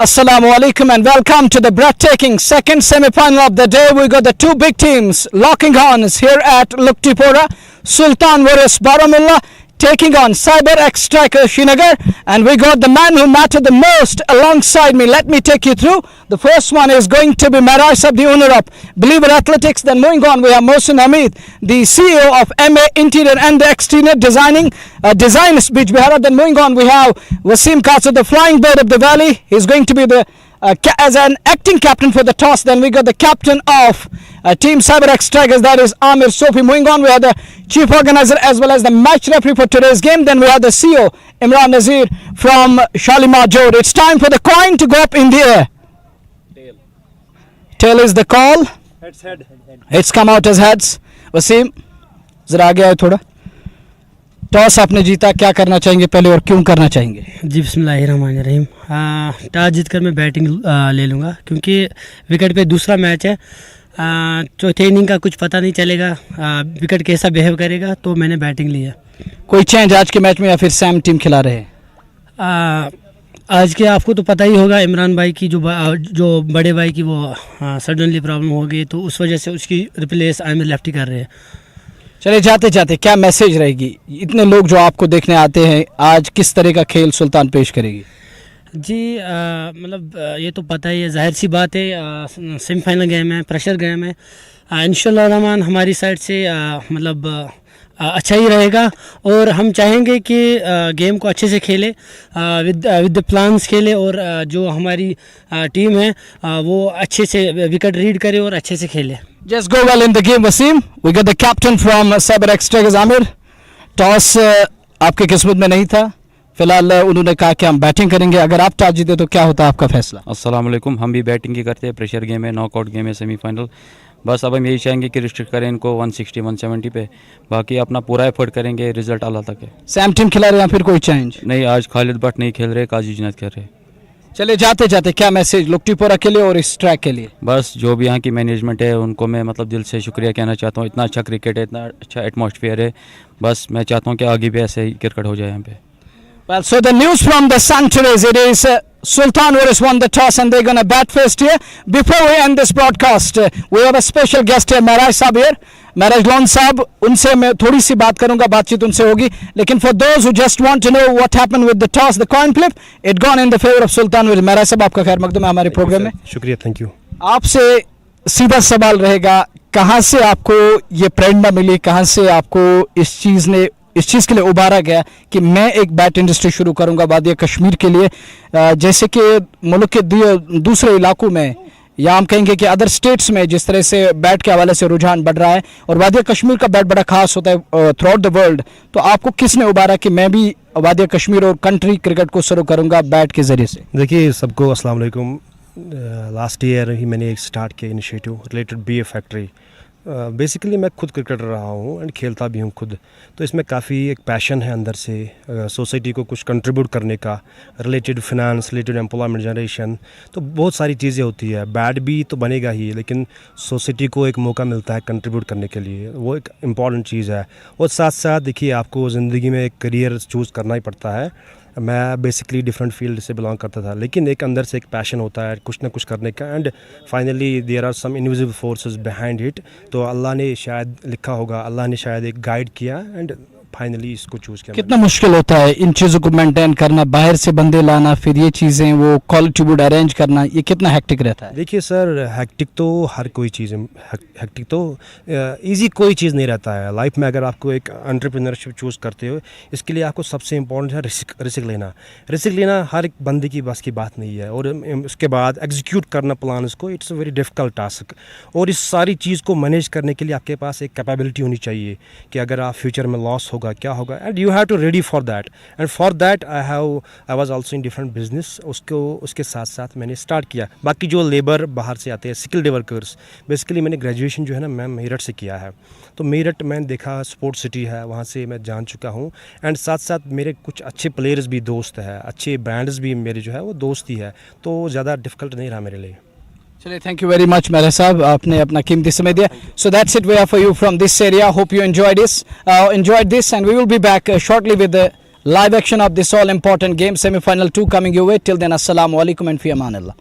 Assalamu alaikum and welcome to the breathtaking second semi-final of the day. We got the two big teams locking horns here at Luktipora. Sultan vs Baramulla taking on Cyber X striker Srinagar, and we got the man who mattered the most alongside me. Let me take you through. The first one is going to be Mehraj Sab, the owner of Believer Athletics. Then moving on, we have Mohsin Hamid, the CEO of MA Interior and the Exterior Designers Beach Bihara. Then moving on, we have Wasim Kassar, the flying bird of the valley. He's going to be the as an acting captain for the toss. Then we got the captain of Team Cyber X Tigers, that is Amir Sofi. Moving on, we have the chief organizer as well as the match referee for today's game. Then we have the CEO Imran Nazir from Shalimar Jod. It's time for the coin to go up in the air. Tail is the call. Head. It's come out as heads. Wasim, जरा आगे आए थोड़ा. Toss आपने जीता, क्या करना चाहेंगे पहले और क्यों करना चाहेंगे? जी बिस्मिल्लाहिर्रहमानिर्रहीम. टॉस जीतकर मैं बैटिंग ले लूँगा क्योंकि विकेट पे दूसरा मैच है. चौथे इनिंग का कुछ पता नहीं चलेगा विकेट कैसा बिहेव करेगा, तो मैंने बैटिंग ली है. कोई चेंज आज के मैच में या फिर सेम टीम खिला रहे हैं? आज के आपको तो पता ही होगा, इमरान भाई की जो बड़े भाई की वो सडनली प्रॉब्लम हो गई, तो उस वजह से उसकी रिप्लेस आमिर लेफ्टी कर रहे हैं. चले जाते जाते क्या मैसेज रहेगी? इतने लोग जो आपको देखने आते हैं, आज किस तरह का खेल सुल्तान पेश करेगी? जी मतलब ये तो पता ही है, जाहिर सी बात है. सेमीफाइनल गेम है, प्रेशर गेम है. इंशाल्लाह रहमान हमारी साइड से मतलब अच्छा ही रहेगा और हम चाहेंगे कि गेम को अच्छे से खेले, विद द प्लान्स खेले, और जो हमारी टीम है वो अच्छे से विकेट रीड करे और अच्छे से खेले. Just go well in the game, Wasim. We got the captain from Cyber X Tigers, Amir. Toss आपके किस्मत में नहीं था, फिलहाल उन्होंने कहा कि हम बैटिंग करेंगे. अगर आप टॉस जीते तो क्या होता आपका फैसला? अस्सलाम वालेकुम. हम भी बैटिंग ही करते हैं. प्रेशर गेम है, नॉकआउट गेम है, सेमीफाइनल. बस अब हम यही चाहेंगे कि रिस्ट्रिक्ट करें इनको 160 170 पे. बाकी अपना पूरा एफर्ट करेंगे, रिजल्ट अल्लाह तक है. सेम टीम खिला रहे हैं या फिर कोई चेंज? नहीं, आज खालिद भट्ट नहीं खेल रहे, काजी जुनैद खेल रहे. चले जाते जाते क्या मैसेज लुक्टीपोरा के लिए और इस ट्रैक के लिए? बस जो भी यहाँ की मैनेजमेंट है उनको मैं मतलब दिल से शुक्रिया कहना चाहता हूँ. इतना अच्छा क्रिकेट है, इतना अच्छा एटमॉस्फेयर है. बस मैं चाहता हूँ कि आगे भी ऐसे ही क्रिकेट हो जाए यहाँ पे. Well, so the news from the Sun today is it is Sultan who has won the toss and they're going to bat first here. Before we end this broadcast, we have a special guest here, Mehraj Sab here. Mehraj Lon Sab, उनसे मैं थोड़ी सी बात करूंगा, बातचीत उनसे होगी. लेकिन for those who just want to know what happened with the toss, the coin flip, it gone in the favor of Sultan. Mehraj Sab, आपका खैर मकदम है हमारे प्रोग्राम में. शुक्रिया, थैंक यू. आपसे सीधा सवाल रहेगा, कहाँ से आपको ये प्रेरणा मिली, कहाँ से आपको इस चीज़ के लिए उभारा गया कि मैं एक बैट इंडस्ट्री शुरू करूंगा वादिया कश्मीर के लिए? जैसे कि मुल्क के दूसरे इलाकों में या हम कहेंगे कि अदर स्टेट्स में जिस तरह से बैट के हवाले से रुझान बढ़ रहा है और वादिया कश्मीर का बैट बड़ा खास होता है थ्रू आउट द वर्ल्ड, तो आपको किसने उभारा कि मैं भी वादिया कश्मीर और कंट्री क्रिकेट को शुरू करूंगा बैट के ज़रिए से? देखिए सबको अस्सलाम वालेकुम. लास्ट ईयर ही मैंने एक स्टार्ट किया इनिशिएटिव रिलेटेड बी ए फैक्ट्री. बेसिकली मैं खुद क्रिकेटर रहा हूँ एंड खेलता भी हूँ खुद, तो इसमें काफ़ी एक पैशन है अंदर से सोसाइटी को कुछ कंट्रीब्यूट करने का, related finance, related employment generation. तो बहुत सारी चीज़ें होती है. बैट भी तो बनेगा ही, लेकिन सोसाइटी को एक मौका मिलता है कंट्रीब्यूट करने के लिए, वो एक इम्पॉर्टेंट चीज़ है. और साथ साथ देखिए आपको ज़िंदगी में एक करियर चूज़ करना ही पड़ता है. मैं बेसिकली डिफरेंट फील्ड से बिलोंग करता था, लेकिन एक अंदर से एक पैशन होता है कुछ ना कुछ करने का, and finally there are some invisible forces behind it. तो अल्लाह ने शायद लिखा होगा, अल्लाह ने शायद एक गाइड किया एंड फाइनली इसको चूज़ किया. कितना मुश्किल होता है इन चीज़ों को मेंटेन करना, बाहर से बंदे लाना, फिर ये चीज़ें वो क्वालिटी वुड अरेंज करना, ये कितना हेक्टिक रहता है? देखिए सर, हेक्टिक तो हर कोई चीज़, हेक्टिक तो इजी कोई चीज़ नहीं रहता है लाइफ में. अगर आपको एक एंटरप्रेन्योरशिप चूज़ करते हो, इसके लिए आपको सबसे इम्पोर्टेंट है रिस्क लेना. रिस्क लेना हर एक बंदे की बस की बात नहीं है, और उसके बाद एग्जीक्यूट करना प्लान को, it's a very difficult task. और इस सारी चीज़ को मैनेज करने के लिए आपके पास एक कैपेबिलिटी होनी चाहिए कि अगर आप फ्यूचर में लॉस होगा क्या होगा, and you have to ready for that. And for that I was also in different business. उसके साथ साथ मैंने स्टार्ट किया. बाकी जो लेबर बाहर से आते हैं, स्किल्ड वर्कर्स, बेसिकली मैंने ग्रेजुएशन जो है ना मैं मेरठ से किया है. तो मेरठ मैंने देखा स्पोर्ट्स सिटी है, वहाँ से मैं जान चुका हूँ. एंड साथ साथ मेरे कुछ अच्छे प्लेयर्स भी दोस्त हैं, अच्छे ब्रांड्स भी मेरे जो है वो दोस्त ही है, तो ज़्यादा डिफ़िकल्ट नहीं रहा मेरे लिए. चलिए, thank you very much Mehraj साहब, आपने अपना कीमती समय दिया. So that's it we are for you from this area. Hope you enjoyed this and we will be back shortly with live action of this all important game, semi-final 2 coming your way. Till then, assalamu alaikum and fi amanillah.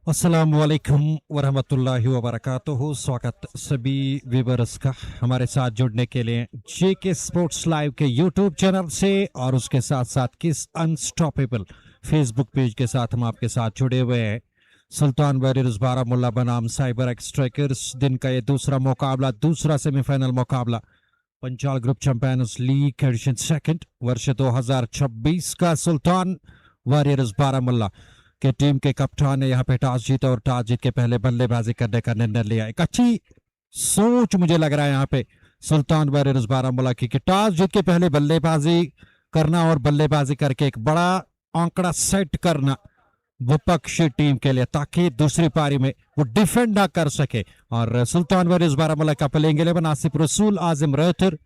अस्सलामुअलैकुम वरहमतुल्लाहि वबरकातुहू। स्वागत सभी viewers का हमारे साथ जुड़ने के लिए जेके स्पोर्ट्स लाइव के यूट्यूब चैनल से और उसके साथ साथ किस अनस्टॉपेबल फेसबुक पेज के साथ हम आपके साथ जुड़े हुए हैं। सुल्तान वॉरियर्स बारामुल्ला बनाम साइबर एक्सट्रैकर्स दिन का ये दूसरा मुकाबला, दूसरा सेमीफाइनल मुकाबला Panchal group champions league edition second वर्ष 2026 का। सुल्तान वॉरियर्स बारामुल्ला के टीम के कप्तान ने यहाँ पे टॉस जीता और टॉस जीत के पहले बल्लेबाजी करने का निर्णय लिया। एक अच्छी सोच मुझे लग रहा है यहाँ पे सुल्तान वॉरियर्स बारामुल्ला की कि टॉस जीत के पहले बल्लेबाजी करना और बल्लेबाजी करके एक बड़ा आंकड़ा सेट करना विपक्षी टीम के लिए, ताकि दूसरी पारी में वो डिफेंड ना कर सके। और सुल्तान वॉरियर्स बारामुल्ला का प्लेइंग 11 आसिफ रसूल, आजिम रेतर,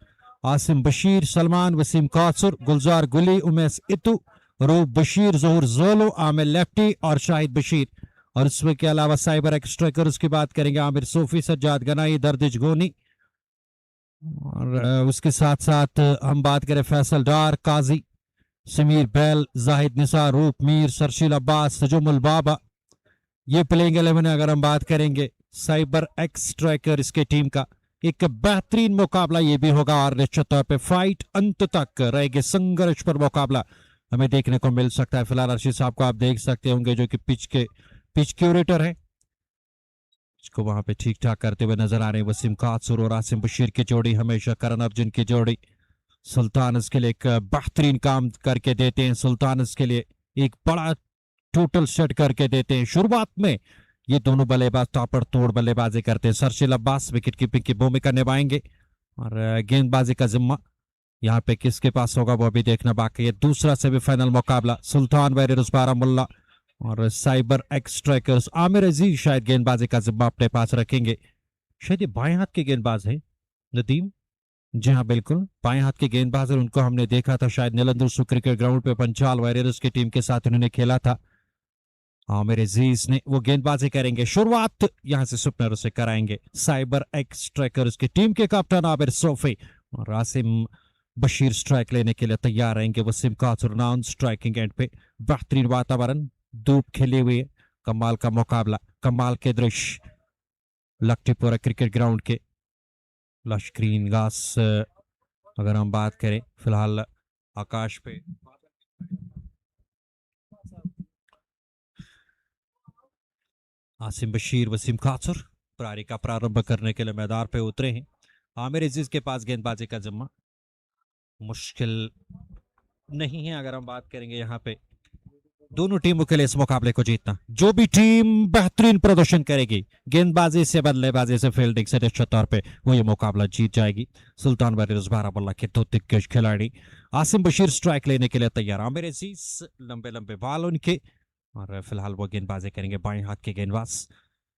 आसिम बशीर, सलमान, वसीम कासुर, गुलजार गुली, उमेश इतू, रूब बशीर, जहूर जोलो, आमिर लेफ्टी और शाहिद बशीर। और इसमें के अलावा साइबर एक्सट्रैकर्स की बात करेंगे आमिर सोफी, सज्जाद गनाई, दर्दिज गोनी और उसके साथ साथ हम बात करें फैसल डार, काजी, समीर बैल, जाहिद निसार, रूप मीर, सरशील अब्बास, सजुमुल बाबा। ये प्लेइंग 11 है। अगर हम बात करेंगे साइबर एक्सट्रैकर इसके टीम का, एक बेहतरीन मुकाबला ये भी होगा और निश्चित तौर पे फाइट अंत तक रहेगी, संघर्ष पर मुकाबला हमें देखने को मिल सकता है। फिलहाल अर्शी साहब को आप देख सकते होंगे जो कि पिच क्यूरेटर है, इसको वहां पे ठीक ठाक करते हुए नजर आ रहे हैं। वसीम कासुर और आसिम बशीर की जोड़ी, हमेशा करण अर्जुन की जोड़ी सुल्तान इसके लिए एक बेहतरीन काम करके देते हैं। सुल्तान इसके लिए एक बड़ा टोटल सेट करके देते हैं। शुरुआत में ये दोनों बल्लेबाज ताबड़तोड़ बल्लेबाजी करते हैं। सरशील अब्बास विकेट कीपिंग की भूमिका निभाएंगे और गेंदबाजी का जिम्मा यहाँ पे किसके पास होगा वो भी देखना बाकी है। दूसरा सेमीफाइनल मुकाबला सुल्तान वॉरियर्स बारामुल्ला और साइबर एक्सट्रैकर्स। आमिर अजीज शायद गेंदबाजी का जिम्मा अपने पास रखेंगे। शायद ये बाएं हाथ के गेंदबाज हैं नदीम, जी हाँ बिल्कुल बाएं हाथ के गेंदबाज, उनको हमने देखा था शायद नीलंदुसु क्रिकेट ग्राउंड पे पंचाल वॉरियर्स की टीम के साथ उन्होंने खेला था। आमिर अजीज ने वो गेंदबाजी करेंगे। शुरुआत यहाँ से सुपनर से कराएंगे साइबर एक्सट्रैकर्स की टीम के कप्तान आमिर सोफी और आसिम बशीर स्ट्राइक लेने के लिए तैयार रहेंगे। वसीम कासुर नॉन स्ट्राइकिंग एंड पे। बेहतरीन वातावरण, धूप खिली हुई है, कमाल का मुकाबला, कमाल के दृश्य लक्टीपुरा क्रिकेट ग्राउंड के लश ग्रीन घास। अगर हम बात करें फिलहाल आकाश पे आसिम बशीर, वसीम कासुर पारी का प्रारंभ करने के लिए मैदान पे उतरे हैं। आमिर अजीज के पास गेंदबाजी का जिम्मा, मुश्किल नहीं है। अगर हम बात करेंगे यहाँ पे दोनों टीमों के लिए इस मुकाबले को जीतना, जो भी टीम बेहतरीन प्रदर्शन करेगी गेंदबाजी से, बल्लेबाजी से, फील्डिंग से, निश्चित तौर पे वो ये मुकाबला जीत जाएगी। सुल्तान वॉरियर्स बारामुल्ला के दो दिग्गज खिलाड़ी आसिम बशीर स्ट्राइक लेने के लिए तैयार, आमिर अजीज लंबे लंबे बाल उनके और फिलहाल वो गेंदबाजी करेंगे बाएं हाथ के गेंदबाज।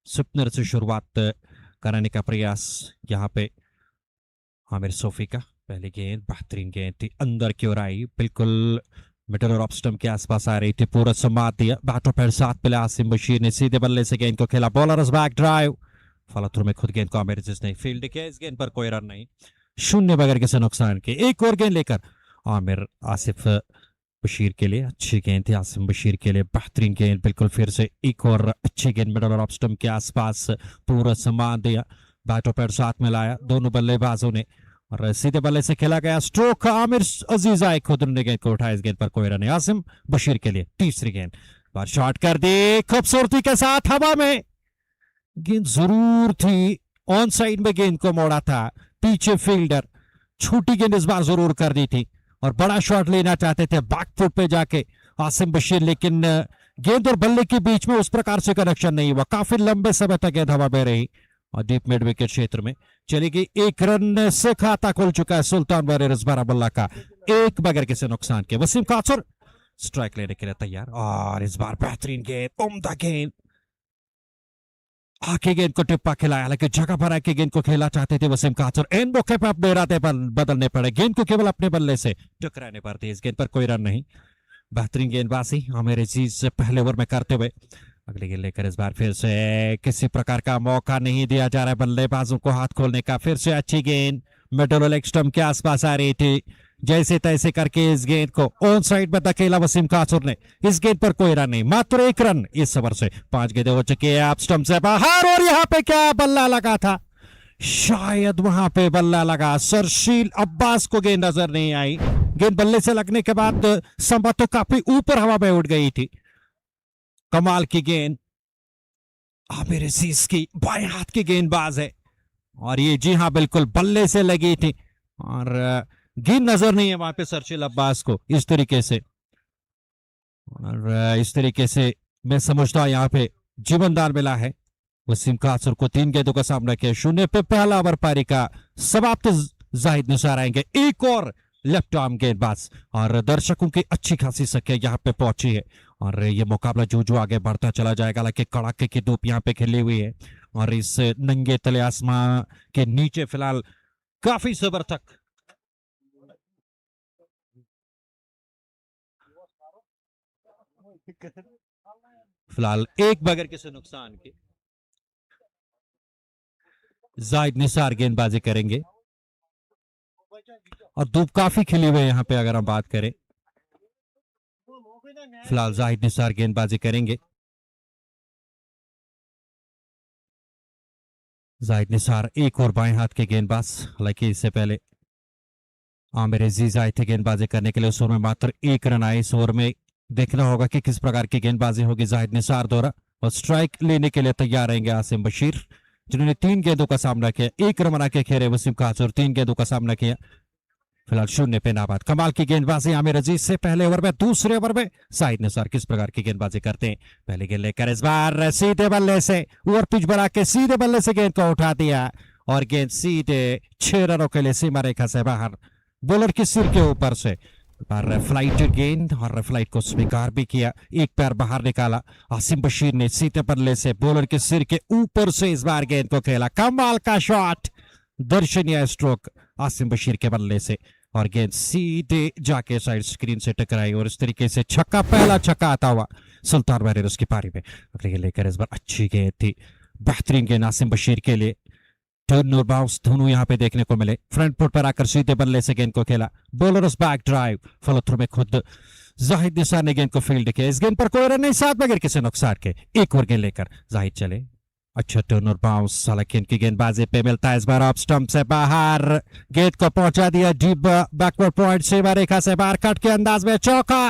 सुपनर से शुरुआत कराने का प्रयास यहाँ पे आमिर सोफी का। पहली गेंद बेहतरीन गेंद थी, अंदर की ओर आई, बिल्कुल मिडल और ऑफ स्टंप के आसपास आ रही थी, पूरा संभाल दिया। बैटो पैर साथ मिले आसिम बशीर ने, सीधे बल्ले से गेंद को खेला, बॉलर बैक ड्राइव, फॉलो में खुद गेंद को आमिर अजीज ने फील्ड किया। इस गेंद पर कोई रन नहीं, शून्य बगैर किसी नुकसान के। एक और गेंद लेकर आमिर आसिफ बशीर के लिए, अच्छी गेंद थी आसिम बशीर के लिए, बेहतरीन गेंद, बिल्कुल फिर से एक और अच्छी गेंद मिडल और ऑफ स्टंप के आसपास पूरा संभाल दिया, बैटो पैर साथ में लाया दोनों बल्लेबाजों ने और सीधे बल्ले से खेला गया स्ट्रोक। आमिर अजीज आए, खुद ने गेंद को उठाया, इस गेंद पर कोई रन। आसिम बशीर के लिए तीसरी गेंद, बार शॉट कर दी खूबसूरती के साथ हवा में, गेंद जरूर थी, ऑन साइड में गेंद को मोड़ा था, पीछे फील्डर छोटी गेंद इस बार जरूर कर दी थी और बड़ा शॉट लेना चाहते थे बैक फुट पे जाके आसिम बशीर, लेकिन गेंद और बल्ले के बीच में उस प्रकार से कनेक्शन नहीं हुआ। काफी लंबे समय तक गेंद हवा में रही और डीप मिड विकेट क्षेत्र में चली गई। 1 रन से खाता खुल चुका है सुल्तान वर्सेस बारामुल्ला का, 1 बगैर किसी नुकसान के। वसीम कासर स्ट्राइक लेने के लिए तैयार और इस बार बेहतरीन गेंद, उम्दा गेंद, आके गेंद को टिप्पा खिलाया, हालांकि जगह पर आके गेंद को खेला चाहते थे वसीम कासर, एन मौके पर अपने इरादे बदलने पड़े, गेंद को केवल अपने बल्ले से टकराने पर थी। इस गेंद पर कोई रन नहीं। बेहतरीन गेंदबाजी आमिर अजीज से पहले ओवर में करते हुए अगली गेंद लेकर इस बार फिर से किसी प्रकार का मौका नहीं दिया जा रहा है बल्लेबाजों को हाथ खोलने का। फिर से अच्छी गेंद मिडल लेग स्टंप के आसपास आ रही थी, जैसे तैसे करके इस गेंद को ऑन साइड में धकेला वसीम कासर ने। इस गेंद पर कोई रन नहीं, मात्र 1 रन इस ओवर से। 5 गेंदें हो चुकी है, आप स्टंप से बाहर और यहाँ पे क्या बल्ला लगा था, शायद वहां पे बल्ला लगा। सरशील अब्बास को गेंद नजर नहीं आई, गेंद बल्ले से लगने के बाद संभव तो काफी ऊपर हवा में उड़ गई थी। कमाल की गेंद, आमिर अजीज की बाएं हाथ की गेंदबाज है और ये जी हाँ बिल्कुल बल्ले से लगी थी और गेंद नजर नहीं है वहां पे सरशील अब्बास को। इस तरीके से और इस तरीके से मैं समझता हूं यहाँ पे जीवनदान मिला है वसीम कासर को। 3 गेंदों का सामना किया, 0 पे पहला ओवर पारी का समाप्त। जाहिद निसार आएंगे, एक और लेफ्ट आर्म गेंदबाज और दर्शकों की अच्छी खासी संख्या यहाँ पे पहुंची है और ये मुकाबला जो आगे बढ़ता चला जाएगा। हालांकि कड़ाके की धूप यहाँ पे खिली हुई है और इस नंगे तले आसमां के नीचे फिलहाल काफी सबर तक फिलहाल 1 बगैर किसी नुकसान के जाहिद निसार गेंदबाजी करेंगे और धूप काफी खिली हुई है यहाँ पे। अगर हम बात करें फिलहाल जाहिद निसार गेंदबाजी करेंगे। जाहिद निसार एक और बाएं हाथ के गेंदबाज, हालांकि इससे पहले आमिर अजीज आए थे गेंदबाजी करने के लिए। उस ओवर में मात्र 1 रन आए। इस ओवर में देखना होगा कि किस प्रकार की गेंदबाजी होगी जाहिद निसार द्वारा और स्ट्राइक लेने के लिए तैयार रहेंगे आसिम बशीर, जिन्होंने 3 गेंदों का सामना किया। 1 रन बना के खेले वसीम कासर, 3 गेंदों का सामना किया, फिलहाल 0 पे नाबाद। कमाल की गेंदबाजी आमिर अजीज से पहले ओवर में। दूसरे ओवर में जाहिद निसार किस प्रकार की गेंदबाजी करते हैं। पहले गेंद लेकर इस बार सीधे बल्ले से ओवर पिच बना के सीधे बल्ले से गेंद को उठा दिया और गेंद सीधे 6 रनों के लिए सीमा रेखा से बाहर, बॉलर के सिर के ऊपर से। पर फ्लाइट गेंद और फ्लाइट को स्वीकार भी किया, एक पैर बाहर निकाला आसिम बशीर ने सीधे बल्ले से बॉलर के सिर के ऊपर से इस बार गेंद को खेला। कमाल का शॉट, दर्शनीय स्ट्रोक आसिम बशीर के बल्ले से और गेंद सीधे जाके साइड स्क्रीन से टकराई और इस तरीके से छक्का, पहला छक्का आता हुआ सुल्तान वर्सेस की पारी में। अगले लेकर इस बार अच्छी गेंद थी, बेहतरीन गेंद आसिम बशीर के लिए। टर्न और बाउंस दोनों यहां पे देखने को मिले। फ्रंट फुट पर आकर सीधे बल्ले से गेंद को खेला, bowler back drive, follow through में खुद जाहिद निसार ने गेंद को फील्ड किया। इस गेंद पर कोई रन नहीं, 7 बगैर किसी नुकसान के। एक और गेंद लेकर जाहिद चले, अच्छा टर्न और बाउंस, हालांकि इनकी गेंदबाजी पे मिलता है इस बार ऑफ स्टंप से बाहर, गेंद को पहुंचा दिया डीप बैकवर्ड पॉइंट सीमा रेखा से बाहर, कट के अंदाज में चौका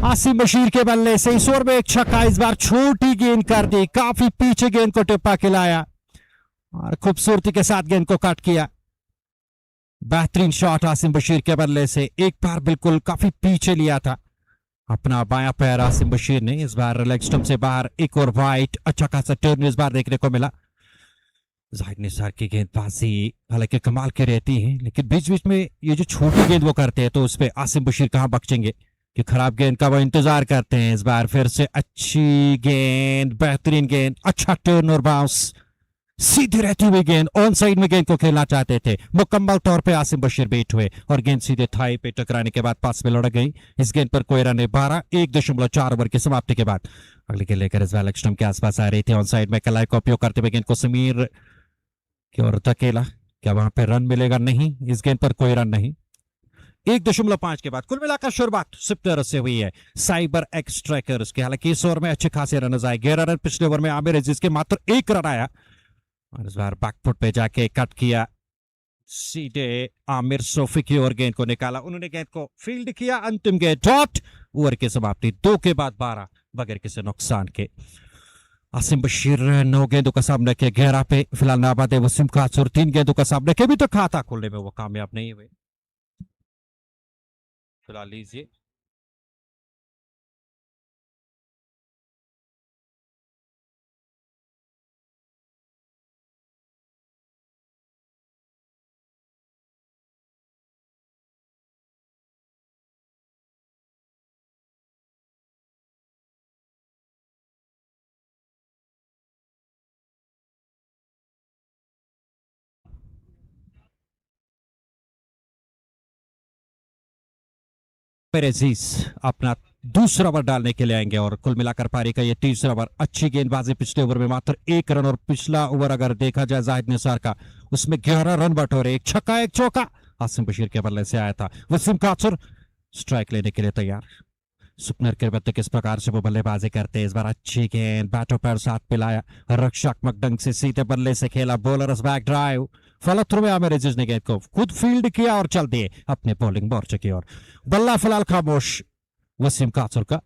आसिम बशीर के बल्ले से। इस ओवर में एक छक्का, इस बार छोटी गेंद कर दी, काफी पीछे गेंद को टिप्पा खिलाया और खूबसूरती के साथ गेंद को कट किया। बेहतरीन शॉट आसिम बशीर के बल्ले से, एक बार बिल्कुल काफी पीछे लिया था अपना बायां पैर आसिम बशीर ने। इस बार लेग स्टंप से बाहर एक और वाइट, अच्छा खासा टर्न इस बार देखने को मिला। जाहिद निसार की गेंदबाजी हालांकि कमाल की रहती है, लेकिन बीच बीच में ये जो छोटी गेंद वो करते हैं तो उस पर आसिम बशीर कहां बख्शेंगे कि खराब गेंद का वो इंतजार करते हैं। इस बार फिर से अच्छी गेंद, बेहतरीन गेंद, अच्छा टर्न और बाउंस, सीधी रहती हुई गेंद, ऑन साइड में गेंद को खेलना चाहते थे। मुकम्मल तौर पे आसिम बशीर बेट हुए और गेंद सीधे थाई पे टकराने के बाद पास में लड़क गई। इस गेंद पर कोई रन 12, 1.4 ओवर की समाप्ति के बाद। अगले गेंद लेकर इस बार लेग स्टंप के आसपास आ रही थी, ऑन साइड में कलाई का उपयोग करते हुए गेंद को समीर की ओर धकेला। क्या वहां पे रन मिलेगा? नहीं, इस गेंद पर कोई रन नहीं। 1.5 के बाद कुल मिलाकर शुरुआत सिप्टर से हुई है साइबर एक्स स्ट्राइकर्स के। हालांकि इस ओवर में अच्छे खासे रन आए, 11 रन। पिछले ओवर में आमिर अजीज के मात्र 1 रन आया और इस बार बैकफुट पे जाके कट किया, सीधे आमिर सोफी की ओर गेंद को निकाला, उन्होंने गेंद को फील्ड किया। अंतिम गेंद डॉट, ओवर की समाप्ति 2 के बाद 12 बगैर किसी नुकसान के। आसिम बशीर 9 गेंदों का सामना किया 11 पे, फिलहाल नाबाद है वसीम कासुर 3 गेंदों का सामना किया, भी तो खाता खोलने में वो कामयाब नहीं हुए। फिलहाल लीजिए मेरे अजीज अपना दूसरा ओवर डालने के लिए आएंगे और कुल मिलाकर पारी का ये तीसरा ओवर। अच्छी गेंदबाजी पिछले ओवर में मात्र 1 रन, और पिछला ओवर अगर देखा जाए जाहिद निसार का, उसमें 11 रन बटोरे, 1 छक्का 1 चौका आसिम बशीर के बल्ले से आया था। वसीम कासुर स्ट्राइक लेने के लिए तैयार। सुपनर के बत्ते किस प्रकार से वो बल्लेबाजी करते हैं। इस बार अच्छी गेंद बैटों पर साथ पिलाया, रक्षात्मक ढंग से सीधे बल्ले से खेला, bowler back drive, follow through में आमिर अजीज ने गेंद को खुद फील्ड किया और चल दिए अपने बॉलिंग मोर्चे की ओर। बल्ला फिलहाल खामोश वसीम कासुर का।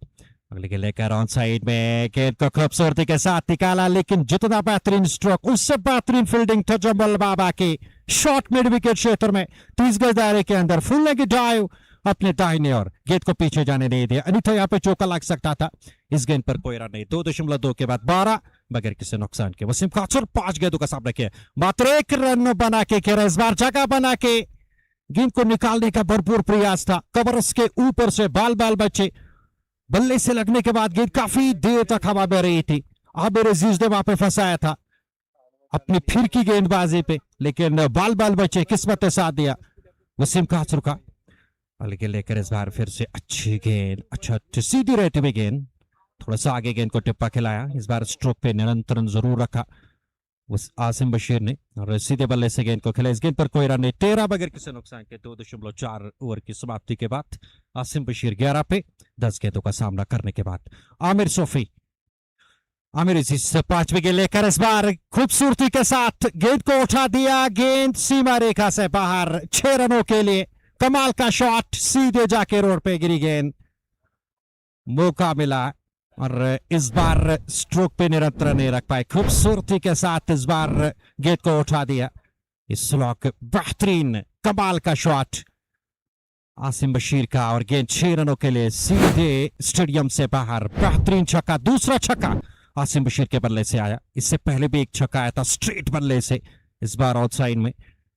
अगले गेंद लेकर ऑन साइड में गेंद को खूबसूरती के साथ निकाला, लेकिन जितना बेहतरीन स्ट्रोक उससे बेहतरीन फील्डिंग तजम्मुल बाबा की। शॉट मिड विकेट क्षेत्र में 30 गज दायरे के अंदर फुल लेग ड्राइव अपने दाहिने और गेंद को पीछे जाने नहीं दिया, अन्यथा यहाँ पे चौका लग सकता था। इस गेंद पर कोई रन नहीं। 2.2 के बाद 12 बगैर किसी नुकसान के वसीम कासुर 5 गेंदों का सामना किया, मात्र 1 रन बना के खेला। इस बार जगह बना के गेंद को निकालने का भरपूर प्रयास था, कवर्स के ऊपर से बाल बचे। बल्ले से लगने के बाद गेंद काफी देर तक हवा में रही थी। आमिर अजीज ने वहां पे फंसाया था अपनी फिर की गेंदबाजी पे, लेकिन बाल बचे, किस्मत ने साथ दिया वसीम कासुर का। बल्कि लेकर इस बार फिर से अच्छी गेंद, अच्छा सीधी रहती हुई गेंद, थोड़ा सा आगे गेंद को टिप्पा खिलाया। इस बार स्ट्रोक पे निरंतरण जरूर रखा उस आसिम बशीर ने और सीधे बल्ले से गेंद को खेला। इस गेंद पर कोई रन नहीं, 13 बगैर किसी नुकसान के। 2.4 ओवर की समाप्ति के बाद आसिम बशीर 11 पे 10 गेंदों का सामना करने के बाद आमिर सोफी, आमिर इस 5वीं गेंद लेकर इस बार खूबसूरती के साथ गेंद को उठा दिया। गेंद सीमा रेखा से बाहर, 6 रनों के लिए कमाल का शॉट, सीधे जाके रोड पे गिरी गेंद, मौका मिला और इस बार स्ट्रोक पे निरंतर नहीं रख पाए। खूबसूरती के साथ इस बार गेंद को उठा दिया। इस स्लॉक बेहतरीन कमाल का शॉट आसिम बशीर का और गेंद 6 रनों के लिए सीधे स्टेडियम से बाहर। बेहतरीन छक्का, दूसरा छक्का आसिम बशीर के बल्ले से आया। इससे पहले भी एक छक्का आया था स्ट्रेट बल्ले से, इस बार आउटसाइड में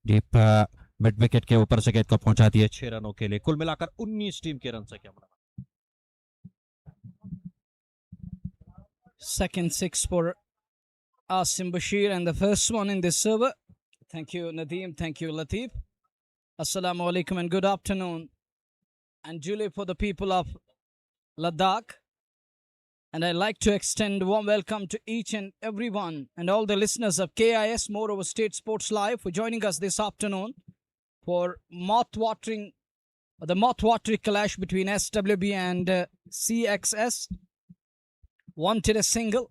डीप मिड विकेट के ऊपर से गेंद को पहुंचा दिया 6 रनों के लिए। कुल मिलाकर 19 टीम के रन से क्या बना। Second 6 for Asim Bashir and the first one in this server. Thank you Nadeem, thank you Latif. Assalamu alaikum and good afternoon. And Julie for the people of Ladakh. And I'd like to extend a warm welcome to each and everyone and all the listeners of KIS Moreover State Sports Live for joining us this afternoon for the mouth-watering clash between SWB and CXS. Wanted a single.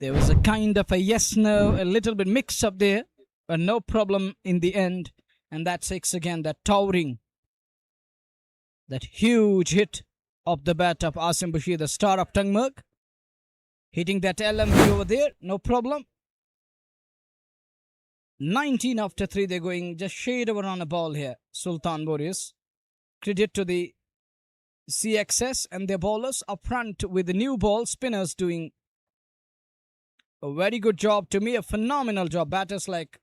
There was a kind of a yes-no, a little bit mix-up there, but no problem in the end. And that 6 again, that towering, that huge hit of the bat of Asim Bashir, the star of Tangmerg. Hitting that LMV over there, no problem. 19 after 3, they're going just shade over on a ball here. Sultan Warriors. Credit to the CXS and their bowlers up front with the new ball spinners doing a very good job. To me, a phenomenal job. Batters like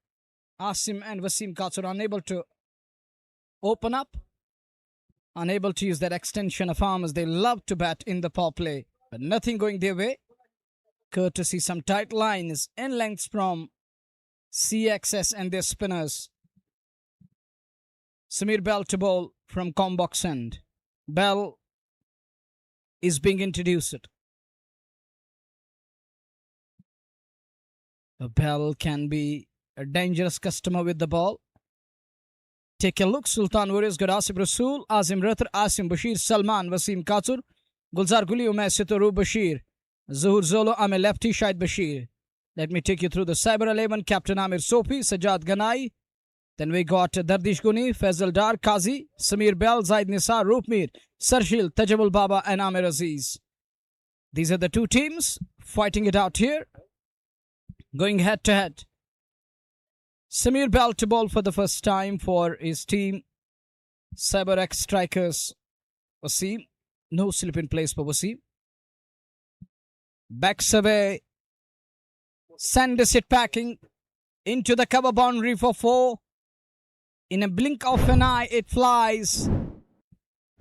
Asim and Wasim Katsur unable to open up, unable to use that extension of arm as they love to bat in the power play, but nothing going their way. Courtesy some tight lines in lengths from CXS and their spinners. Samir Bell to bowl from Combox end. Bell is being introduced. Bell can be a dangerous customer with the ball. Take a look. Sultan Warriors got Asif Rasool, Azim Rathar, Asim Bashir, Salman, Wasim Katsur, Gulzar Guli, Umay Sitoru Bashir, Zuhur Zolo, I'm a lefty, Shahid Bashir. Let me take you through the Cyber 11. Captain Amir Sofi, Sajjad Ganai. Then we got Dardish Guni, Faisal Dar, Kazi, Samir Bell, Zaid Nisar, Roopmir, Sarshil, Tajamul Baba and Amir Aziz. These are the two teams fighting it out here, going head to head. Samir Bell to bowl for the first time for his team. Cyber X strikers. Wasim. No slip in place for Wasim. Backs away. Sends it packing into the cover boundary for 4. In a blink of an eye, it flies.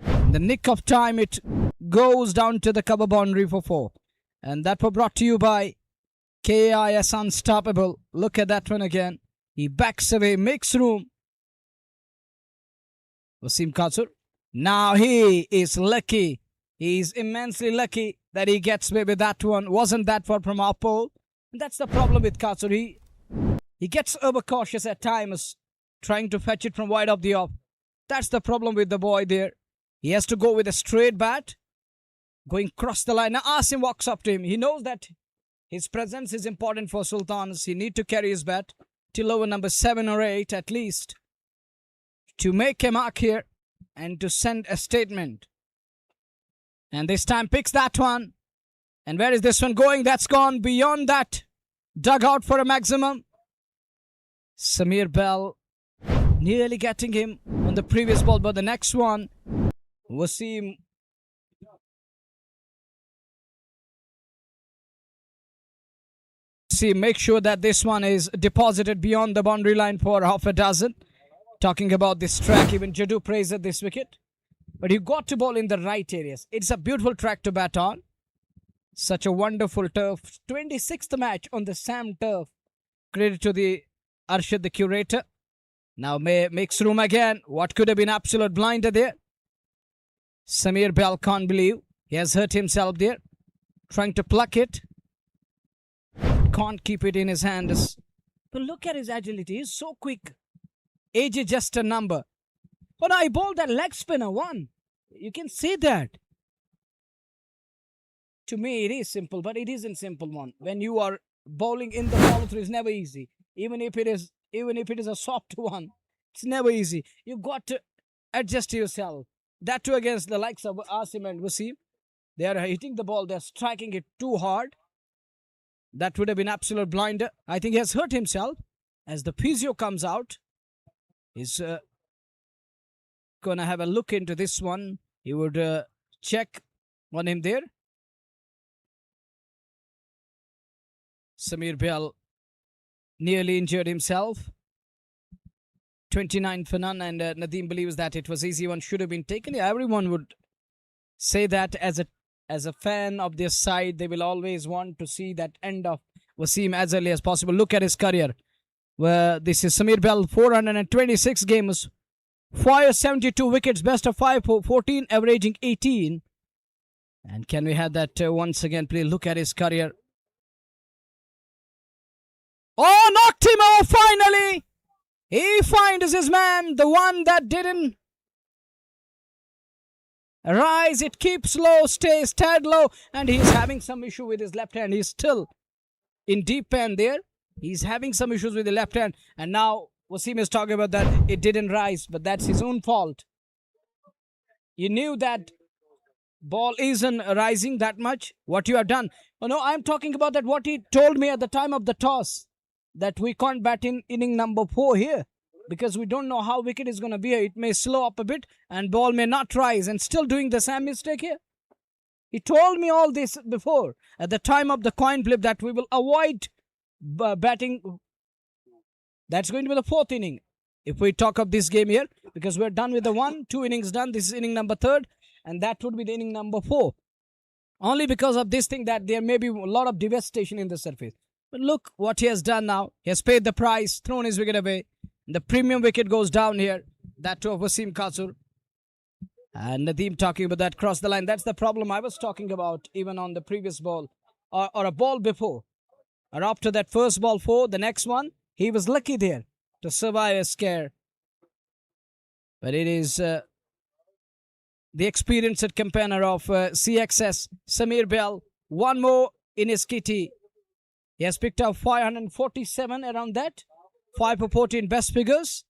In the nick of time, it goes down to the cover boundary for 4. And that was brought to you by KIS Unstoppable. Look at that one again. He backs away, makes room. Wasim Katsur. Now he is lucky. He is immensely lucky that he gets away with that one. Wasn't that far from our pole. And that's the problem with Katsur. He gets overcautious at times, trying to fetch it from wide of the off. That's the problem with the boy there. He has to go with a straight bat, going across the line. Now Asim walks up to him. He knows that his presence is important for Sultans. He needs to carry his bat till over number 7 or 8 at least to make a mark here and to send a statement. And this time picks that one. And where is this one going? That's gone beyond that dugout for a maximum. Samir Bell nearly getting him on the previous ball, but the next one, Wasim make sure that this one is deposited beyond the boundary line for half a dozen. Talking about this track, even Jadu praised at this wicket. But you got to bowl in the right areas. It's a beautiful track to bat on. Such a wonderful turf. 26th match on the Sam turf. Credit to the Arshad, the curator. Now makes room again. What could have been absolute blinder there? Samir Bell can't believe he has hurt himself there. Trying to pluck it. Can't keep it in his hands. But look at his agility. He's so quick. Age is just a number. But I bowled that leg spinner one. You can see that. To me, it is simple, but it isn't simple one. When you are bowling in the follow through, it's never easy. Even if it is a soft one, it's never easy. You got to adjust yourself. That too against the likes of Asim and Wasim. They are hitting the ball. They're striking it too hard. That would have been absolute blinder. I think he has hurt himself. As the physio comes out, he's going to have a look into this one. He would check on him there. Samir Bell nearly injured himself. 29 for none, and Nadeem believes that it was easy one, should have been taken. Yeah, everyone would say that as a fan of their side. They will always want to see that end of Wasim as early as possible. Look at his career. Where this is Samir Bell, 426 games, 572 wickets, best of 5 for 14, averaging 18. And can we have that once again, please? Look at his career. Oh, knocked him out finally. He finds his man, the one that didn't rise. It keeps low, stays tad low, and he's having some issue with his left hand. He's still in deep end there. He's having some issues with the left hand, and now Wasim is talking about that it didn't rise, but that's his own fault. You knew that ball isn't rising that much. What you have done? Oh no, I'm talking about that what he told me at the time of the toss, that we can't bat in inning number 4 here because we don't know how wicket is going to be here. It may slow up a bit and ball may not rise, and still doing the same mistake here. He told me all this before at the time of the coin flip that we will avoid batting. That's going to be the 4th inning if we talk of this game here, because we're done with the 2 innings done. This is inning number 3rd, and that would be the inning number 4. Only because of this thing that there may be a lot of devastation in the surface. But look what he has done now. He has paid the price, thrown his wicket away. The premium wicket goes down here. That to Wasim Katsur. And Nadeem talking about that cross the line. That's the problem I was talking about even on the previous ball. Or a ball before. Or after that first ball 4, the next one, he was lucky there to survive a scare. But it is the experienced campaigner of CXS, Samir Bell. One more in his kitty. He has picked up 547 around that. 5 for 14 best figures.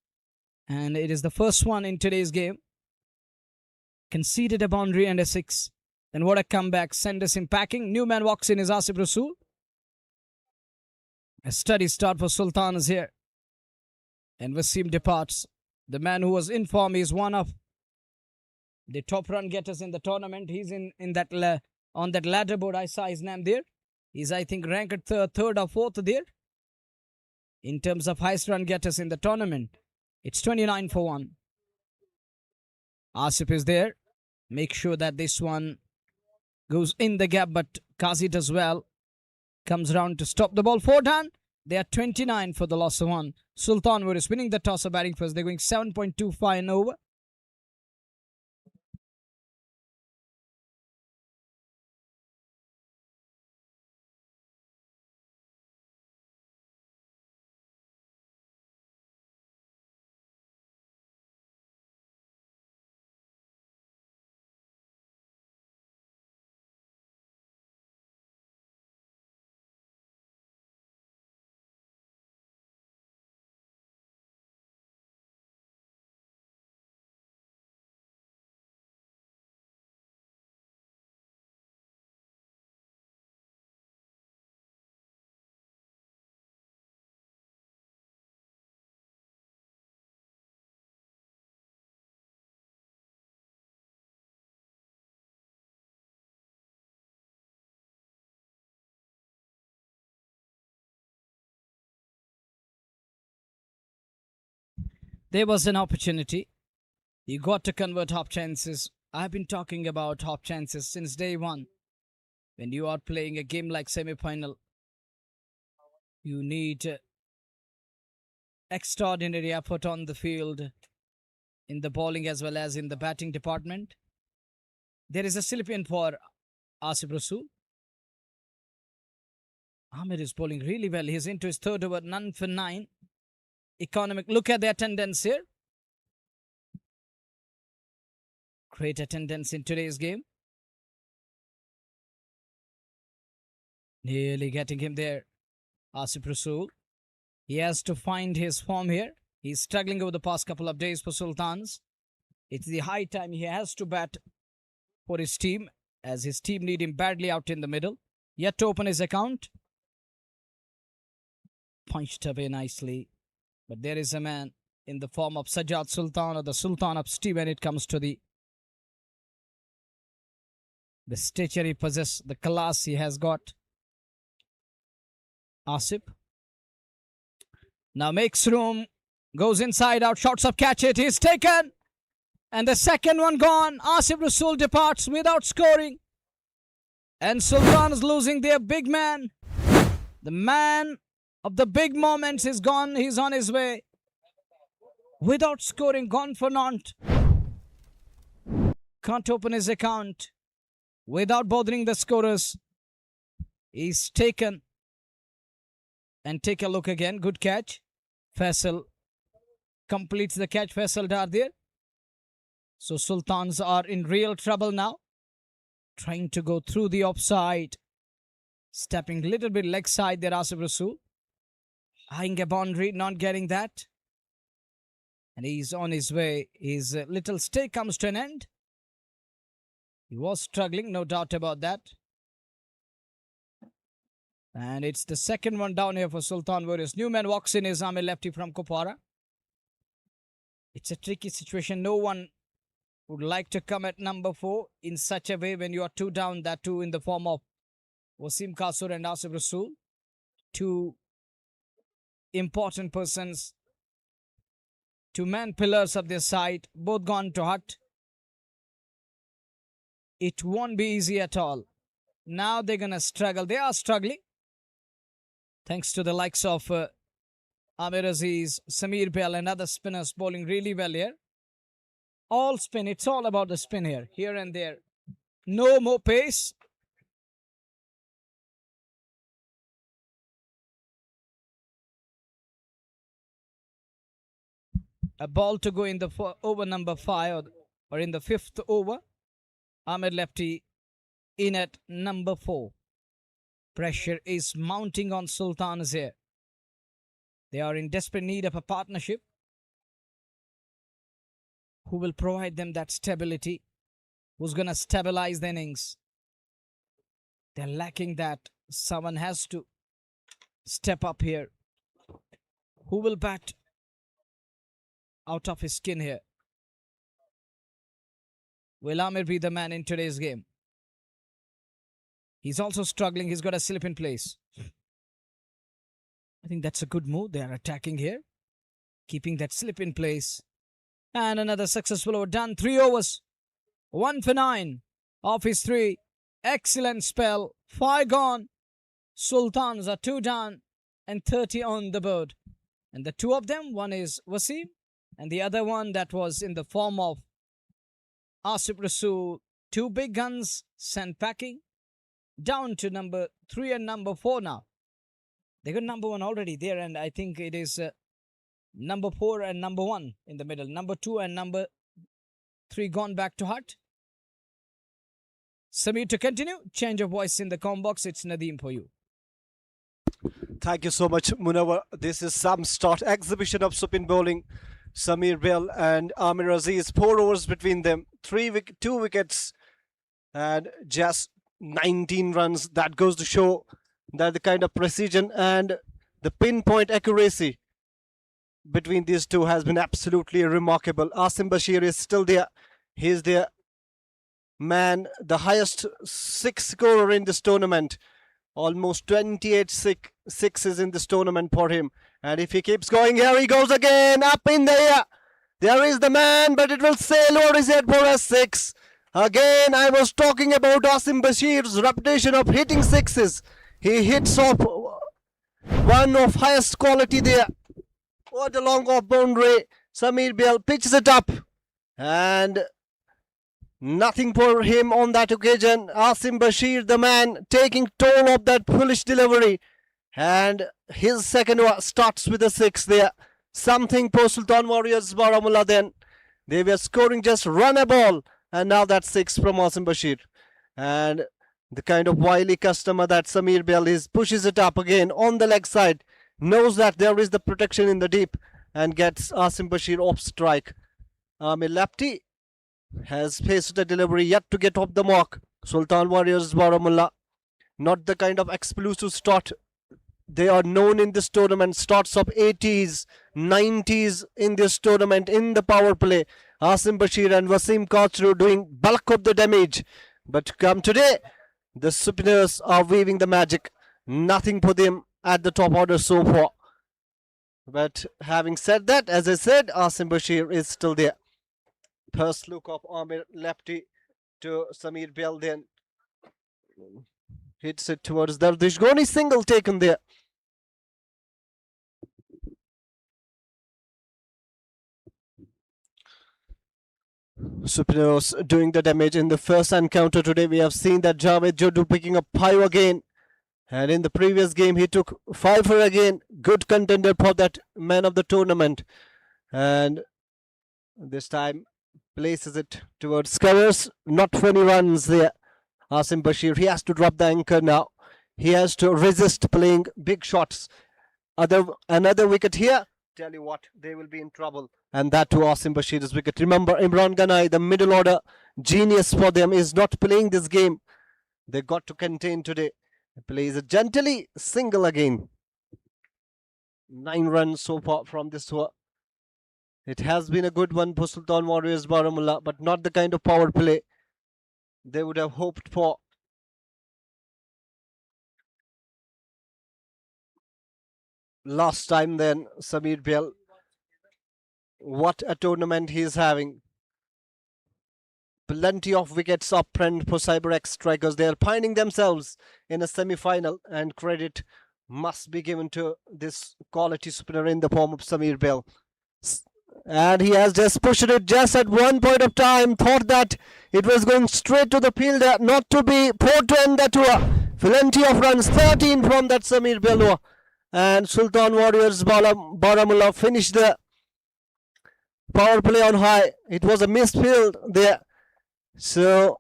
And it is the first one in today's game. Conceded a boundary and a 6. And what a comeback. Send us in packing. New man walks in is Asif Rasool. A steady start for Sultan is here. And Wasim departs. The man who was in form is one of the top run getters in the tournament. He's in that on that ladder board. I saw his name there. He's, I think, ranked third or fourth there in terms of highest run getters in the tournament. It's 29 for 1. Asif is there. Make sure that this one goes in the gap, but Qazi does well. Comes round to stop the ball. 4 down. They are 29 for the loss of 1. Sultan were winning the toss of batting first. They're going 7.25 and over. There was an opportunity. You got to convert half chances. I've been talking about half chances since day one. When you are playing a game like semi-final, you need extraordinary effort on the field, in the bowling as well as in the batting department. There is a slip in for Asif Rasool. Ahmed is bowling really well. He's into his third over, none for 9. Economic. Look at the attendance here. Great attendance in today's game. Nearly getting him there. Asif Rasool. He has to find his form here. He's struggling over the past couple of days for Sultans. It's the high time he has to bat for his team, as his team need him badly out in the middle. Yet to open his account. Punched away nicely. But there is a man in the form of Sajjad Sultan, or the Sultan of Steve, when it comes to the stature he possesses, the class he has got. Asif. Now makes room, goes inside out, shots of catch it, he's taken. And the second one gone. Asif Rasool departs without scoring. And Sultan is losing their big man. The man of the big moments is gone. He's on his way. Without scoring, gone for naught. Can't open his account. Without bothering the scorers. He's taken. And take a look again. Good catch. Faisal completes the catch. Faisal Dar there. So Sultans are in real trouble now. Trying to go through the offside. Stepping a little bit leg side there, Asif Rasool. Eyeing a boundary, not getting that. And he's on his way. His little stay comes to an end. He was struggling, no doubt about that. And it's the second one down here for Sultan Warriors. New man walks in, is Amir lefty from Kupwara. It's a tricky situation. No one would like to come at number 4 in such a way when you are 2 down, that too in the form of Wasim Kasur and Asif Rasool. 2 important persons, 2 man pillars of their side, both gone to hut. It won't be easy at all. Now they're going to struggle. They are struggling. Thanks to the likes of Amir Aziz, Samir Bell and other spinners bowling really well here. All spin. It's all about the spin here. Here and there. No more pace. A ball to go in the over number 5 or in the 5th over. Ahmed lefty in at number 4. Pressure is mounting on Sultans here. They are in desperate need of a partnership who will provide them that stability, who's going to stabilize the innings. They're lacking that. Someone has to step up here. Who will bat out of his skin here? Will Amir be the man in today's game? He's also struggling. He's got a slip in place. I think that's a good move. They are attacking here, keeping that slip in place. And another successful over done. 3 overs. 1 for 9 off his 3. Excellent spell. 5 gone. Sultans are 2 down and 30 on the board. And the 2 of them, one is Wasim and the other one that was in the form of Asif Rasool. 2 big guns sent packing down to number 3 and number 4 now. They got number 1 already there, and I think it is number 4 and number 1 in the middle. Number 2 and number 3 gone back to Hut. Samir to continue. Change of voice in the com box. It's Nadeem for you. Thank you so much, Munawar. This is some start exhibition of spin bowling. Samir Bell and Amir Aziz, 4 overs between them, 2 wickets, and just 19 runs. That goes to show that the kind of precision and the pinpoint accuracy between these two has been absolutely remarkable. Asim Bashir is still there. He's the man, the highest 6 scorer in this tournament. Almost 28 sixes in this tournament for him. And if he keeps going, here he goes again, up in the air. There is the man, but it will sail over his head for a 6. Again, I was talking about Asim Bashir's reputation of hitting 6s. He hits off one of highest quality there. What a long off boundary. Samir Bell pitches it up. And nothing for him on that occasion. Asim Bashir, the man, taking toll of that foolish delivery. And his second one starts with a 6 there. Something for Sultan Warriors Baramulla then. They were scoring just run a ball. And now that's 6 from Asim Bashir. And the kind of wily customer that Samir Bell is, pushes it up again on the leg side. Knows that there is the protection in the deep. And gets Asim Bashir off strike. Amir Lapti has faced a delivery yet to get off the mark. Sultan Warriors Baramulla, not the kind of explosive start they are known in this tournament. Starts of 80s, 90s in this tournament in the power play. Asim Bashir and Wasim Kachru doing bulk of the damage. But come today, the spinners are weaving the magic. Nothing for them at the top order so far. But having said that, as I said, Asim Bashir is still there. First look of Amir Lapti to Samir Bell, then hits it towards Dardish Goni, single taken there. Spinners doing the damage in the first encounter today. We have seen that Javed Jodu picking up 5 again, and in the previous game he took 5 for again. Good contender for that man of the tournament, and this time places it towards covers. Not 20 runs there. Asim Bashir, he has to drop the anchor now. He has to resist playing big shots. Another wicket here. Tell you what, they will be in trouble. And that to Asim Bashir's wicket. Remember, Imran Ganai, the middle order genius for them, is not playing this game. They got to contain today. He plays it gently, single again. 9 runs so far from this one. It has been a good one for Sultan Warriors Baramulla, but not the kind of power play they would have hoped for. Last time then, Samir Bell. What a tournament he is having. Plenty of wickets up front for CyberX strikers. They are finding themselves in a semi-final, and credit must be given to this quality spinner in the form of Samir Bell. And he has just pushed it just at one point of time. Thought that it was going straight to the fielder. Not to be. 4 to end that over. Plenty of runs. 13 from that Samir Bell. And Sultan Warriors Baramulla finished the power play on high. It was a missed field there. So,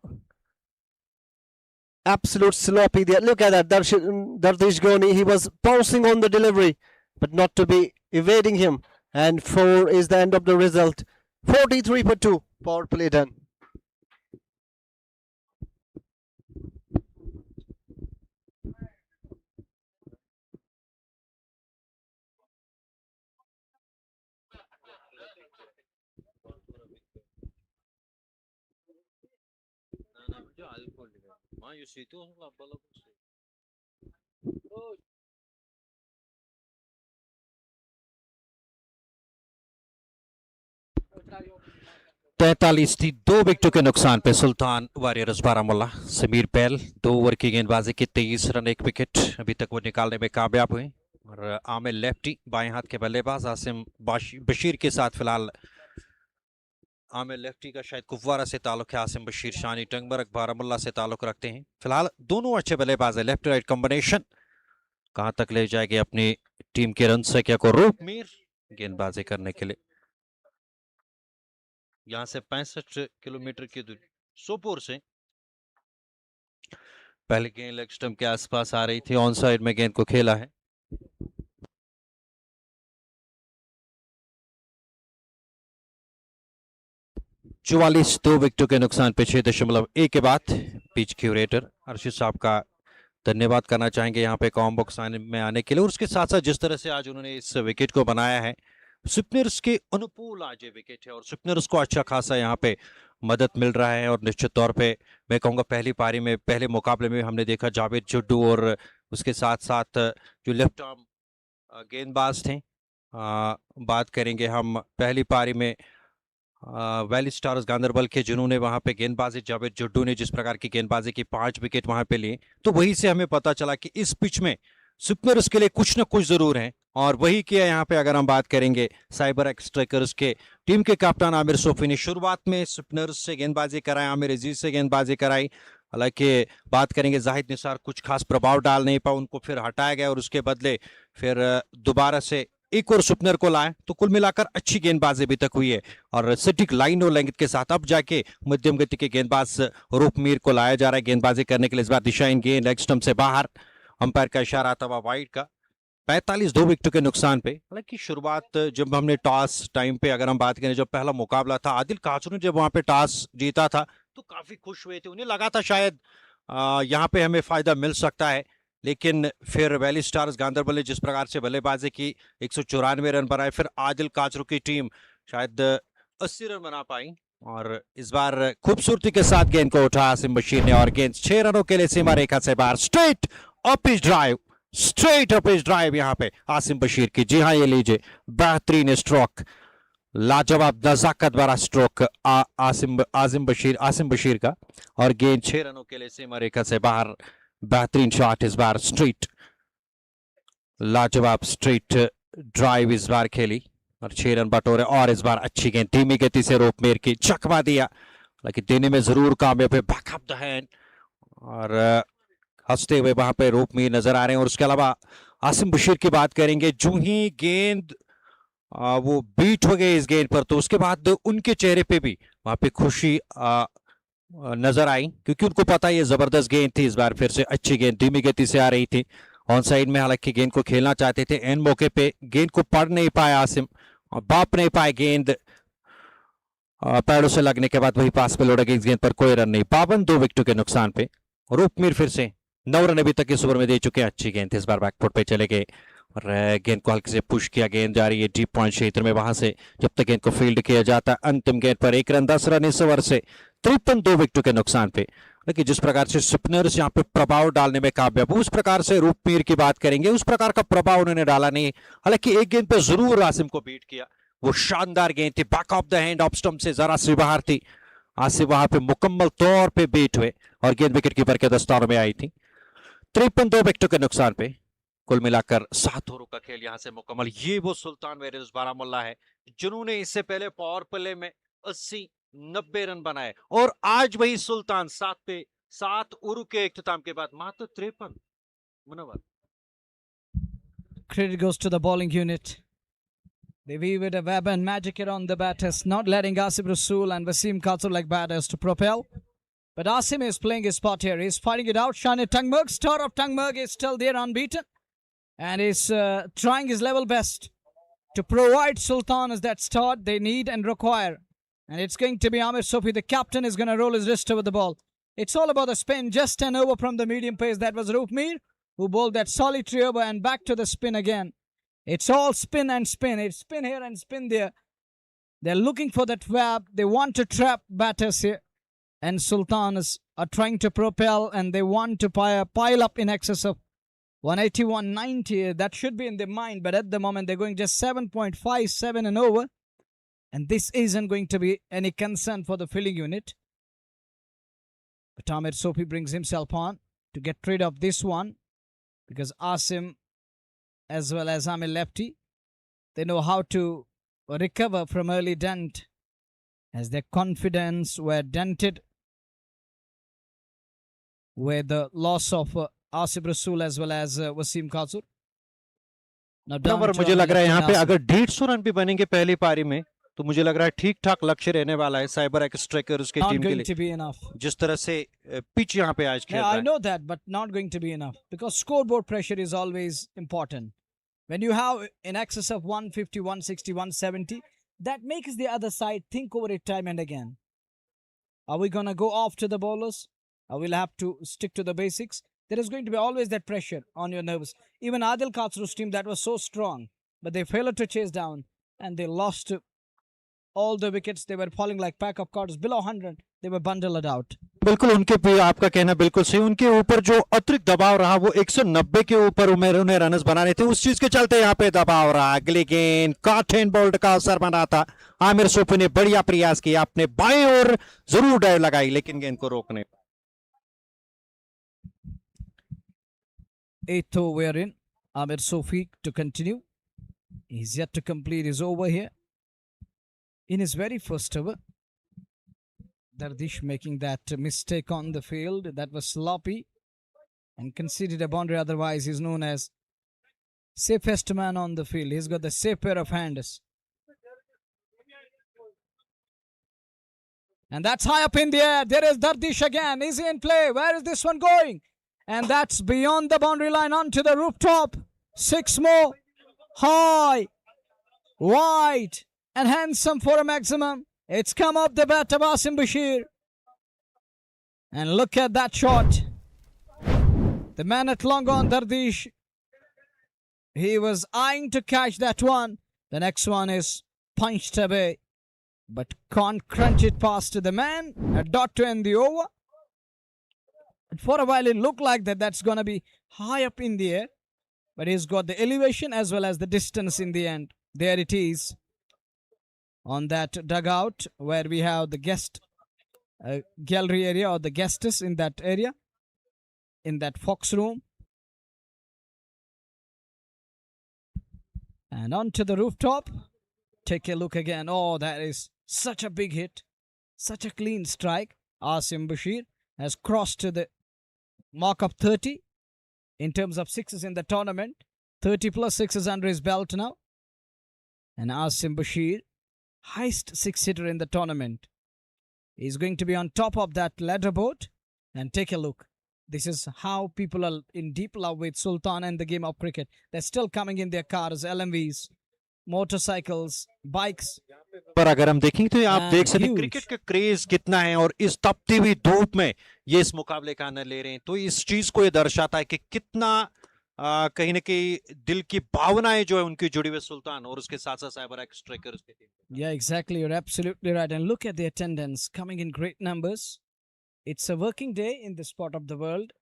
absolute sloppy there. Look at that. Dardish Goni. He was pouncing on the delivery, but not to be, evading him. And 4 is the end of the result. 43 for 2. Power play done. तैतालीस थी, 2 विकेटों के नुकसान पे सुल्तान warriors Baramulla. Sameer बैल 2 over की गेंदबाजी की 23 run 1 wicket अभी तक वो निकालने में कामयाब हुए। और आमिर लेफ्टी बाएं हाथ के बल्लेबाज आसिम बशीर के साथ फिलहाल आमिर लेफ्टी का शायद कुपवारा से ताल्लुक है, आसिम बशीर शानी टंगमर्ग बारामुल्ला से ताल्लुक रखते हैं। फिलहाल दोनों अच्छे बल्लेबाज है, लेफ्ट राइट कॉम्बिनेशन कहां तक ले जाएगी अपनी टीम के रन संख्या को। रूप मीर गेंदबाजी करने के लिए यहां से 65 किलोमीटर की दूरी सोपोर से पहले गेंद लेग स्टंप के आसपास आ रही थी, ऑन साइड में गेंद को खेला है। चौवालीस 2 विकेटों के नुकसान पे 6.1 के बाद पिच क्यूरेटर अर्शिद साहब का धन्यवाद करना चाहेंगे यहाँ पे कॉम बॉक्स में आने के लिए। और उसके साथ साथ जिस तरह से आज उन्होंने इस विकेट को बनाया है, स्पिनर्स के अनुकूल आज ये विकेट है और स्पिनर्स को अच्छा खासा यहाँ पे मदद मिल रहा है। और निश्चित तौर पे मैं कहूँगा पहली पारी में पहले मुकाबले में हमने देखा जावेद जुड्डू और उसके साथ साथ जो लेफ्ट आर्म गेंदबाज थे, बात करेंगे हम पहली पारी में वैली स्टार्स गांदरबल के, जिन्होंने वहां पे गेंदबाजी जावेद जुड्डू ने जिस प्रकार की गेंदबाजी की 5 विकेट वहां पे लिए, तो वहीं से हमें पता चला कि इस पिच में स्पिनर्स के लिए कुछ ना कुछ जरूर है। और वही किया यहाँ पे। अगर हम बात करेंगे साइबर एक्सट्रैकर्स के टीम के कप्तान आमिर सोफी ने शुरुआत में स्पिनर्स से गेंदबाजी कराई, आमिर अजीज से गेंदबाजी कराई। हालांकि बात करेंगे जाहिद निसार कुछ खास प्रभाव डाल नहीं पाए, उनको फिर हटाया गया और उसके बदले फिर दोबारा से एक और स्पिनर को लाए, तो कुल मिलाकर अच्छी गेंदबाजी अभी तक हुई है। और सटीक लाइन और लेंथ के साथ अब जाके मध्यम गति के गेंदबाज रूप मीर को लाया जा रहा है गेंदबाजी करने के लिए। इस बार दिशाहीन गेंद लेग स्टंप से बाहर, अंपायर का इशारा था वह वाइड का। 45 2 विकेटों के नुकसान पे। हालांकि शुरुआत जब हमने टॉस टाइम पे अगर हम बात करें, जब पहला मुकाबला था आदिल काचरू ने जब वहां पे टॉस जीता था तो काफी खुश हुए थे, उन्हें लगा था शायद यहाँ पे हमें फायदा मिल सकता है। लेकिन फिर वैली स्टार्स गांदरबल ने जिस प्रकार से बल्लेबाजी की, 194 रन बनाए, फिर आदिल काचरू की टीम शायद 80 रन बना पाई। और इस बार खूबसूरती के साथ गेंद को उठा आसिम बशीर ने और गेंद 6 रनों के लिए सीमा रेखा से बाहर। स्ट्रेट अपिच ड्राइव, स्ट्रेट अपिच ड्राइव यहाँ पे आसिम बशीर की। जी हाँ, ये लीजिए बेहतरीन स्ट्रोक, लाजवाब नजाकत वाला स्ट्रोक आसिम बशीर का। और गेंद 6 रनों के लिए सीमा रेखा से बाहर। बेहतरीन शॉट इस बार, स्ट्रेट लाजवाब स्ट्रेट ड्राइव इस बार खेली और 6 रन बटोरे। और इस बार अच्छी गेंद धीमी गति से रूपमेर की चकमा दिया, लेकिन देने में जरूर कामयाब है। बैकअप द हैंड और हंसते हुए वहां पे रूपमेर नजर आ रहे हैं। और उसके अलावा आसिम बशीर की बात करेंगे, जो ही गेंद वो बीट हो गए इस गेंद पर, तो उसके बाद उनके चेहरे पे भी वहां पे खुशी नजर आई, क्योंकि उनको पता ये जबरदस्त गेंद थी। इस बार फिर से अच्छी गेंद धीमी गति से आ रही थी ऑन साइड में, हालांकि गेंद को खेलना चाहते थे, एन मौके पे गेंद को पढ़ नहीं पाया आसिम और बाप नहीं पाए गेंद पैरों से लगने के बाद वही पास पे लौटा गई। इस गेंद पर कोई रन नहीं। 52 2 विकेटों के नुकसान पे रूपमीर फिर से 9 रन अभी तक इस ओवर में दे चुके हैं। अच्छी गेंद थी, इस बार बैकफुट पे चले गए और गेंद को हल्के से पुश किया। गेंद जा रही है डीप पॉइंट क्षेत्र में, वहां से जब तक गेंद को फील्ड किया जाता है। अंतिम गेंद पर 1 रन 10 रन इस ओवर से 53 2 विकेटों के नुकसान पे। लेकिन जिस प्रकार से स्पिनर्स यहाँ पे प्रभाव डालने में कामयाब, उस प्रकार से रूपमीर की बात करेंगे, उस प्रकार का प्रभाव उन्होंने डाला नहीं। हालांकि एक गेंद पे जरूर आसिम को बीट किया, वो शानदार गेंद थी, back of the hand off stump से जरा सी बाहर थी। आसिम वहां पे मुकम्मल तौर पे बीट हुए और गेंद विकेट कीपर के दस्तारों में आई थी। 53 2 विकेटों के नुकसान पे कुल मिलाकर 7 ओवरों का खेल यहां से मुकम्मल। ये वो सुल्तान वेरियर्स बारामुल्ला है जिन्होंने इससे पहले पावर प्ले में 80-90 रन बनाए, और आज वही सुल्तान 7 ओवर के इख्तिताम के बाद मात्र 53। Munawwar, Credit goes to the bowling unit. They weave it a web and magic around the batters, not letting Asif Rasool and Wasim Katur like batters to propel. But Asim is playing his spot here. He's fighting it out. Shani Tangmerg, star of Tangmerg, is still there unbeaten. And is trying his level best to provide Sultan as that start they need and require. And it's going to be Amir Sofi. The captain is going to roll his wrist over the ball. It's all about the spin. Just an over from the medium pace. That was Roopmeer who bowled that solitary over and back to the spin again. It's all spin and spin. It's spin here and spin there. They're looking for that web. They want to trap batters here. and Sultans are trying to propel, and they want to pile up in excess of 180, 190. That should be in their mind, but at the moment they're going just 7.57 and over, and this isn't going to be any concern for the fielding unit. But Amir Sophie brings himself on to get rid of this one, because Asim as well as Amir lefty, they know how to recover from early dent, as their confidence were dented with the loss of Asif Rasul as well as Wasim Khazur. Now down number to मुझे Amir लग रहा है lefty यहाँ पे Asif. अगर 150 run भी बनेंगे पहली पारी में तो मुझे लग रहा है ठीक ठाक लक्ष्य रहने वाला है साइबर एक्सट्रैकर्स की Not टीम के going लिए to be enough. जिस तरह से पिच यहाँ पे आज खेल Yeah, रहा I है know that, but not going to be enough, because scoreboard pressure is always important. When you have in excess of 150, 160, 170, that makes the other side think over it time and again. Are we going to go off to the bowlers? Or we'll have to stick to the basics? There is going to be always that pressure on your nerves. Even Adil Katsru's team that was so strong, but they failed to chase down, and they lost all the wickets. They were falling like pack of cards below 100. They were bundled out. बिल्कुल उनके भी आपका कहना बिल्कुल सही उनके ऊपर जो अतिरिक्त दबाव रहा वो 190 के ऊपर उन्हें रनस बनाने थे उस चीज के चलते यहाँ पे दबाव रहा अगली गेंद काठेन बोल्ट का असर बना था आमिर सोफी ने बढ़िया प्रयास किया अपने बाएं ओर जरूर डाइव लगाई लेकिन गेंद को रोकने 8th over we're in. Amir Sofi to continue. He's yet to complete his over here. In his very first over, Dardish making that mistake on the field. That was sloppy and conceded a boundary. Otherwise, he's known as safest man on the field. He's got the safe pair of hands. And that's high up in the air. There is Dardish again. Is he in play? Where is this one going? And that's beyond the boundary line onto the rooftop. 6 more. High, wide, and handsome for a maximum. It's come up the bat of Asim Bashir. And look at that shot. The man at long on, Dardish. He was eyeing to catch that one. The next one is punched away, but can't crunch it past to the man. A dot to end the over. And for a while it looked like that's going to be high up in the air, but he's got the elevation as well as the distance in the end. There it is on that dugout where we have the guest gallery area, or the guests in that area, in that Fox room. And onto the rooftop. Take a look again. Oh, that is such a big hit. Such a clean strike. Asim Bashir has crossed to the mark of 30 in terms of sixes in the tournament. 30 plus sixes under his belt now. And Asim Bashir, highest six-hitter in the tournament. He's going to be on top of that leaderboard. And take a look. This is how people are in deep love with Sultan and the game of cricket. They're still coming in their cars, LMVs, motorcycles, bikes. पर अगर हम देखें तो आप देख सकते हैं huge. Cricket का क्रेज कितना है और इस तपती हुई धूप में ये इस मुकाबले का आनंद ले रहे हैं तो इस चीज को ये दर्शाता है कि कितना कहीं ना कहीं दिल की भावनाएं जो है उनकी जुड़ी हुई सुल्तान और उसके साथ साथ साइबर एक्सट्रैकर्स के team Yeah, exactly. You're absolutely right. And look at the attendance coming in great numbers. It's a working day in this part of the world,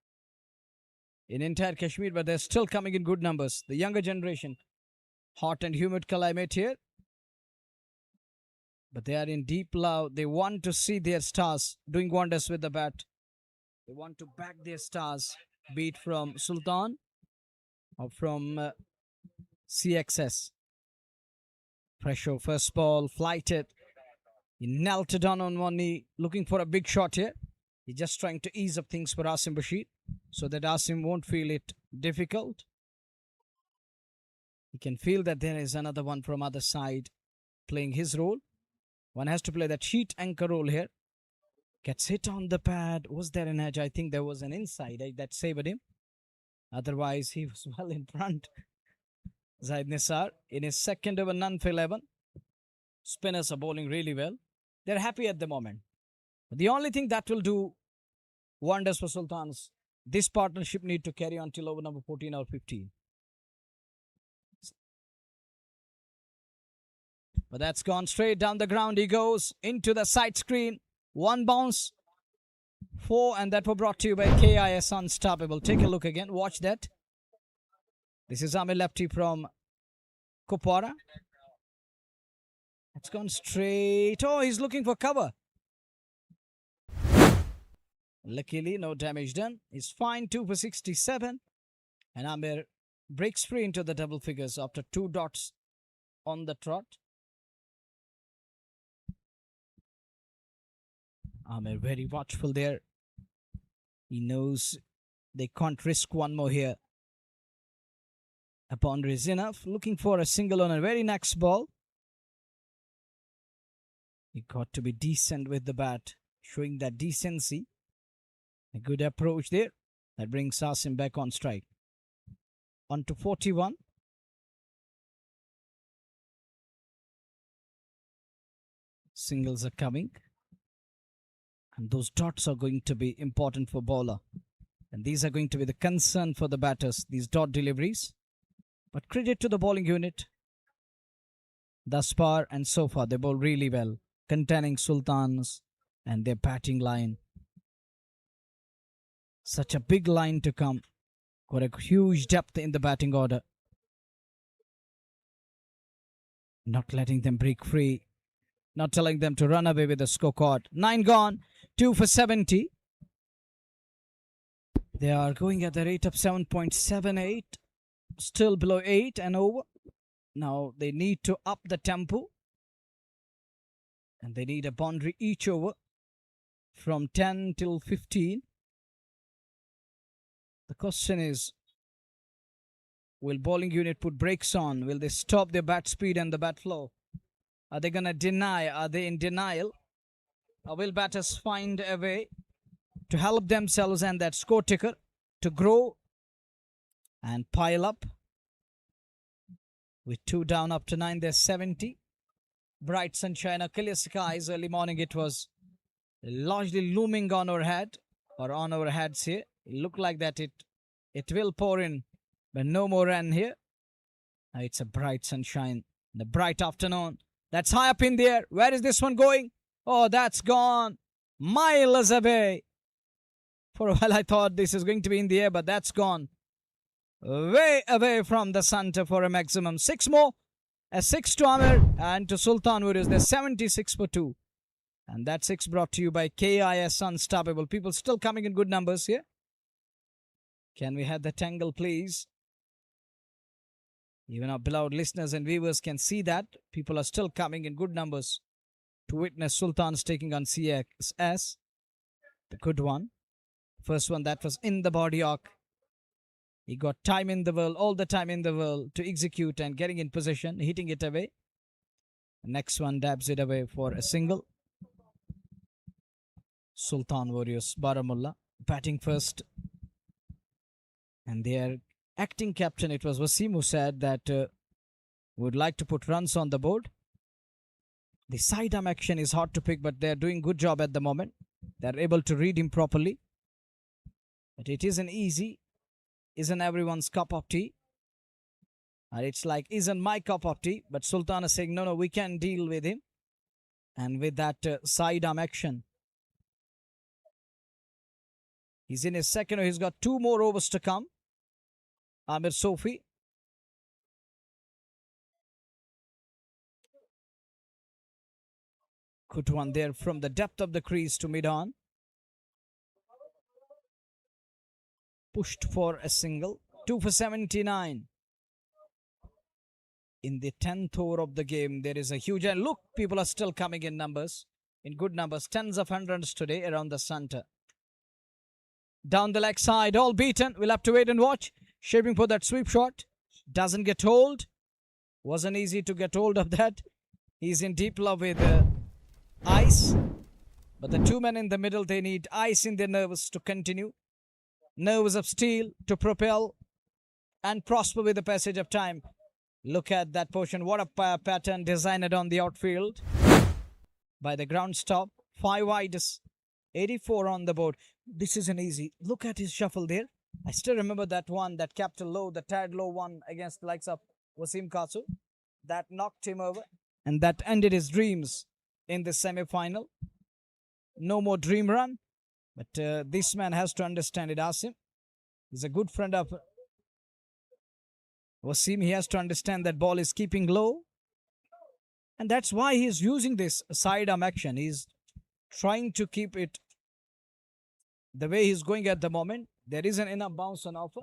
in entire Kashmir, but they're still coming in good numbers. The younger generation, hot and humid climate here, but they are in deep love. They want to see their stars doing wonders with the bat. They want to back their stars, be it from Sultan or from CXS. Pressure, first ball, flighted. He knelt it down on one knee, looking for a big shot here. He's just trying to ease up things for Asim Bashir so that Asim won't feel it difficult. He can feel that there is another one from other side playing his role. One has to play that sheet anchor role here. Gets hit on the pad. Was there an edge? I think there was an inside that saved him. Otherwise, he was well in front. Zaid Nisar in his second over, none for 11. Spinners are bowling really well. They're happy at the moment. The only thing that will do wonders for Sultans, this partnership need to carry on till over number 14 or 15. But that's gone straight down the ground. He goes into the side screen. One bounce. 4, and that were brought to you by KIS Unstoppable. Take a look again. Watch that. This is Amir lefty from Kupwara. It's gone straight. Oh, he's looking for cover. Luckily, no damage done. He's fine, 2 for 67. And Amir breaks free into the double figures after 2 dots on the trot. Amir very watchful there. He knows they can't risk one more here. A boundary is enough. Looking for a single on a very next ball. He got to be decent with the bat, showing that decency. A good approach there. That brings Asim back on strike. On to 41. Singles are coming. And those dots are going to be important for bowler. And these are going to be the concern for the batters, these dot deliveries. But credit to the bowling unit. Thus far and so far, they bowl really well, containing Sultans and their batting line. Such a big line to come. Got a huge depth in the batting order. Not letting them break free. Not telling them to run away with the scorecard. 9 gone, 2 for 70. They are going at the rate of 7.78. Still below 8 and over. Now they need to up the tempo. And they need a boundary each over from 10 till 15. The question is, will bowling unit put brakes on? Will they stop their bat speed and the bat flow? Are they going to deny? Are they in denial? Or will batters find a way to help themselves and that score ticker to grow and pile up? With 2 down up to 9, there's 70. Bright sunshine, clear skies. Early morning it was largely looming on our head or on our heads here. It looked like that it will pour in, but no more rain here. It's a bright sunshine, the bright afternoon. That's high up in the air. Where is this one going? Oh, that's gone miles away. For a while I thought this is going to be in the air, but that's gone way away from the center for a maximum. 6 more. A 6 to Amir and to Sultan Warriors. They're 76 for 2. And that 6 brought to you by KIS Unstoppable. People still coming in good numbers here. Can we have the tangle, please? Even our beloved listeners and viewers can see that. People are still coming in good numbers to witness Sultan's taking on CXS. The good one. First one that was in the body arc. He got time in the world, all the time in the world to execute and getting in position, hitting it away. The next one dabs it away for a single. Sultan Warriors, Baramulla, batting first. And their acting captain, it was Wasim, who said that would like to put runs on the board. The sidearm action is hard to pick, but they're doing good job at the moment. They're able to read him properly. But it isn't easy. Isn't everyone's cup of tea. And it's like, isn't my cup of tea. But Sultan is saying, no, we can deal with him. And with that sidearm action. He's in his second. He's got 2 more overs to come. Amir Sofi. Good one there from the depth of the crease to mid-on. Pushed for a single. 2 for 79. In the 10th over of the game, there is a huge... And look, people are still coming in numbers. In good numbers. Tens of hundreds today around the center. Down the leg side, all beaten. We'll have to wait and watch. Shaping for that sweep shot. Doesn't get hold. Wasn't easy to get hold of that. He's in deep love with ice. But the 2 men in the middle, they need ice in their nerves to continue. Nerves of steel to propel and prosper with the passage of time. Look at that portion. What a pattern designed on the outfield by the ground stop. 5 wides. 84 on the board. This isn't easy. Look at his shuffle there. I still remember that one, that capital low, the tad low one against the likes of Wasim Kasu. That knocked him over. And that ended his dreams in the semi-final. No more dream run. But this man has to understand it. Asim, he's a good friend of Wasim. He has to understand that ball is keeping low. And that's why he's using this sidearm action. He's trying to keep it the way he's going at the moment. There is an enough bounce on offer.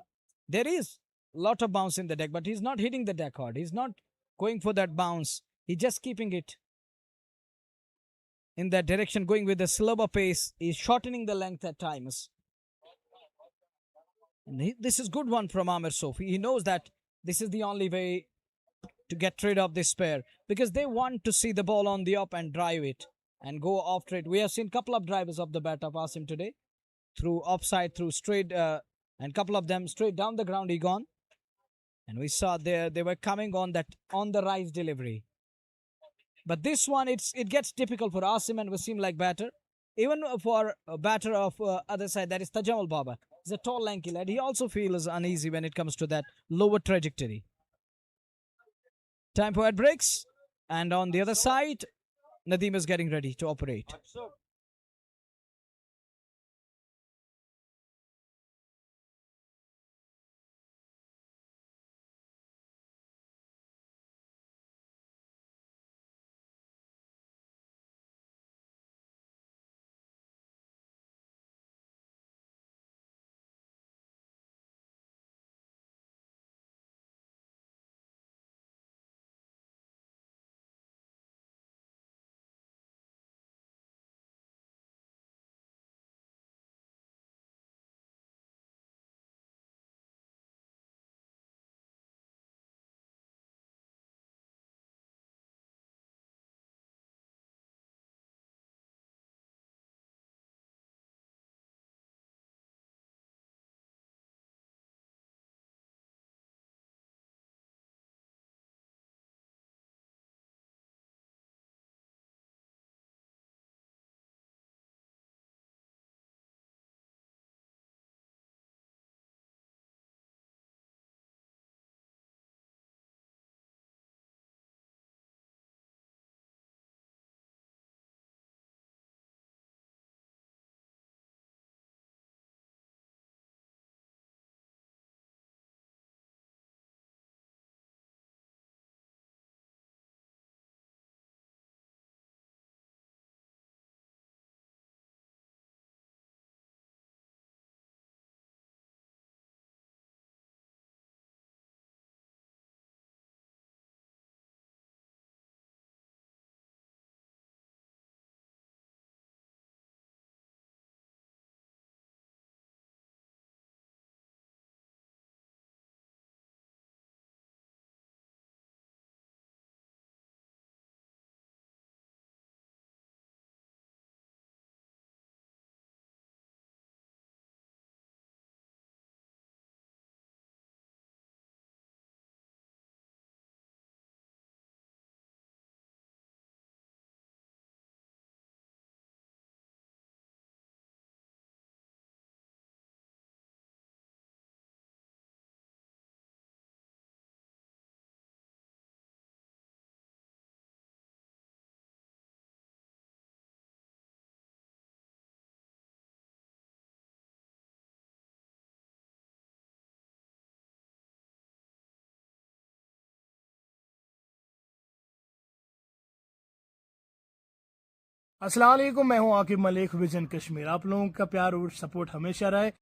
There is a lot of bounce in the deck, but he's not hitting the deck hard. He's not going for that bounce. He's just keeping it in that direction, going with a slower pace. He's shortening the length at times. And this is good one from Amir Sofi. He knows that this is the only way to get rid of this pair, because they want to see the ball on the up and drive it and go after it. We have seen a couple of drivers of the bat of Asim today, through offside, through straight, and couple of them straight down the ground he gone. And we saw they were coming on that on the rise delivery. But this one, it gets difficult for Asim and Wasim like batter. Even for a batter of other side, that is Tajamul Baba. He's a tall, lanky lad. He also feels uneasy when it comes to that lower trajectory. Time for ad breaks. And on the other side, Nadeem is getting ready to operate. अस्सलाम वालेकुम, मैं हूं Aqib Malik, vision Kashmir. आप लोगों का प्यार और support हमेशा रहे।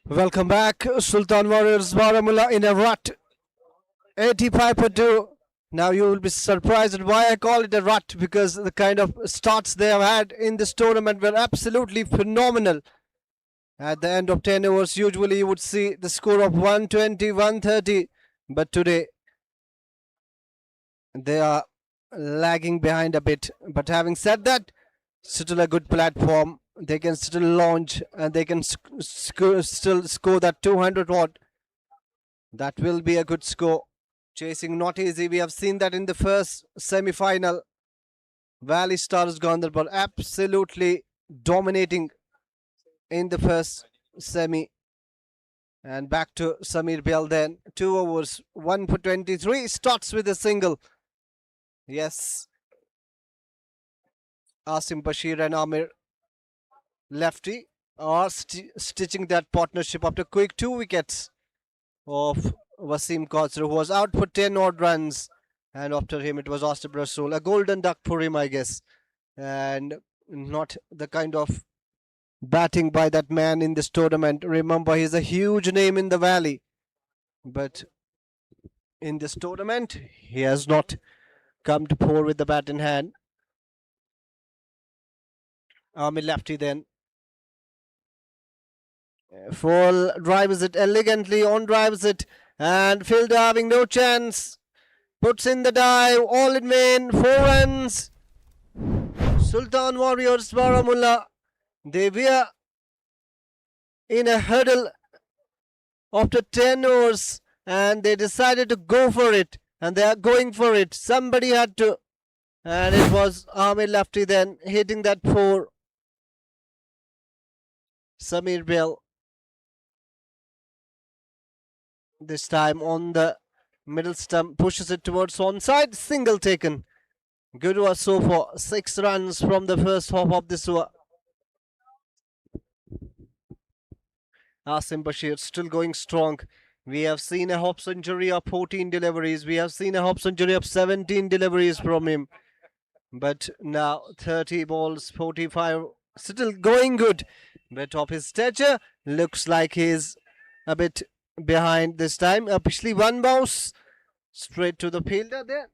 Welcome back. Sultan Warriors Baramulla in a rut. 85 for 2. Now you will be surprised at why I call it a rut, because the kind of starts they have had in this tournament were absolutely phenomenal. At the end of 10 overs, usually you would see the score of 120, 130, but today they are lagging behind a bit. But having said that, still a good platform. They can still launch and they can still score that 200 odd. That will be a good score. Chasing not easy. We have seen that in the first semi-final. Valley Stars Gandharbal absolutely dominating in the first semi. And back to Samir Bell then. 2 overs, 1 for 23. Starts with a single. Yes. Asim Bashir and Amir lefty are stitching that partnership after quick 2 wickets of Wasim Qausar, who was out for 10 odd runs. And after him, it was Asif Rasool. A golden duck for him, I guess. And not the kind of batting by that man in this tournament. Remember, he's a huge name in the valley. But in this tournament, he has not come to pour with the bat in hand. Amir lefty then. Full drives it elegantly, on drives it, and fielder having no chance. Puts in the dive, all in vain, 4 runs. Sultan Warriors Baramulla, they were in a hurdle after 10 overs and they decided to go for it, and they are going for it. Somebody had to, and it was Amir lefty then hitting that 4. Samir Bell this time on the middle stump, pushes it towards onside, single taken. Good over so far, 6 runs from the first half of this over. Asim Bashir still going strong. We have seen a half century of 14 deliveries. We have seen a half century of 17 deliveries from him. But now 30 balls, 45, still going good. But of his stature, looks like he's a bit behind this time. Pishli one bounce straight to the fielder there.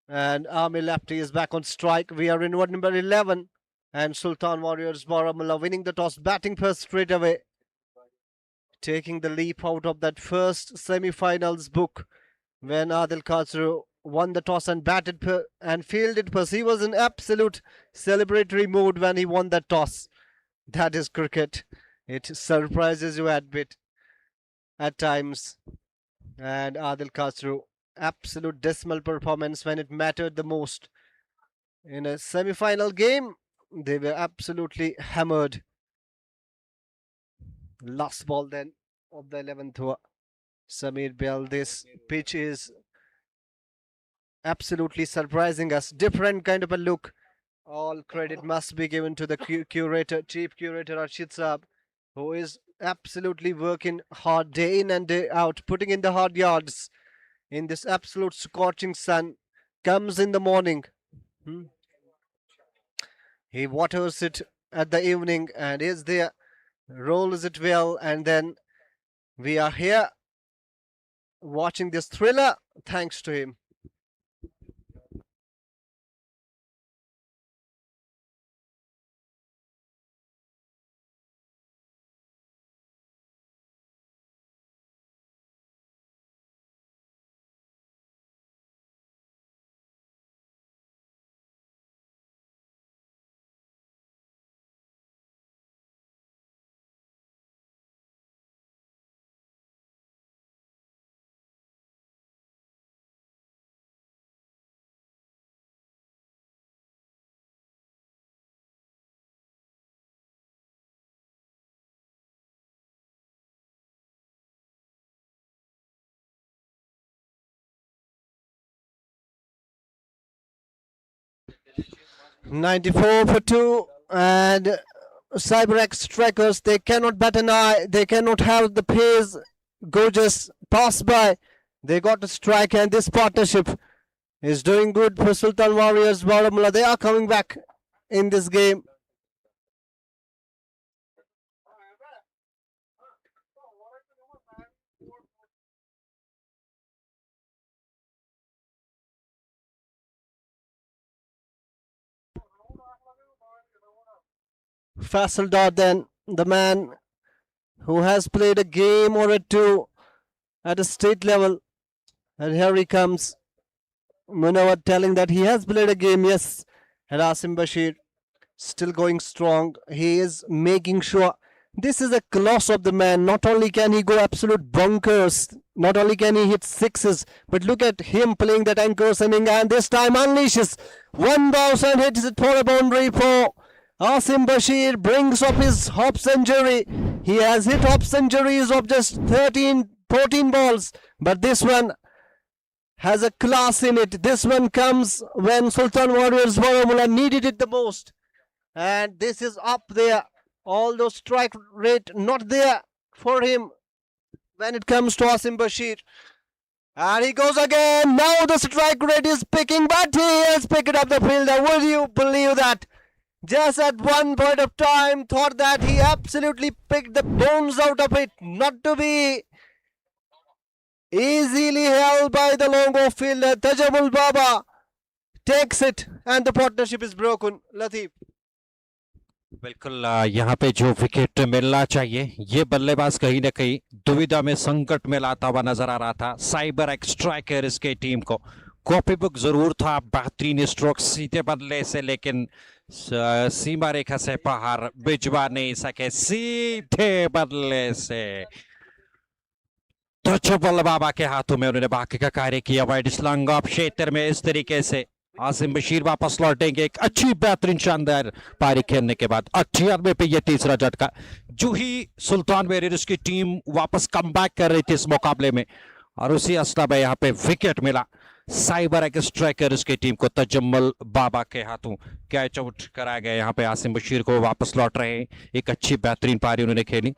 And Amir lefty is back on strike. We are in over number 11. And Sultan Warriors Baramulla winning the toss, batting first straight away. Taking the leap out of that first semi-finals book when Adil Qausar won the toss and batted and fielded first. He was in absolute celebratory mood when he won that toss. That is cricket. It surprises you at bit at times. And Adil Qausar, absolute dismal performance when it mattered the most. In a semi-final game, they were absolutely hammered. Last ball then of the 11th over. Samir Bell, this pitch is absolutely surprising us. Different kind of a look. All credit must be given to the curator, chief curator Arshid Saab, who is absolutely working hard day in and day out, putting in the hard yards in this absolute scorching sun. Comes in the morning. He waters it at the evening and is there, rolls it well, and then we are here watching this thriller thanks to him. .94 for 2, and CyberX strikers, they cannot bat an eye, they cannot have the pace go just pass by. They got a strike, and this partnership is doing good for Sultan Warriors Baramulla. They are coming back in this game. Faisal Dar, then the man who has played a game or a two at a state level. And here he comes. Munawar telling that he has played a game. Yes, and Asim Bashir still going strong. He is making sure. This is a class of the man. Not only can he go absolute bunkers, not only can he hit sixes, but look at him playing that anchor inning, and this time unleashes one bounce and hits it for a boundary for Asim Bashir. Brings up his hop century. He has hit hop centuries of just 13, 14 balls, but this one has a class in it. This one comes when Sultan Warriors Baramulla needed it the most. And this is up there. Although strike rate not there for him when it comes to Asim Bashir. And he goes again. Now the strike rate is picking, but he has picked up the fielder. Would you believe that? Just at one point of time, thought that he absolutely picked the bones out of it. Not to be easily held by the long off fielder. Tajamul Baba takes it and the partnership is broken. Latif. बिल्कुल यहाँ पे जो wicket मिलना चाहिए, ये बल्लेबाज कहीं ना कहीं दुविधा में, संकट में लाता हुआ नजर आ रहा था साइबर एक्स स्ट्राइकर इसके टीम को। कॉपी बुक जरूर था, बेहतरीन स्ट्रोक सीधे बल्ले से, लेकिन सीमा रेखा से बाहर भिजवा नहीं सके सीधे बल्ले से। तो बाबा के हाथों में उन्होंने बाकी का कार्य किया। वाइड स्लंग ऑफ क्षेत्र में इस तरीके से आसिम बशीर वापस लौटेंगे एक अच्छी बेहतरीन शानदार पारी खेलने के बाद। 98 पे ये तीसरा झटका। जो ही सुल्तान वेरियर्स की टीम वापस कमबैक कर रही थी इस मुकाबले में, और उसी असला में यहाँ पे विकेट मिला साइबर एक स्ट्राइकर्स की टीम को। तजम्मल बाबा के हाथों कैच आउट कराया गया। यहाँ पे आसिम बशीर को वापस लौट रहे हैं। एक अच्छी बेहतरीन पारी उन्होंने खेली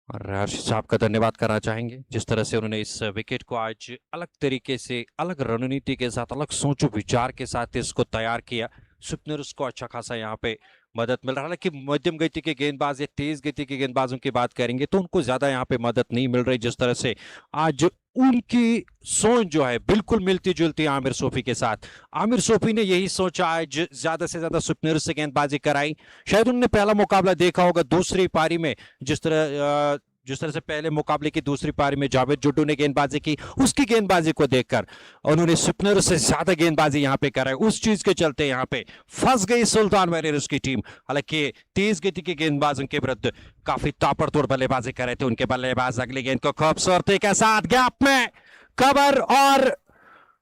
और हर्ष साहब का धन्यवाद करना चाहेंगे जिस तरह से उन्होंने इस विकेट को आज अलग तरीके से, अलग रणनीति के साथ, अलग सोचो विचार के साथ इसको तैयार किया। स्पिनर्स को अच्छा खासा यहाँ पे मदद मिल रहा है। हालांकि मध्यम गति के गेंदबाज या तेज गति के गेंदबाजों की बात करेंगे तो उनको ज्यादा यहाँ पे मदद नहीं मिल रही। जिस तरह से आज उनकी सोच जो है बिल्कुल मिलती जुलती आमिर सोफी के साथ। आमिर सोफी ने यही सोचा आज ज्यादा से ज्यादा स्पिनर से गेंदबाजी कराई। शायद उन्होंने पहला मुकाबला देखा होगा दूसरी पारी में, जिस तरह से पहले मुकाबले की दूसरी पारी में जावेद जुड्डू ने गेंदबाजी की, उसकी गेंदबाजी को देखकर उन्होंने स्पिनर से ज्यादा गेंदबाजी यहां पे कराई। उस चीज के चलते यहां पे फंस गई सुल्तान वेरियर्स की टीम। हालांकि तेज गति के गेंदबाजों के विरुद्ध काफी ताबड़तोड़ बल्लेबाजी कर रहे थे उनके बल्लेबाज। अगली गेंद को खूबसूरती के साथ गैप में कवर और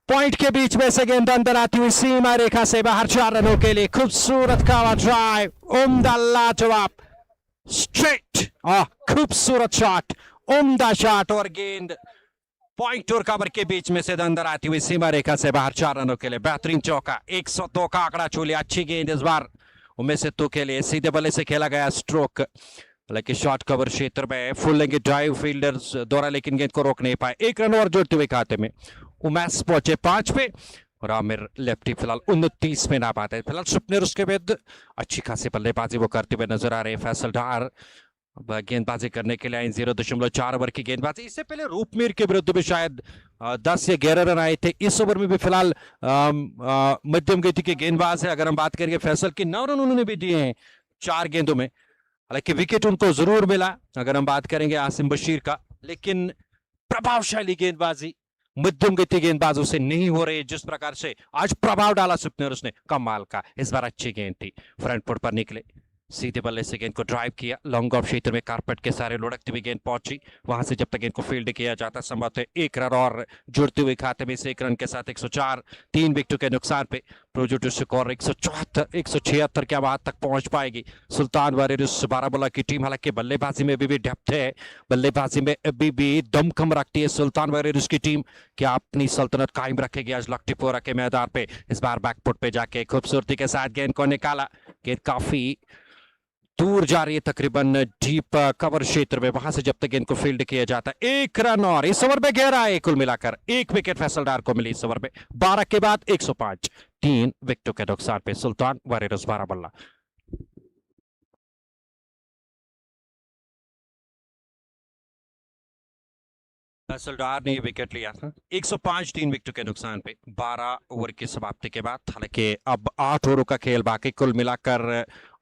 पॉइंट के बीच में से गेंद अंदर आती हुई सीमा रेखा से बाहर 4 रनों के लिए खूबसूरत कवर ड्राइव, उम्दा लाजवाब स्ट्रेट, खूबसूरत शॉट, उम्दा शॉट और गेंद पॉइंट और कवर के बीच में से अंदर आती हुई सीमा रेखा से बाहर 4 रनों के लिए बेहतरीन चौका। 102 का आंकड़ा छू लिया। अच्छी गेंद इस बार उमेश सिद्धू के लिए, सीधे बल्ले से खेला गया स्ट्रोक। हालांकि शॉर्ट कवर क्षेत्र में फुल लेंगे ड्राइव फील्डर्स द्वारा, लेकिन गेंद को रोक नहीं पाए। 1 रन और जोड़ते हुए खाते में उमेश पहुंचे 5 पे और आमिर लेफ्टी फिलहाल 29 में ना पाते। फिलहाल स्पिनर उसके विरुद्ध अच्छी खासी बल्लेबाजी वो करते हुए नजर आ रहे हैं। फैसल डार गेंदबाजी करने के लिए आई 0.4 ओवर की गेंदबाजी। इससे पहले रूपमीर के विरुद्ध भी शायद 10 या 11 रन आए थे। इस ओवर में भी फिलहाल मध्यम गति के गेंदबाज है। अगर हम बात करेंगे फैसल के 9 रन उन्होंने भी दिए हैं 4 गेंदों में। हालांकि विकेट उनको जरूर मिला अगर हम बात करेंगे आसिम बशीर का, लेकिन प्रभावशाली गेंदबाजी मध्यम गति गेंदबाजों से नहीं हो रही। जिस प्रकार से आज प्रभाव डाला स्पिनर्स ने, कमाल का। इस बार अच्छी गेंद थी, फ्रंट फुट पर निकले, सीधे बल्ले से गेंद को ड्राइव किया। लॉन्ग ऑफ क्षेत्र में कारपेट के सारे लुढ़कती हुई गेंद पहुंची। वहां से जब तक गेंद को फील्ड किया जाता संभवतः 1 रन और जुड़ते हुए खाते में से 1 रन के साथ 104, 3 विकेटों के नुकसान पे प्रोजेक्ट स्कोर 176 के बाद तक पहुंच पाएगी सुल्तान वारियर्स बारामूला की टीम। हालांकि बल्लेबाजी में भी डेप्थ है, बल्लेबाजी में अभी भी दमखम रखती है सुल्तान वारियर्स की टीम। क्या अपनी सल्तनत कायम रखेगी आज लक्टीपोरा के मैदान पे? इस बार बैकफुट पे जाके खूबसूरती के साथ गेंद को निकाला। गेंद काफी दूर जा रही है, तकरीबन डीप कवर क्षेत्र में। वहां से जब तक गेंद को फील्ड किया जाता है 1 रन और इस ओवर में 11 है कुल मिलाकर। 1 विकेट फैसलदार को मिली इस ओवर में। 12 के बाद 105, 3 विकेटों के नुकसान पे सुल्तान वारियर्स बारामूला। फैसल डार ने विकेट लिया था 105 3 विकेट के नुकसान पे 12 ओवर की समाप्ति के बाद। हालांकि अब 8 ओवरों का खेल बाकी, कुल मिलाकर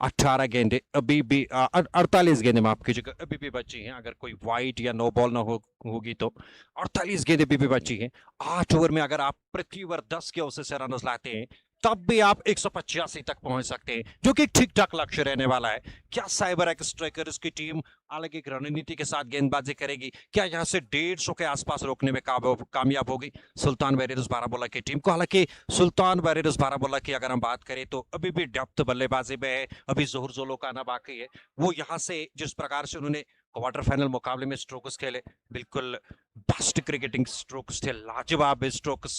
18 गेंदें अभी भी 48 गेंदें माफ कीजिएगा अभी भी बची हैं। अगर कोई वाइट या नो बॉल ना होगी तो 48 गेंदें अभी भी बची हैं। 8 ओवर में अगर आप प्रति ओवर 10 के औसत से रन लाते हैं तब भी आप 185 तक पहुंच सकते हैं, जो कि ठीक ठाक लक्ष्य रहने वाला है। क्या साइबर एक्स स्ट्राइकर्स की टीम अलग एक रणनीति के साथ गेंदबाजी करेगी? क्या यहां से 150 के आसपास रोकने में कामयाब होगी सुल्तान वारियर्स बारामुल्ला की टीम को? हालांकि सुल्तान वारियर्स बारामुल्ला की अगर हम बात करें तो अभी भी डेप्थ बल्लेबाजी में है, अभी जोहर जोलो का आना बाकी है। वो यहां से जिस प्रकार से उन्होंने क्वार्टर फाइनल मुकाबले में स्ट्रोक्स खेले, बिल्कुल बेस्ट क्रिकेटिंग स्ट्रोक्स थे, लाजवाब स्ट्रोक्स,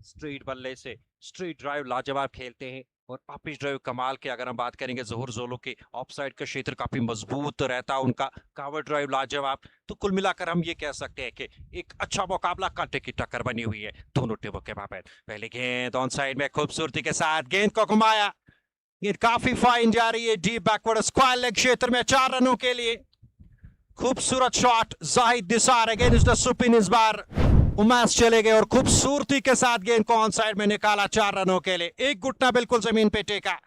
स्ट्रीट बल्ले से स्ट्रीट ड्राइव लाजवाब खेलते हैं और ऑफिस ड्राइव कमाल के। अगर हम बात करेंगे जोहर जोलो के ऑफ साइड का क्षेत्र काफी मजबूत रहता है उनका, कवर ड्राइव लाजवाब। तो कुल मिलाकर हम ये कह सकते हैं कि एक अच्छा मुकाबला, कांटे की टक्कर बनी हुई है दोनों टीमों के बाबत। पहले गेंद ऑन साइड में खूबसूरती के साथ गेंद को घुमाया, गेंद काफी फाइन जा रही है डीप बैकवर्ड स्क्वायर लेग क्षेत्र में 4 रनों के लिए। खूबसूरत shot Zahid Nisar against the spin, इस बार उमैस चले गए और खूबसूरती के साथ गेंद को ऑन साइड में निकाला 4 रनों के लिए। एक घुटना बिल्कुल जमीन पे टेका,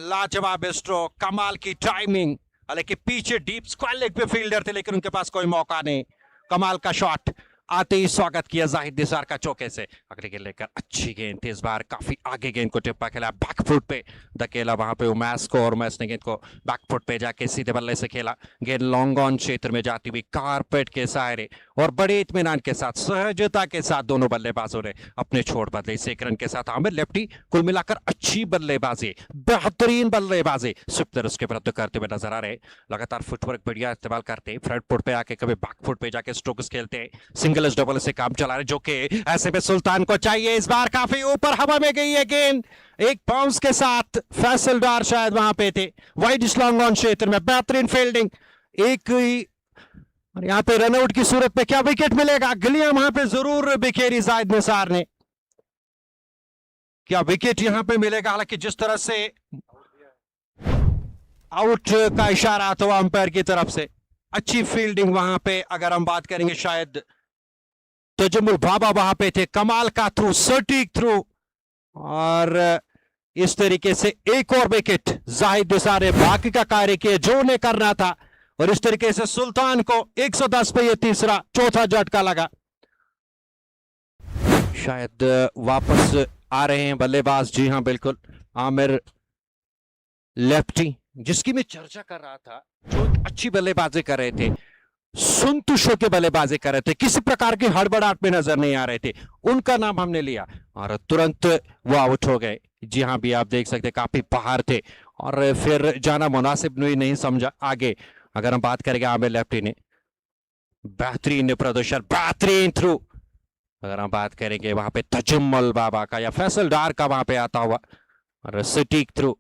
लाजवाब स्ट्रोक, कमाल की टाइमिंग। हालांकि पीछे डीप स्क्वायर लेग पे फील्डर थे लेकिन उनके पास कोई मौका नहीं। कमाल का शॉट आते ही स्वागत किया जाहिद निसार का चौके से। अगले गेंद लेकर अच्छी गेंद थी, इस बार काफी आगे गेंद को टिप्पा खेला, बैकफुट पे धकेला वहां पे उमैस को, और उमैस ने गेंद को बैकफुट पे जाके सीधे बल्ले से खेला। गेंद लॉन्ग ऑन क्षेत्र में जाती हुई कारपेट के सहारे और बड़े इत्मीनान के साथ, सहजता के साथ दोनों बल्लेबाजों ने अपने छोड़ बदले। इस 1 रन के साथ आमिर लेफ्टी, कुल मिलाकर अच्छी बल्लेबाजी, बेहतरीन बल्लेबाजी स्विफ्टर उसके विरुद्ध करते हुए नजर आ रहे। लगातार फुटवर्क बढ़िया इस्तेमाल करते, फ्रंट फुट पे आके कभी बैक फुट पे जाके स्ट्रोक्स खेलते, सिंगल डबल से काम चला रहे, जो कि ऐसे में सुल्तान को चाहिए। इस बार काफी ऊपर हवा में गई है गेंद, एक बाउंस के साथ फैसल डार शायद वहां पे थे, वाइड लॉन्ग ऑन क्षेत्र में बेहतरीन फील्डिंग। एक ही और यहां पे रनआउट की सूरत में क्या विकेट मिलेगा? गलियां वहां पे जरूर बिखेरी जाहिद निसार ने, क्या विकेट यहां पे मिलेगा? हालांकि जिस तरह से आउट का इशारा था अंपायर की तरफ से, अच्छी फील्डिंग वहां पे। अगर हम बात करेंगे शायद तजमुल बाबा वहां पे थे, कमाल का थ्रू, सटीक थ्रू, और इस तरीके से एक और विकेट जाहिद निसार ने बाकी का कार्य किया जो उन्हें करना था, और इस तरीके से सुल्तान को 110 पे ये तीसरा चौथा झटका लगा। शायद वापस आ रहे हैं बल्लेबाज, जी हां बिल्कुल, आमिर लेफ्टी, जिसकी मैं चर्चा कर रहा था, जो अच्छी बल्लेबाजी कर रहे थे, संतुष्ट के बल्लेबाजी कर रहे थे, किसी प्रकार की हड़बड़ाहट में नजर नहीं आ रहे थे, उनका नाम हमने लिया और तुरंत वो आउट हो गए। जी हां, भी आप देख सकते काफी बाहर थे और फिर जाना मुनासिब नहीं समझा आगे। अगर हम बात करेंगे आमिर लेफ्टी ने बेहतरीन प्रदर्शन, बेहतरीन थ्रू। अगर हम बात करेंगे वहां पे तजम्मुल बाबा का या फैसल डार का वहां पे आता हुआ और सटीक थ्रू,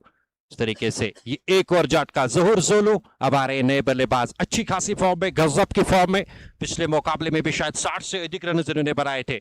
इस तरीके से ये एक और झटका। जोहर जोलो अब आ रहे नए बल्लेबाज, अच्छी खासी फॉर्म में, गजब की फॉर्म में। पिछले मुकाबले में भी शायद 60 से अधिक रन जिन्होंने बनाए थे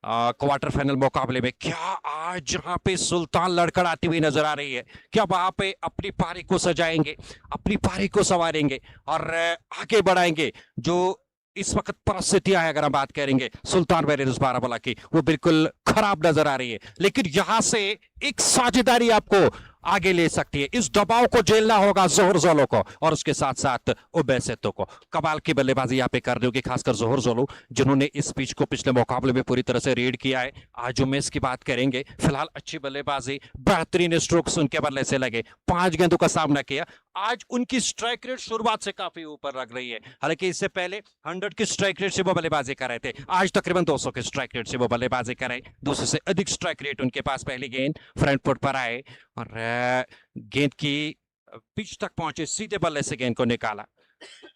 क्वार्टर फाइनल मुकाबले में। क्या आज जहां पे सुल्तान लड़खड़ाती हुई नजर आ रही है, क्या वहां पे अपनी पारी को सजाएंगे, अपनी पारी को संवारेंगे और आगे बढ़ाएंगे? जो इस वक्त परिस्थितियां है, अगर हम बात करेंगे सुल्तान वारियर्स बारामुल्ला की, वो बिल्कुल खराब नजर आ रही है, लेकिन यहां से एक साझेदारी आपको आगे ले सकती है। इस दबाव को झेलना होगा जोहर जोलो को और उसके साथ साथ उबैसेतो को। कमाल की बल्लेबाजी यहाँ पे कर रही होगी, खासकर जोहर जोलो, जिन्होंने इस पिच को पिछले मुकाबले में पूरी तरह से रीड किया है। आज उमेश की बात करेंगे, फिलहाल अच्छी बल्लेबाजी, बेहतरीन स्ट्रोक्स उनके बल्ले से लगे, 5 गेंदों का सामना किया। आज उनकी स्ट्राइक रेट शुरुआत से काफी ऊपर लग रही है, हालांकि इससे पहले 100 की स्ट्राइक रेट से वो बल्लेबाजी कर रहे थे, आज तकरीबन 200 की स्ट्राइक रेट से वो बल्लेबाजी कर रहे, 200 से अधिक स्ट्राइक रेट उनके पास। पहली गेंद फ्रंट फुट पर आए और गेंद की पिच तक पहुंचे, सीधे बल्ले से गेंद को निकाला,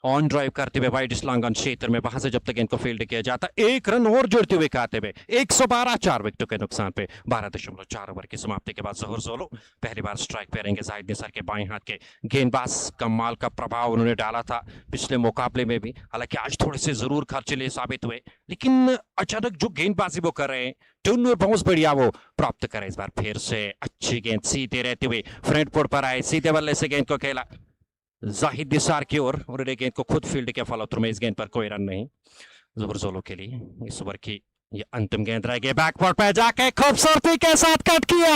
ऑन ड्राइव करते हुए वाइड स्लांगन क्षेत्र में, वहां से जब तक गेंद को फील्ड किया जाता, 1 रन और जुड़ते हुए खाते हुए 112, 4 विकेटों के नुकसान पे 12.4 ओवर की समाप्ति के बाद जोहर जोलो पहली बार स्ट्राइक पे रहेंगे। जाहिद निसार के बाएं हाथ के गेंदबाज, कमाल का प्रभाव उन्होंने डाला था पिछले मुकाबले में भी, हालांकि आज थोड़े से जरूर खर्चीले साबित हुए, लेकिन अचानक जो गेंदबाजी वो कर रहे हैं, टर्न और बाउंस बढ़िया वो प्राप्त करें। इस बार फिर से अच्छी गेंद सीधे रहते हुए फ्रंट फुट पर आए, सीधे बल्ले से गेंद को खेला जाहिद निसार की ओर और गेंद को खुद फील्ड के फॉलो थ्रू में, इस गेंद पर कोई रन नहीं। जोबरजोलो के लिए इस ओवर की ये अंतिम गेंद रहेगी। बैकवर्ड पे जाके खूबसूरती के साथ कट किया,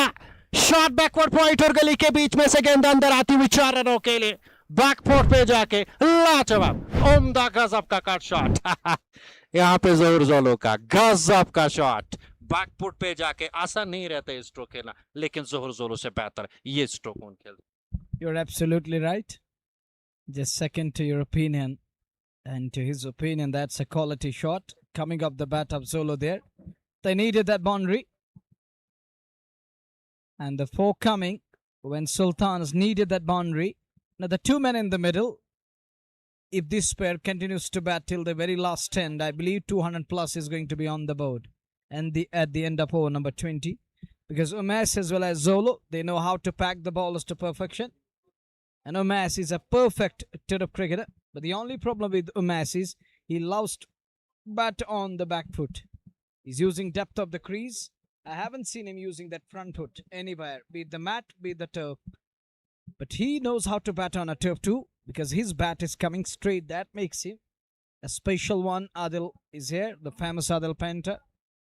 शॉट बैकवर्ड पॉइंट और गली के बीच में से गेंद अंदर आती हुई 4 रनों के लिए। बैकफुट पे जाके लाजवाब उम्दा गजब का कट शॉट यहाँ पे जोबरजोलो का गजब का शॉट। बैकफुट पे जाके आसान नहीं रहता है स्ट्रोक खेलना, लेकिन जोबरजोलो से बेहतर ये स्ट्रोक कौन खेलता? You're absolutely right. Just second to your opinion. And to his opinion, that's a quality shot coming up the bat of Zolo there. They needed that boundary. And the four coming when Sultans needed that boundary. Now the two men in the middle, if this pair continues to bat till the very last end, I believe 200 plus is going to be on the board. And at the end of over number 20. Because Umesh as well as Zolo, they know how to pack the ballers to perfection. And Umesh is a perfect turf cricketer. But the only problem with Umesh is he loves to bat on the back foot. He's using depth of the crease. I haven't seen him using that front foot anywhere, be it the mat, be it the turf. But he knows how to bat on a turf too, because his bat is coming straight. That makes him a special one. Adil is here, the famous Adil Painter.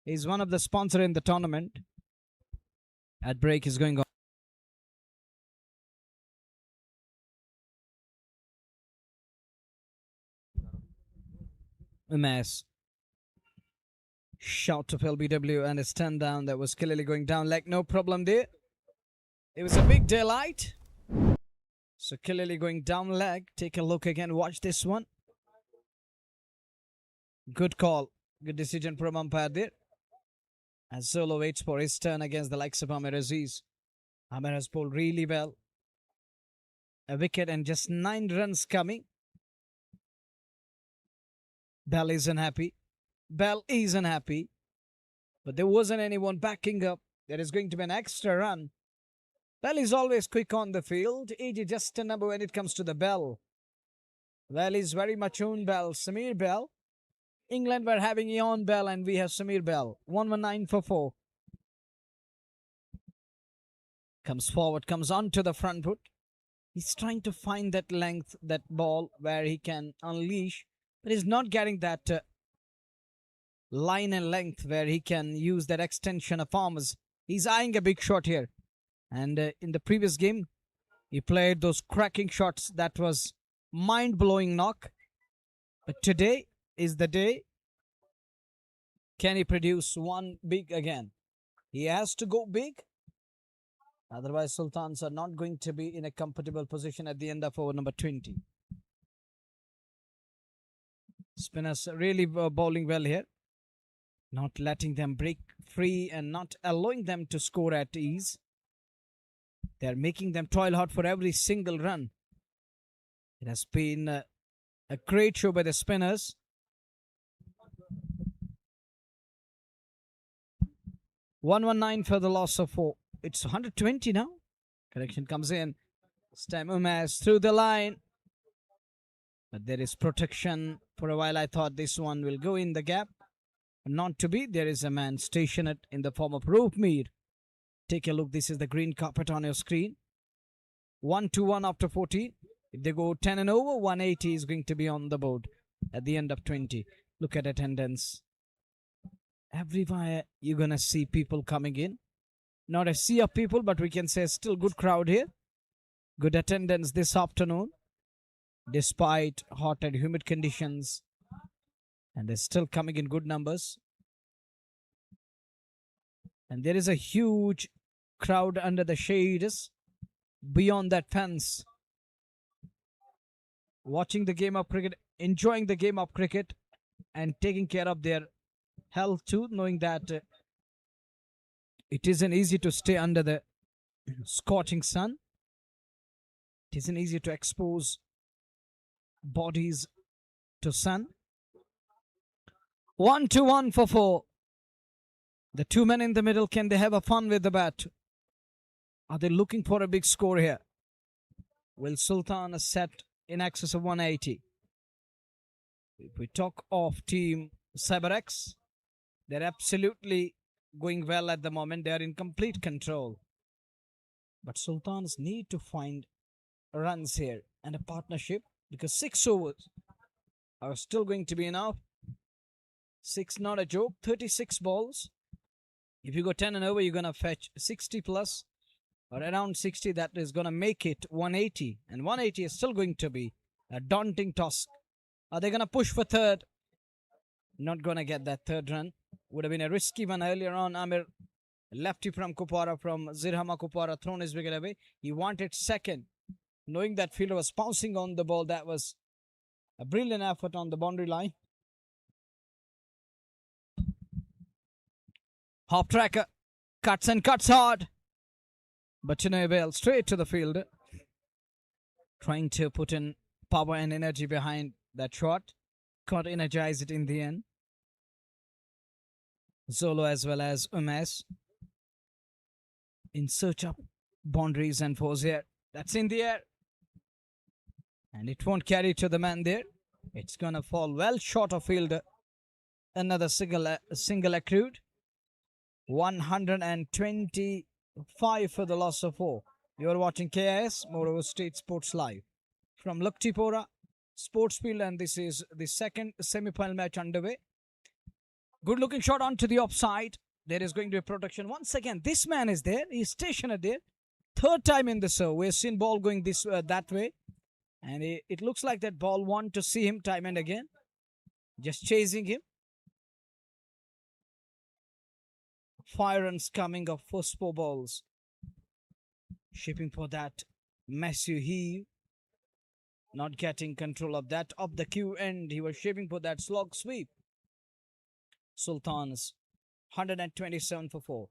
He's one of the sponsors in the tournament. Ad break is going on. Umesh. Shout of LBW and a stand down that was clearly going down leg. No problem there. It was a big daylight. So clearly going down leg. Take a look again. Watch this one. Good call. Good decision from umpire there. As Zolo waits for his turn against the likes of Amir Aziz. Amir has bowled really well. A wicket and just 9 runs coming. Bell isn't happy. Bell isn't happy. But there wasn't anyone backing up. There is going to be an extra run. Bell is always quick on the field. Age is just a number when it comes to the Bell. Bell is very much own Bell. Samir Bell. England were having Ian Bell and we have Samir Bell. 119 for 4. Comes forward, comes onto the front foot. He's trying to find that length, that ball where he can unleash. But he's not getting that line and length where he can use that extension of arms. He's eyeing a big shot here. And in the previous game, he played those cracking shots. That was mind-blowing knock. But today is the day. Can he produce one big again? He has to go big. Otherwise, Sultans are not going to be in a comfortable position at the end of over number 20. Spinners really bowling well here. Not letting them break free and not allowing them to score at ease. They're making them toil hard for every single run. It has been a great show by the spinners. (119) for the loss of 4. It's 120 now. Correction comes in. This time Umesh through the line. But there is protection. For a while I thought this one will go in the gap. Not to be. There is a man stationed in the form of Roopmeer. Take a look. This is the green carpet on your screen. 1-1 after 14. If they go 10 and over, 180 is going to be on the board at the end of 20. Look at attendance. Everywhere you're going to see people coming in. Not a sea of people, but we can say still good crowd here. Good attendance this afternoon. Despite hot and humid conditions. And they're still coming in good numbers. And there is a huge crowd under the shades beyond that fence. Watching the game of cricket, enjoying the game of cricket and taking care of their health too, knowing that it isn't easy to stay under the scorching sun. It isn't easy to expose bodies to sun. 1-1 for 4. The two men in the middle, can they have a fun with the bat? Are they looking for a big score here? Will Sultan set in excess of 180? If we talk of team CyberX, they're absolutely going well at the moment. They are in complete control. But Sultans need to find runs here and a partnership, because 6 overs are still going to be enough 6 not a joke. 36 balls. If you go 10 and over, you're going to fetch 60 plus or around 60. That is going to make it 180. And 180 is still going to be a daunting task. Are they going to push for third? Not going to get that third run. Would have been a risky one earlier on. Amir, lefty from Kupwara, from Zirhama Kupwara, thrown his wicket away. He wanted second. Knowing that fielder was pouncing on the ball, that was a brilliant effort on the boundary line. Hop tracker cuts and cuts hard. But to no avail, straight to the fielder. Trying to put in power and energy behind that shot. Can't energize it in the end. Zolo as well as Umes in search of boundaries and fours here. That's in the air. And it won't carry to the man there. It's going to fall well short of fielder. Another single accrued. 125 for the loss of 4. You're watching KIS, Moreover State Sports Live. From Luktipora Sports Field, and this is the second semi-final match underway. Good looking shot onto the offside. There is going to be protection. Once again, this man is there. He's stationed there. Third time in the serve. We've seen ball going that way. And it looks like that ball want to see him time and again. Just chasing him. 5 runs coming of first 4 balls. Shipping for that massive heave. Not getting control of that. Up the queue end, he was shaping for that slog sweep. Sultan's 127 for 4.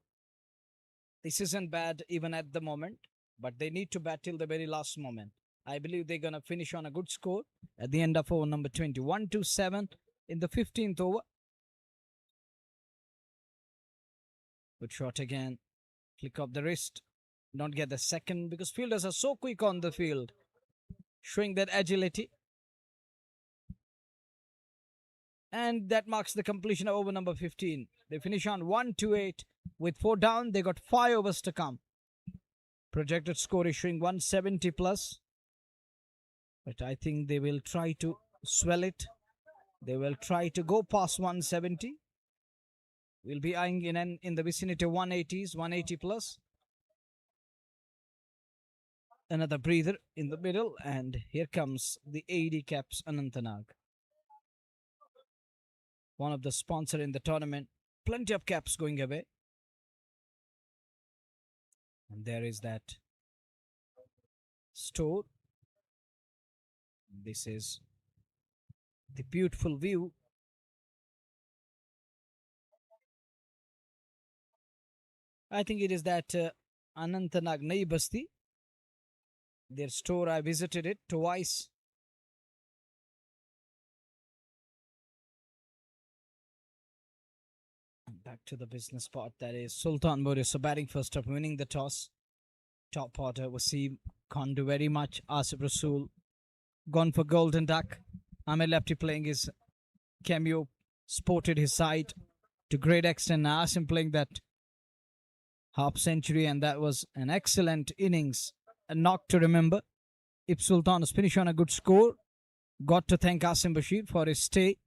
This isn't bad even at the moment, but they need to bat till the very last moment. I believe they're going to finish on a good score at the end of over number 20. 1-7 in the 15th over. Good shot again. Flick of the wrist. Don't get the second because fielders are so quick on the field. Showing that agility. And that marks the completion of over number 15. They finish on 1-8 with 4 down. They got 5 overs to come. Projected score is showing 170 plus. But I think they will try to swell it. They will try to go past 170. We'll be eyeing in the vicinity of 180s, 180 plus. Another breather in the middle, and here comes the AD Caps Anantnag. One of the sponsor in the tournament. Plenty of caps going away. And there is that store. This is the beautiful view. I think it is that Anantnag Nayi Basti. Their store, I visited it twice. And back to the business part. That is Sultan Boris batting first up, winning the toss. Top order, Wasim can't do very much. Asif Rasool gone for golden duck. Amir Lefty playing his cameo, sported his side to great extent. Asim playing that half century, and that was an excellent innings. A knock to remember. If Sultan is finished on a good score, got to thank Asim Bashir for his stay,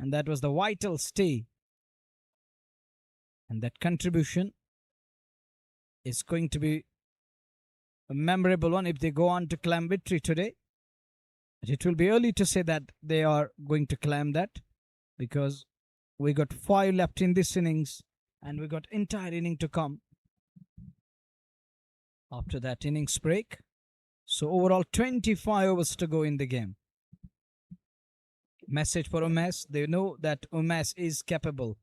and that was the vital stay. And that contribution is going to be a memorable one if they go on to claim victory today. But it will be early to say that they are going to claim that, because we got 5 left in this innings and we got entire inning to come after that innings break. So overall 25 overs to go in the game. Message for Umes. They know that Umes is capable.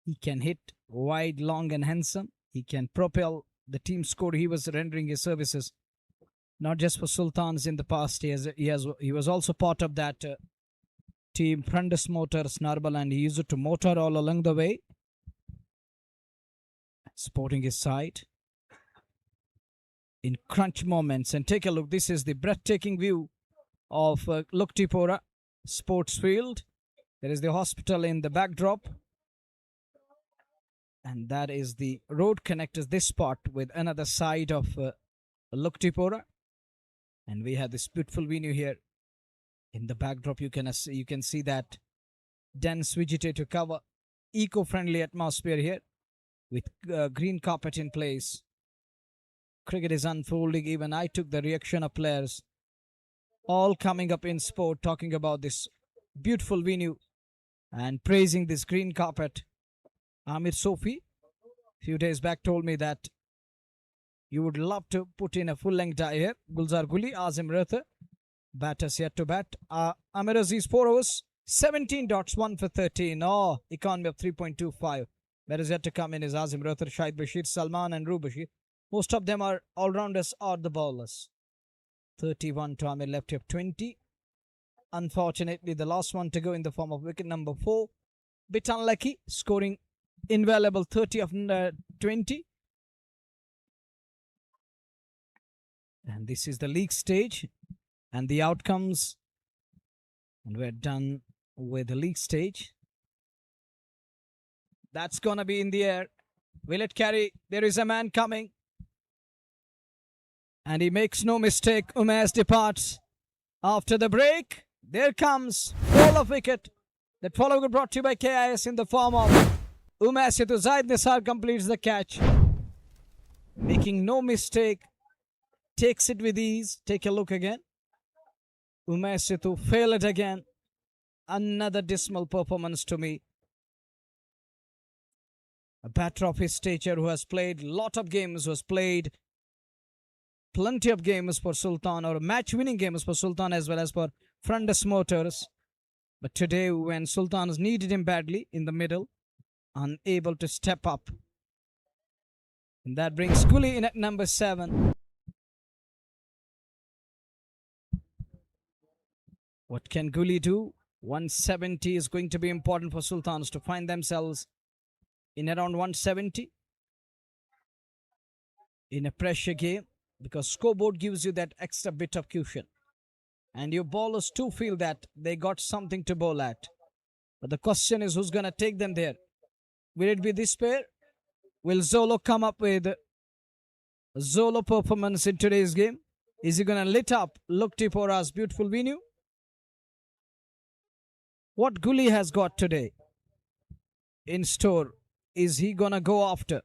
He can hit wide, long and handsome. He can propel the team score. He was rendering his services not just for Sultans in the past. He was also part of that team Prandus Motors Narbal, and he used to motor all along the way, supporting his side in crunch moments. And take a look. This is the breathtaking view of Luktipora Sports Field. There is the hospital in the backdrop. And that is the road connectors this spot with another side of Luktipora. And we have this beautiful venue here in the backdrop. You can see that dense vegetative cover, eco-friendly atmosphere here with green carpet in place. Cricket is unfolding. Even I took the reaction of players, all coming up in sport, talking about this beautiful venue and praising this green carpet. Amir Sofi, few days back, told me that you would love to put in a full-length die here. Gulzar Guli, Azim Ratha, batters yet to bat. Amir Aziz 4 overs, 17 dots, 1 for 13. Oh, economy of 3.25. Batters yet to come in is Azim Ratha, Shahid Bashir, Salman and Ru Bashir. Most of them are all-rounders or the bowlers. 31 to Amir, left of 20. Unfortunately, the last one to go in the form of wicket number 4. Bit unlucky, scoring invaluable 30 of 20. And this is the league stage and the outcomes. And we're done with the league stage. That's going to be in the air. Will it carry? There is a man coming. And he makes no mistake. Umesh departs. After the break, there comes fall of wicket. That follow wicket brought to you by KIS in the form of Umesh Setu. Zaid Nisar completes the catch. Making no mistake. Takes it with ease. Take a look again. Umesh Setu failed it again. Another dismal performance to me. A batter of his stature who has played lot of games, who has played plenty of games for Sultan, or match-winning games for Sultan as well as for Frundus Motors. But today, when Sultan needed him badly in the middle, unable to step up. And that brings Guli in at number 7. What can Guli do? 170 is going to be important for Sultans to find themselves in around 170 in a pressure game, because scoreboard gives you that extra bit of cushion. And your bowlers too feel that they got something to bowl at. But the question is, who's going to take them there? Will it be this pair? Will Zolo come up with a Zolo performance in today's game? Is he going to lit up Luktipora's beautiful venue? What Guli has got today in store, is he going to go after?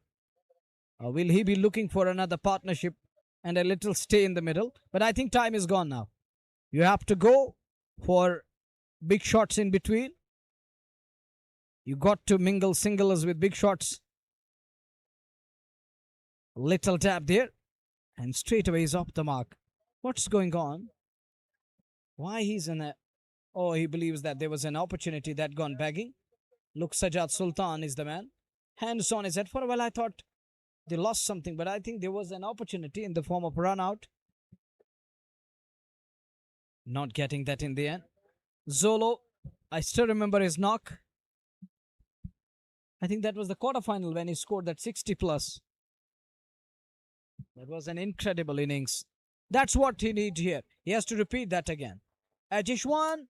Or will he be looking for another partnership and a little stay in the middle? But I think time is gone now. You have to go for big shots in between. You got to mingle singles with big shots. Little tap there. And straight away he's off the mark. What's going on? Why he's in a... Oh, he believes that there was an opportunity that gone begging. Look, Sajjad Sultan is the man. Hands on his head. For a while I thought they lost something, but I think there was an opportunity in the form of run out. Not getting that in the end. Zolo, I still remember his knock. I think that was the quarterfinal when he scored that 60 plus. That was an incredible innings. That's what he needs here. He has to repeat that again. Ajish one.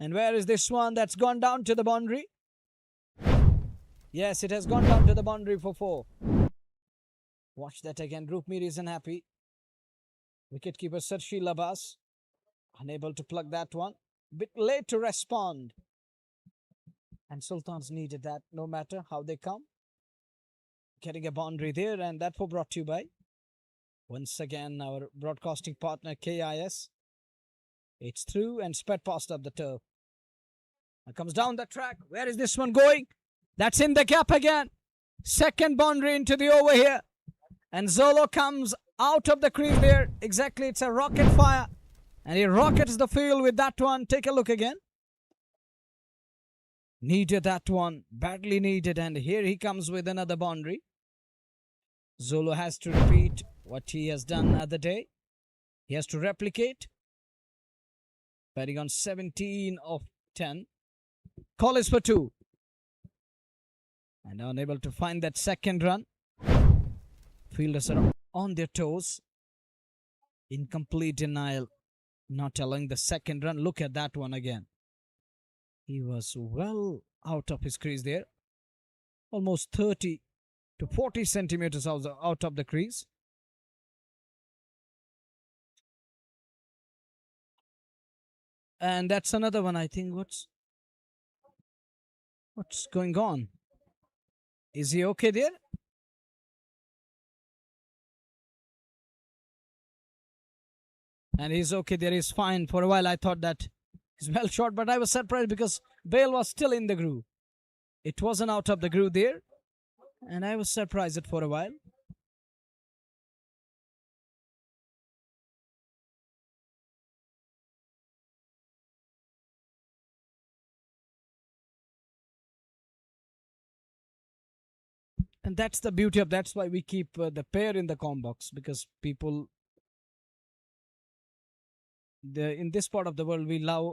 And where is this one that's gone down to the boundary? Yes, it has gone down to the boundary for 4. Watch that again. Roopmeer isn't happy. Wicketkeeper Sarshil Abbas unable to plug that one. Bit late to respond. And Sultans needed that no matter how they come. Getting a boundary there, and that was brought to you by, once again, our broadcasting partner KIS. It's through and sped past up the turf. Now comes down the track. Where is this one going? That's in the gap again. Second boundary into the over here. And Zolo comes out of the crease there. Exactly, it's a rocket fire. And he rockets the field with that one. Take a look again. Needed that one. Badly needed. And here he comes with another boundary. Zolo has to repeat what he has done the other day. He has to replicate. Batting on 17 of 10. Call is for 2. And unable to find that second run. Fielders are on their toes. Incomplete denial. Not allowing the second run. Look at that one again. He was well out of his crease there. Almost 30 to 40 centimeters out of the crease. And that's another one, I think. What's going on? Is he okay there? And he's okay there. He's fine. For a while, I thought that he's well shot, but I was surprised because Bale was still in the groove. It wasn't out of the groove there, and I was surprised for a while. And that's the beauty of, that's why we keep the pair in the com box, because people in this part of the world, we love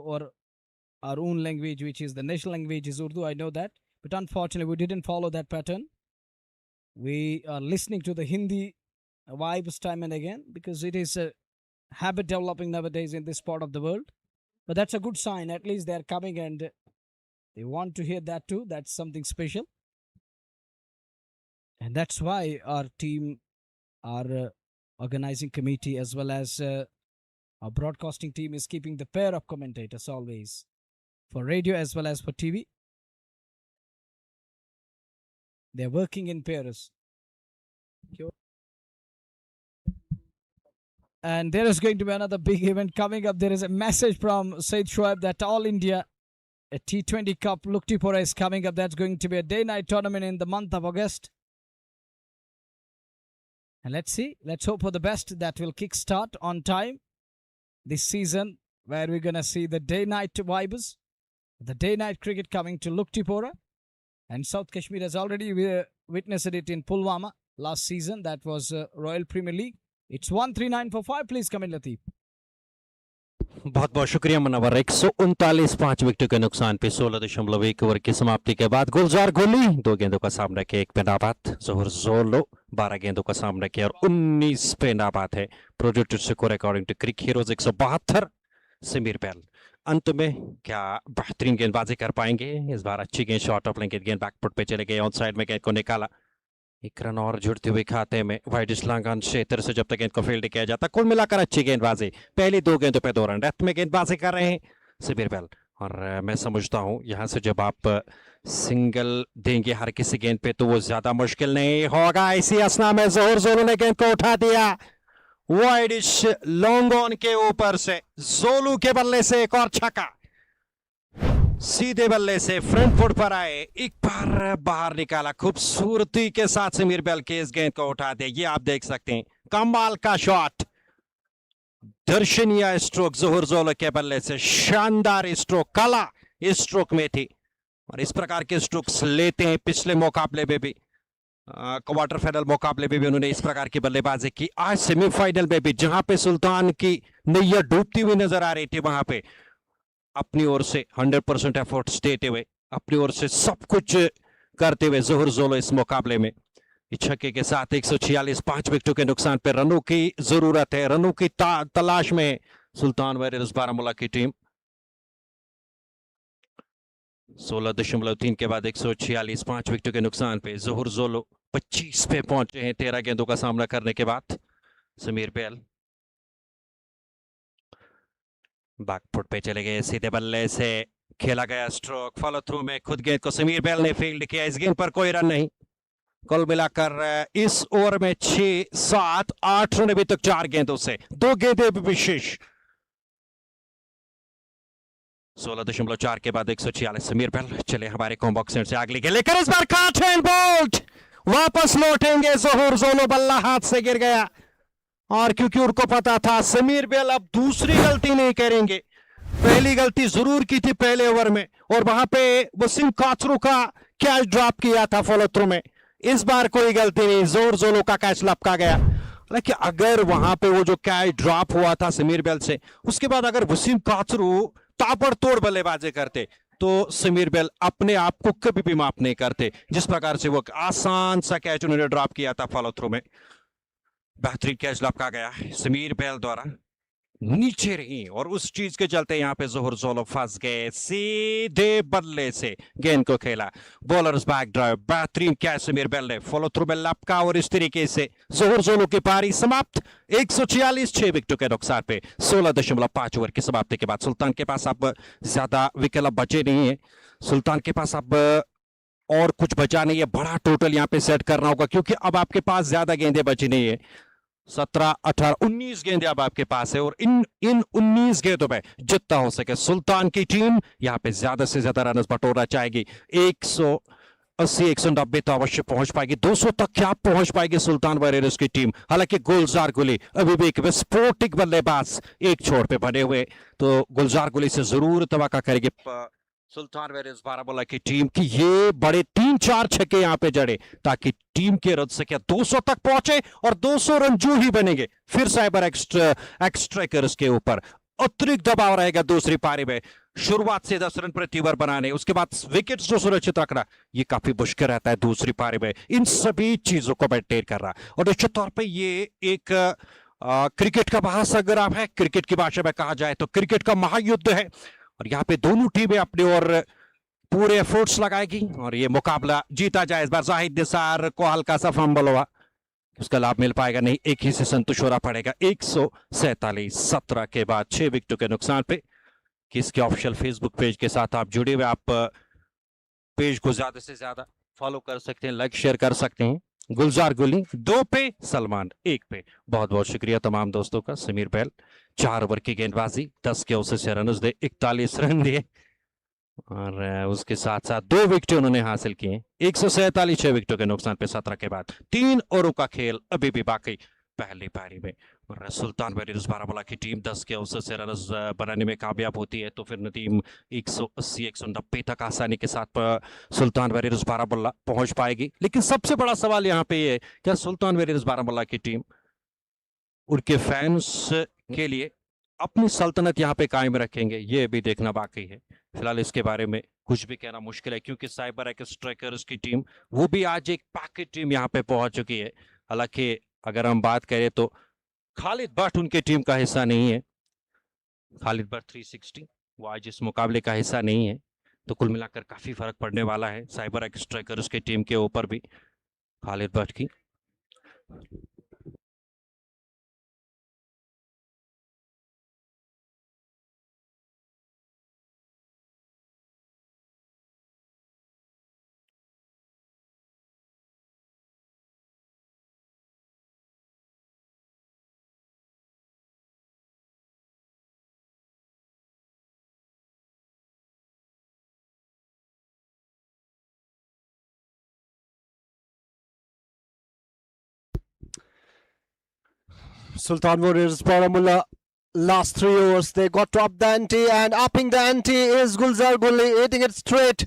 our own language, which is the national language is Urdu. I know that, but unfortunately we didn't follow that pattern. We are listening to the Hindi vibes time and again, because it is a habit developing nowadays in this part of the world. But that's a good sign. At least they're coming and they want to hear that too. That's something special. And that's why our team, our organizing committee, as well as our broadcasting team is keeping the pair of commentators always, for radio as well as for TV. They're working in pairs. And there is going to be another big event coming up. There is a message from Said Shoaib that All India a T20 Cup Luktipura is coming up. That's going to be a day-night tournament in the month of August. And let's see. Let's hope for the best. That will kickstart on time this season, where we're going to see the day-night vibes, the day-night cricket coming to Luktipura. And South Kashmir has already witnessed it in Pulwama last season. That was Royal Premier League. It's 13945. Please come in, Lateef. बहुत बहुत शुक्रिया Munawwar 139 5 wicket के नुकसान पे 16.1 over की समाप्ति के बाद गुलजार गोली 2 गेंदों का सामना किया, 1 पे नाबाद। जोहर जोलो 12 गेंदों का सामना किया और 19 पे नाबाद है। Projected score according to CricHeroes 172। Sameer बैल अंत में क्या बेहतरीन गेंदबाजी कर पाएंगे? इस बार अच्छी गेंद शॉर्ट ऑफ लेंगे, गेंद बैकफुट पे चले गए, ऑन साइड में गेंद को निकाला, 1 रन और जुड़ते हुए खाते में। वाइड इस्लांगन क्षेत्र से जब तक गेंद को फील्ड किया जाता, कुल मिलाकर अच्छी गेंदबाजी, पहली 2 गेंदों पे 2 रन। डेथ में गेंदबाजी कर रहे हैं समीर बैल, और मैं समझता हूं यहां से जब आप सिंगल देंगे हर किसी गेंद पे तो वो ज्यादा मुश्किल नहीं होगा। इसी असना में जोहर जोलो ने गेंद को उठा दिया, वाइडिश लॉन्ग ऑन के ऊपर से जोलू के बल्ले से एक और छक्का, सीधे बल्ले से फ्रंट फुट पर आए, एक बार बाहर निकाला, खूबसूरती के साथ समीर बैल के इस गेंद को उठा दे। ये आप देख सकते हैं, कमाल का शॉट, दर्शनीय स्ट्रोक जोहर जोलो के बल्ले से, शानदार स्ट्रोक, कला इस स्ट्रोक में थी और इस प्रकार के स्ट्रोक्स लेते हैं। पिछले मुकाबले में भी, क्वार्टर फाइनल मुकाबले में भी उन्होंने इस प्रकार की बल्लेबाजी की। आज सेमीफाइनल में भी जहां पे सुल्तान की नैया डूबती हुई नजर आ रही थी, वहां पे अपनी ओर से 100% एफर्ट्स देते हुए, अपनी ओर से सब कुछ करते हुए जोहर जोलो इस मुकाबले में छक्के के साथ 146 5 विकेटों के नुकसान पर रनों की जरूरत है, रनों की तलाश में सुल्तान वारियर्स बारामुल्ला की टीम। 16.3 के बाद 146 5 विकेटों के नुकसान पे जोहर जोलो 25 पे पहुंचे हैं 13 गेंदों का सामना करने के बाद। समीर बैल बैकफुट पे चले गए, सीधे बल्ले से खेला गया स्ट्रोक, फॉलो थ्रू में खुद गेंद को समीर बैल ने फील्ड किया। इस गेंद पर कोई रन नहीं। कुल मिलाकर इस ओवर में 6 7 8 रन अभी तक 4 गेंदों से, 2 गेंदें विशेष। 16.4 के बाद 146 समीर बैल चले हमारे कॉम्बॉक्स से अगली गेंद लेकर, इस बार काट एंड बोल्ट, वापस लौटेंगे जोहर जोलो, बल्ला हाथ से गिर गया और क्योंकि उनको पता था समीर बैल अब दूसरी गलती नहीं करेंगे। पहली गलती जरूर की थी पहले ओवर में और वहां पे वसीम काचरू का कैच ड्रॉप किया था फॉलो थ्रू में। इस बार कोई गलती नहीं, जोहर जोलो का कैच लपका गया। हालांकि अगर वहां पे वो जो कैच ड्रॉप हुआ था समीर बैल से, उसके बाद अगर वसीम काचरू ताबड़तोड़ बल्लेबाजी करते तो समीर बैल अपने आप को कभी भी माफ नहीं करते। जिस प्रकार से वो आसान सा कैच उन्होंने ड्रॉप किया था फॉलो थ्रू में, बेहतरीन कैच लपका गया समीर बैल द्वारा, नीचे रही और उस चीज के चलते यहां पे जोहर जोलो फंस गए। सीधे बल्ले से गेंद को खेला, बॉलर्स बैक ड्राइव, बेहतरीन कैच समीर बैल ने, फॉलो थ्रू में लपका और इस तरीके से जोहर जोलो की पारी समाप्त 146 6 विकेटों के नुकसान पे। 16.5 ओवर की समाप्ति के बाद सुल्तान के पास अब ज्यादा विकेट बचे नहीं है। सुल्तान के पास अब और कुछ बचा नहीं है, बड़ा टोटल यहाँ पे सेट करना होगा क्योंकि अब आपके पास ज्यादा गेंदें बची नहीं है। 17, 18, 19 गेंदें अब आपके पास है और इन 19 गेंदों में जितना हो सके सुल्तान की टीम यहाँ पे ज्यादा से ज्यादा रन बटोरना चाहेगी। 180, 190 तो अवश्य पहुंच पाएगी। 200 तक क्या पहुंच पाएगी सुल्तान वॉरियर्स की टीम? हालांकि गुलजार गुली अभी भी एक विस्फोटक बल्लेबाज एक छोर पे बने हुए, तो गुलजार गुली से जरूर तवक्का करेगी सुल्तान वॉरियर्स बारामुल्ला की टीम की ये बड़े 3-4 छक्के यहां पे जड़े ताकि टीम के रन संख्या 200 तक पहुंचे और 200 रन जो ही बनेंगे फिर साइबर एक्सट्रैकर्स के ऊपर अतिरिक्त दबाव रहेगा दूसरी पारी में। शुरुआत से 10 रन प्रति ओवर बनाने, उसके बाद विकेट्स जो सुरक्षित रखना, ये काफी मुश्किल रहता है दूसरी पारी में। इन सभी चीजों को मेंटेन करना और निश्चित तौर पर ये एक क्रिकेट का महासंग्राम है। क्रिकेट की भाषा में कहा जाए तो क्रिकेट का महायुद्ध है और यहाँ पे दोनों टीमें अपने और पूरे एफर्ट्स लगाएगी और ये मुकाबला जीता जाए। इस बार जाहिद निसार को हल्का सा फंबल हुआ, उसका लाभ मिल पाएगा नहीं, एक ही से संतुष्ट होना पड़ेगा। 147 17 के बाद 6 विकेटों के नुकसान पे। किसके ऑफिशियल फेसबुक पेज के साथ आप जुड़े हुए, आप पेज को ज्यादा से ज्यादा फॉलो कर सकते हैं, लाइक शेयर कर सकते हैं। गुलजार गुली 2 पे, सलमान 1 पे। बहुत बहुत शुक्रिया तमाम दोस्तों का। समीर बैल 4 ओवर की गेंदबाजी, 10 के औसत से रन दे, 41 रन दिए और उसके साथ साथ 2 विकेट उन्होंने हासिल किए। 147 6 विकेटों के नुकसान पे 17 के बाद 3 ओवरों का खेल अभी भी बाकी पहली पारी में। और सुल्तान वॉरियर्स बारामुल्ला की टीम 10 के औसत से रन बनाने में कामयाब होती है तो फिर टीम 180 190 तक आसानी के साथ सुल्तान वॉरियर्स बारामुल्ला पहुंच पाएगी। लेकिन सबसे बड़ा सवाल यहाँ पे ये, क्या सुल्तान वॉरियर्स बारामुल्ला की टीम उनके फैंस के लिए अपनी सल्तनत यहाँ पे कायम रखेंगे? ये भी देखना बाकी है। फिलहाल इसके बारे में कुछ भी कहना मुश्किल है क्योंकि साइबर एक्सट्रैकर्स की टीम वो भी आज एक पैकेज टीम यहाँ पे पहुंच चुकी है। हालांकि अगर हम बात करें तो खालिद भट्ट उनके टीम का हिस्सा नहीं है। खालिद भट्ट 360 वो आज इस मुकाबले का हिस्सा नहीं है, तो कुल मिलाकर काफी फर्क पड़ने वाला है साइबर एक्सट्रैकर्स की टीम के ऊपर भी खालिद भट्ट की। Sultan Warriors Baramulla, last 3 overs they got to up the ante, and upping the ante is Gulzar Gulli, hitting it straight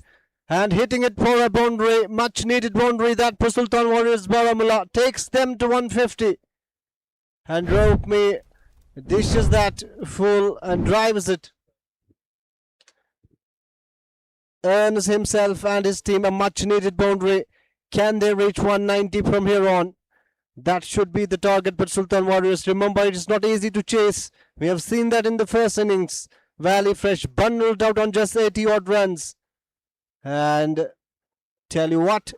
and hitting it for a boundary, much needed boundary that for Sultan Warriors Baramulla takes them to 150. And Rope Me dishes that full and drives it. Earns himself and his team a much needed boundary. Can they reach 190 from here on? That should be the target, but Sultan Warriors, remember, it is not easy to chase. We have seen that in the first innings. Valley Fresh bundled out on just 80 odd runs. And tell you what,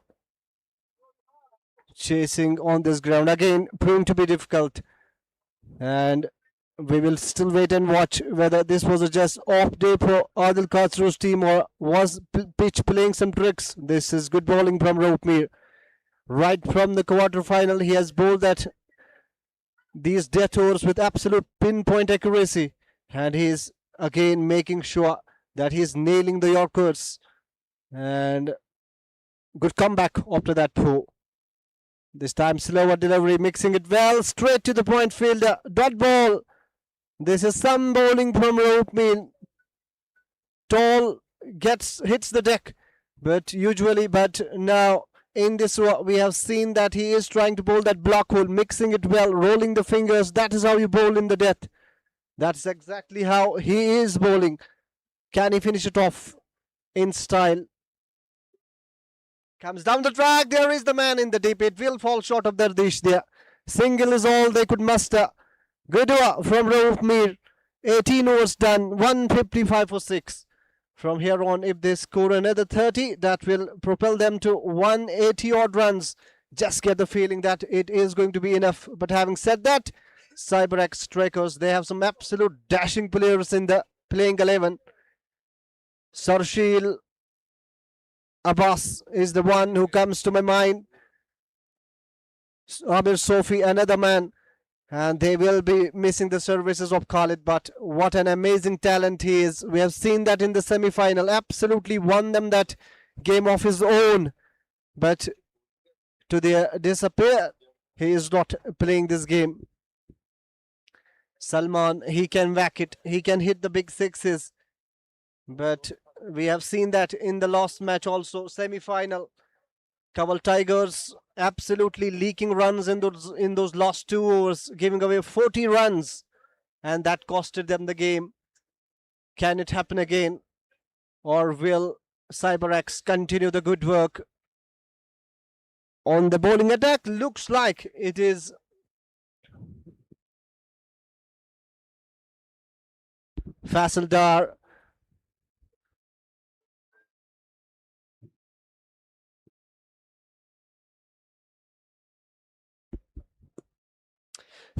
chasing on this ground again proving to be difficult. And we will still wait and watch whether this was a just off day for Adil Khosrow's team or was pitch playing some tricks. This is good bowling from Rope. Right from the quarter final, he has bowled at these death overs with absolute pinpoint accuracy, and he is again making sure that he is nailing the Yorkers. And good comeback after that throw. This time slower delivery, mixing it well, straight to the point fielder. Dot ball. This is some bowling from Rope. Tall hits the deck, but now in this we have seen that he is trying to bowl that block hole, mixing it well, rolling the fingers. That is how you bowl in the death. That's exactly how he is bowling. Can he finish it off in style? Comes down the track. There is the man in the deep. It will fall short of their dish there. Single is all they could muster. Good over from Rauf. 18 overs done. 155 for 6. From here on, if they score another 30, that will propel them to 180 odd runs. Just get the feeling that it is going to be enough. But having said that, CyberX Strikers, they have some absolute dashing players in the playing 11. Sarshil Abbas is the one who comes to my mind. Amir Sofi, another man, and they will be missing the services of Khalid, but what an amazing talent he is. We have seen that in the semi-final, absolutely won them that game of his own, but to their disappear, he is not playing this game. Salman, he can whack it, he can hit the big sixes, but we have seen that in the last match also, semi-final. Kabul Tigers absolutely leaking runs in those last 2 overs, giving away 40 runs, and that costed them the game. Can it happen again, or will CyberX continue the good work on the bowling attack? Looks like it is Faisal Dar.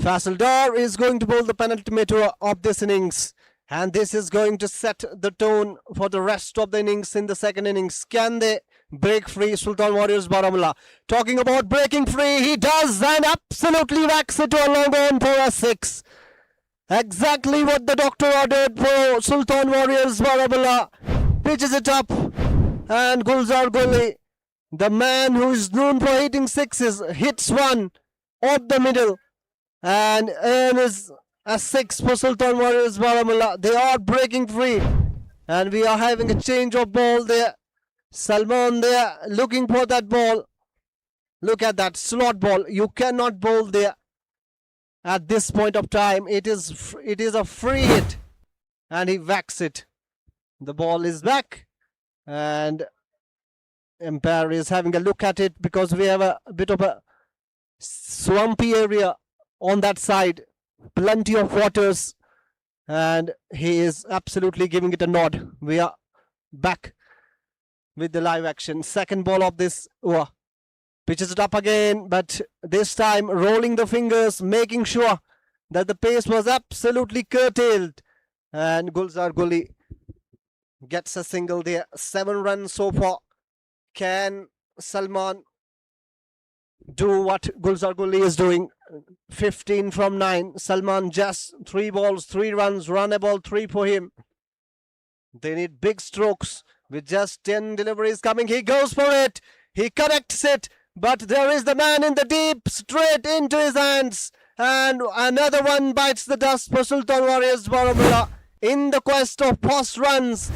Faisal Dar is going to bowl the penultimate over of this innings, and this is going to set the tone for the rest of the innings in the second innings. Can they break free? Sultan Warriors Baramulla. Talking about breaking free, he does, and absolutely whacks it to a long on for a 6. Exactly what the doctor ordered for Sultan Warriors Baramulla. Pitches it up, and Gulzar Gully, the man who is known for hitting sixes, hits one off the middle, and is a 6 for Sultan Warriors Baramulla. They are breaking free, and we are having a change of ball there. Salman there looking for that ball. Look at that slot ball. You cannot bowl there at this point of time. It is a free hit, and he whacks it. The ball is back, and umpire is having a look at it because we have a bit of a swampy area on that side, plenty of waters, and he is absolutely giving it a nod. We are back with the live action. Second ball of this over. Pitches it up again, but this time rolling the fingers, making sure that the pace was absolutely curtailed, and Gulzar Gully gets a single there. 7 runs so far. Can Salman do what Gulzar Gully is doing? 15 from 9. Salman just 3 balls, 3 runs, run a ball 3 for him. They need big strokes with just 10 deliveries coming. He goes for it. He connects it, but there is the man in the deep, straight into his hands, and another one bites the dust for Sultan Warriors Baramulla. In the quest of fast runs,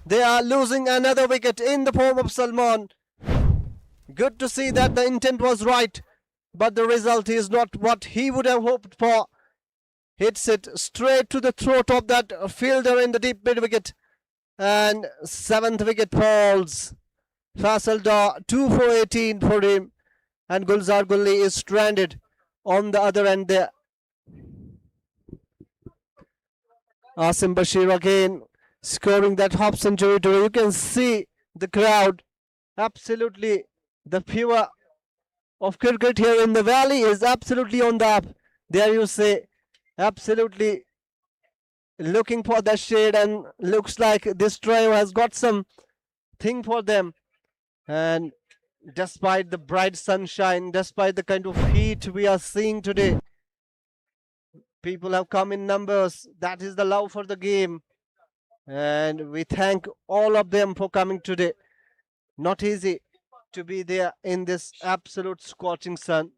they are losing another wicket in the form of Salman. Good to see that the intent was right, but the result is not what he would have hoped for. Hits it straight to the throat of that fielder in the deep mid wicket, and 7th wicket falls. Faisal Dar 2 for 18 for him, and Gulzar Gully is stranded on the other end there. Asim Bashir again scoring that half century today. You can see the crowd, absolutely the fever of cricket here in the valley is absolutely on the up. There you say, absolutely looking for the shade, and looks like this trio has got some thing for them. And despite the bright sunshine, despite the kind of heat we are seeing today, people have come in numbers. That is the love for the game, and we thank all of them for coming today. Not easy to be there in this absolute scorching sun.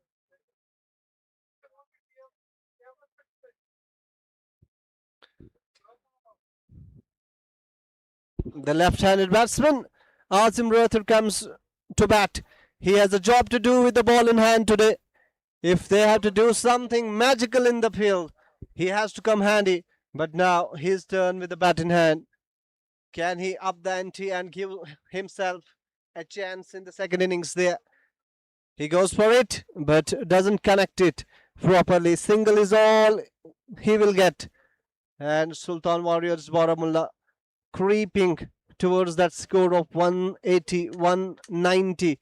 The left-handed batsman Azim Rathur comes to bat. He has a job to do with the ball in hand today. If they have to do something magical in the field, he has to come handy. But now his turn with the bat in hand. Can he up the ante and give himself a chance in the second innings there? He goes for it, but doesn't connect it properly. Single is all he will get. And Sultan Warriors Baramulla creeping towards that score of 180, 190.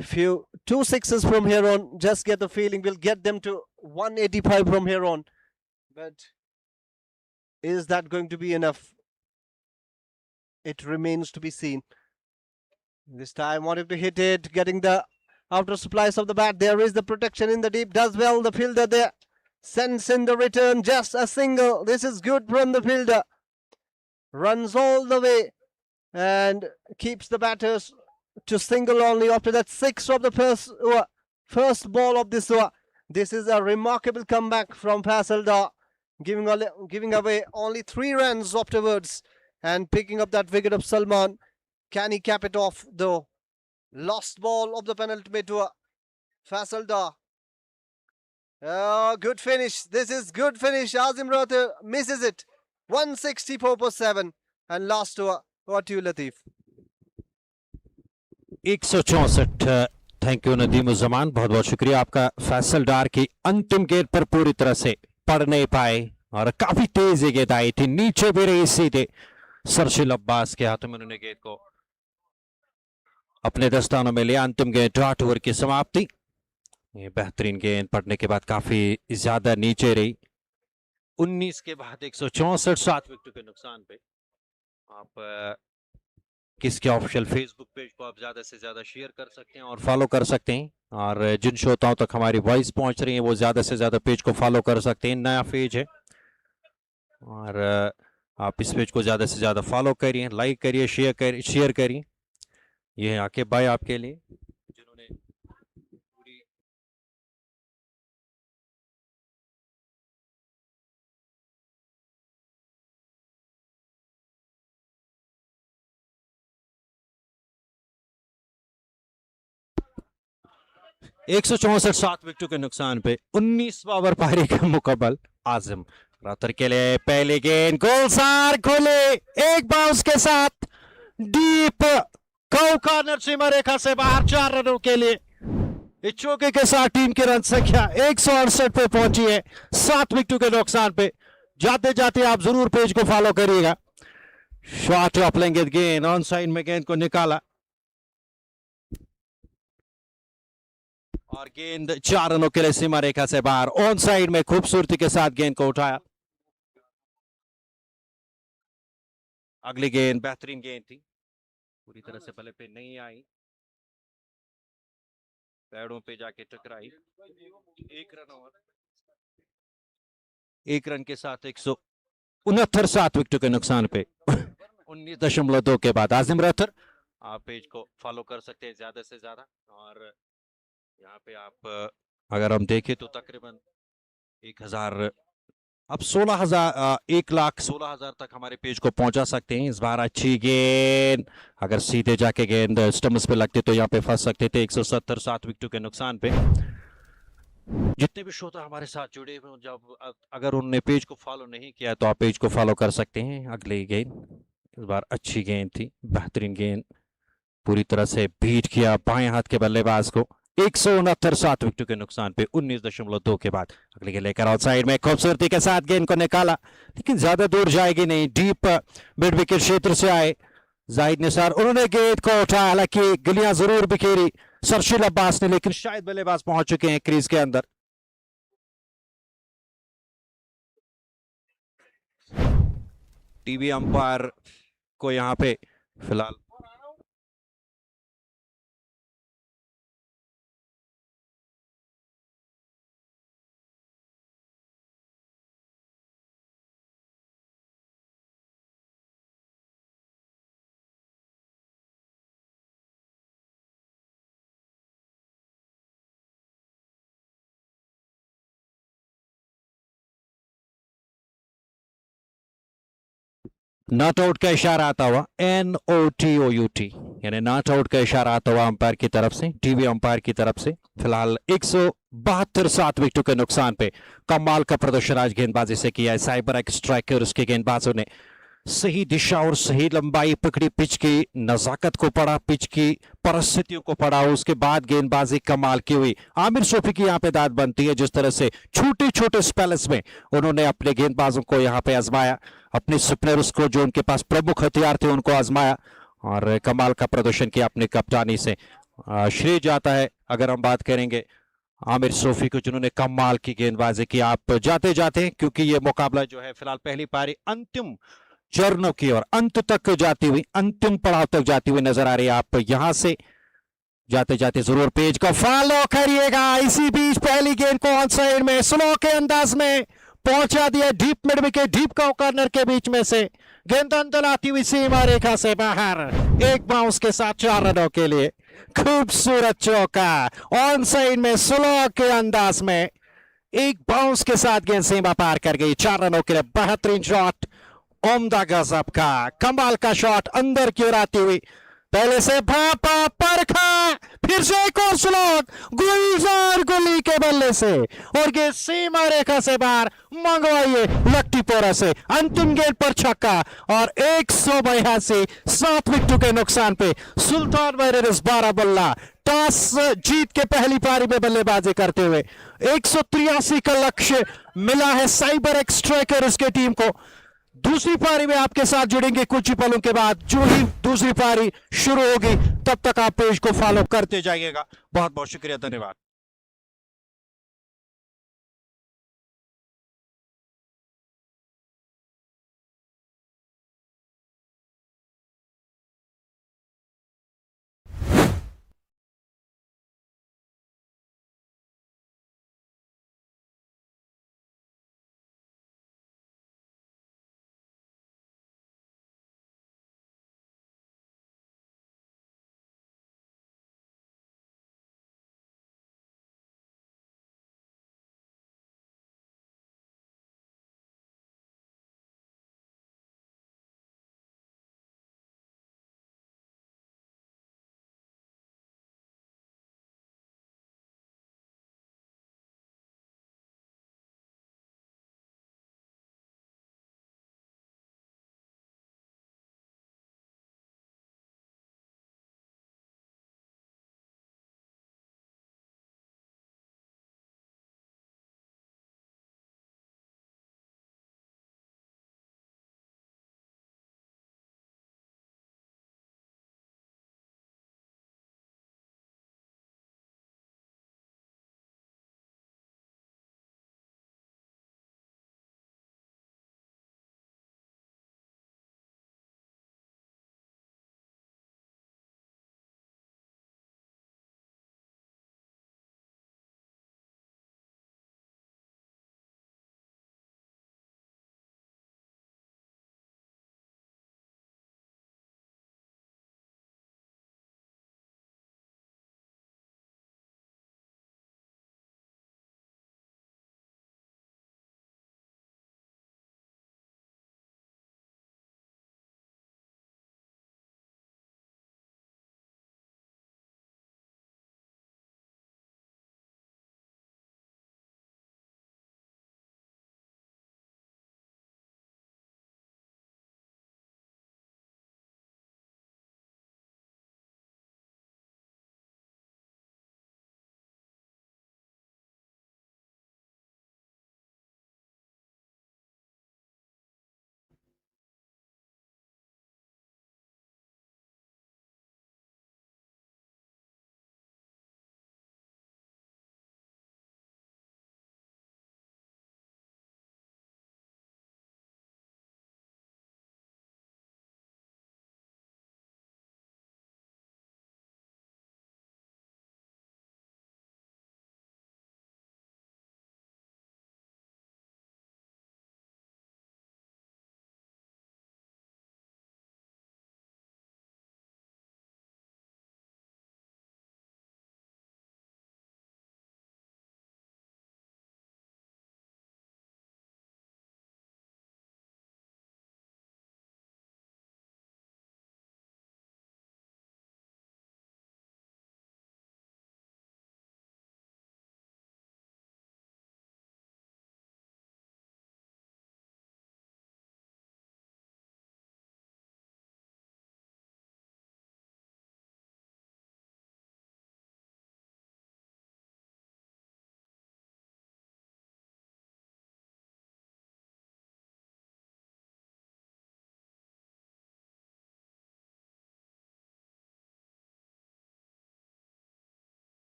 Few 2 sixes from here on, just get the feeling will get them to 185 from here on. But is that going to be enough? It remains to be seen. This time wanting to hit it, getting the outer splice of the bat. There is the protection in the deep. Does well the fielder there. Sends in the return. Just a single. This is good from the fielder. Runs all the way and keeps the batters to single only after that 6 of the first ball of this over. This is a remarkable comeback from Panchal, giving away only 3 runs afterwards and picking up that wicket of Sultan. Can he cap it off though? Lost ball of the penultimate over. Panchal. Oh, good finish. This is good finish. Azim Rathir misses it. 164 for 7 and last over. What to you, Latif? 164। Thank you Nadeem Uzzaman, बहुत बहुत शुक्रिया आपका। फैसल डार की अंतिम गेंद पर पूरी तरह से पढ़ नहीं पाए और काफी तेज ये गेंद आई थी, नीचे भी रही सीधे। सरशील अब्बास के हाथों में उन्होंने गेंद को अपने दस्तानों में लिया। अंतिम गेंद 8 ओवर की समाप्ति। ये बेहतरीन गेंद पड़ने के बाद काफी ज्यादा नीचे रही। 19 के बाद 164, 7 विकेट के नुकसान पे। आप किसके ऑफिशियल फेसबुक पेज को आप ज्यादा से ज्यादा शेयर कर सकते हैं और फॉलो कर सकते हैं, और जिन श्रोताओं तक हमारी वॉइस पहुंच रही है वो ज्यादा से ज्यादा पेज को फॉलो कर सकते हैं। नया पेज है और आप इस पेज को ज्यादा से ज्यादा फॉलो करिए, लाइक करिए, शेयर करिए। ये है आके भाई आपके लिए जिन्होंने पूरी 164, 7 विकेटों के नुकसान पे 19वां ओवर पारी का मुकम्मल। आजिम रातर के लिए पहले गेंद गोलसार खोले, एक बाउंस के साथ डीप कॉर्नर सीमा रेखा से बाहर, 4 रनों के लिए। इस चौके के साथ टीम की रन संख्या 168 पे पहुंची है, 7 विकेटों के नुकसान पे। जाते जाते आप जरूर पेज को फॉलो करिएगा। शॉट ऑफ लेंगे गेंद, ऑन साइड में गेंद को निकाला और गेंद 4 रनों के लिए सीमा रेखा से बाहर। ऑन साइड में खूबसूरती के साथ गेंद को उठाया। अगली गेंद बेहतरीन गेंद थी, पूरी तरह से बल्ले पे नहीं आई, पैरों पे जाके टकराई। 1 रन और 1 रन के साथ 169, 7 विकेटों के नुकसान पे 19.2 के बाद। आजिम राथर आप पेज को फॉलो कर सकते हैं ज्यादा से ज्यादा, और यहाँ पे आप अगर हम देखें तो तकरीबन 1,000 अब 1,16,000 तक हमारे पेज को पहुंचा सकते हैं। इस बार अच्छी गेंद, अगर सीधे जाके गेंद स्टम्प्स पे लगते तो यहाँ पे फंस सकते थे। 170, 7 विकेटों के नुकसान पे। जितने भी श्रोता हमारे साथ जुड़े हुए, जब अगर उन्होंने पेज को फॉलो नहीं किया तो आप पेज को फॉलो कर सकते हैं। अगली गेंद इस बार अच्छी गेंद थी, बेहतरीन गेंद, पूरी तरह से बीट किया बाएं हाथ के बल्लेबाज को। 169, 7 विकेटों के नुकसान पे 19.2 के बाद। अगले के लेकर आउटसाइड में खूबसूरती के साथ गेंद को निकाला, लेकिन ज्यादा दूर जाएगी नहीं। डीप मिड विकेट क्षेत्र से आए जाहिद निसार, उन्होंने गेंद को उठाया, हालांकि गिलियां जरूर बिखेरी सरशील अब्बास ने, लेकिन शायद बल्लेबाज पहुंच चुके हैं क्रीज के अंदर। टीवी अंपायर को यहां पे फिलहाल नॉट आउट का इशारा आता हुआ, NOTOUT यानी नॉट आउट का इशारा आता हुआ अंपायर की तरफ से, टीवी अंपायर की तरफ से। फिलहाल 172, 7 विकेटों के नुकसान पे कमाल का प्रदर्शन आज गेंदबाजी से किया है साइबर एक स्ट्राइकर। उसके गेंदबाजों ने सही दिशा और सही लंबाई पकड़ी, पिच की नजाकत को पढ़ा, पिच की परिस्थितियों को पढ़ा, उसके बाद गेंदबाजी कमाल की हुई। आमिर सोफी की यहाँ पे दाद बनती है, जिस तरह से छोटे छोटे स्पेल्स में उन्होंने अपने गेंदबाजों को यहाँ पे आजमाया, अपने स्पिनर्स को जो उनके पास प्रमुख हथियार थे उनको आजमाया, और कमाल का प्रदर्शन किया अपनी कप्तानी से। श्रेय जाता है अगर हम बात करेंगे आमिर सोफी को, जिन्होंने कमाल की गेंदबाजी की। आप जाते जाते, क्योंकि ये मुकाबला जो है फिलहाल पहली पारी अंतिम चरणों की ओर अंत तक जाती हुई, अंतिम पड़ाव तक जाती हुई नजर आ रही है। आप यहां से जाते जाते जरूर पेज को फॉलो करिएगा। इसी बीच पहली गेंद को ऑन साइड में स्लो के अंदाज में पहुंचा दिया, डीप मिड विकेट, डीप का कॉर्नर के बीच में से गेंद अंदर आती हुई सीमा रेखा से बाहर, एक बाउंस के साथ 4 रनों के लिए खूबसूरत चौका ऑन साइड में स्लो के अंदाज में, एक बाउंस के साथ गेंद सीमा पार कर गई। 4 रनों के लिए बेहतरीन शॉट, उम्दा गजब का कमाल का शॉट अंदर की ओर आती हुई, पहले से भापा परखा, फिर से एक और स्लोक गुलजार गुली के बल्ले से और गेंद सीमा रेखा से बाहर मंगवाइए लट्टीपोरा से। अंतिम गेंद पर छक्का और 182 7 विकेटों के नुकसान पे सुल्तान वारियर्स बारामुल्ला टॉस जीत के पहली पारी में बल्लेबाजी करते हुए 183 का लक्ष्य मिला है साइबर एक्स स्ट्राइकर्स की टीम को। दूसरी पारी में आपके साथ जुड़ेंगे कुछ ही पलों के बाद। जो ही दूसरी पारी शुरू होगी तब तक आप पेज को फॉलो करते जाइएगा। बहुत बहुत शुक्रिया, धन्यवाद।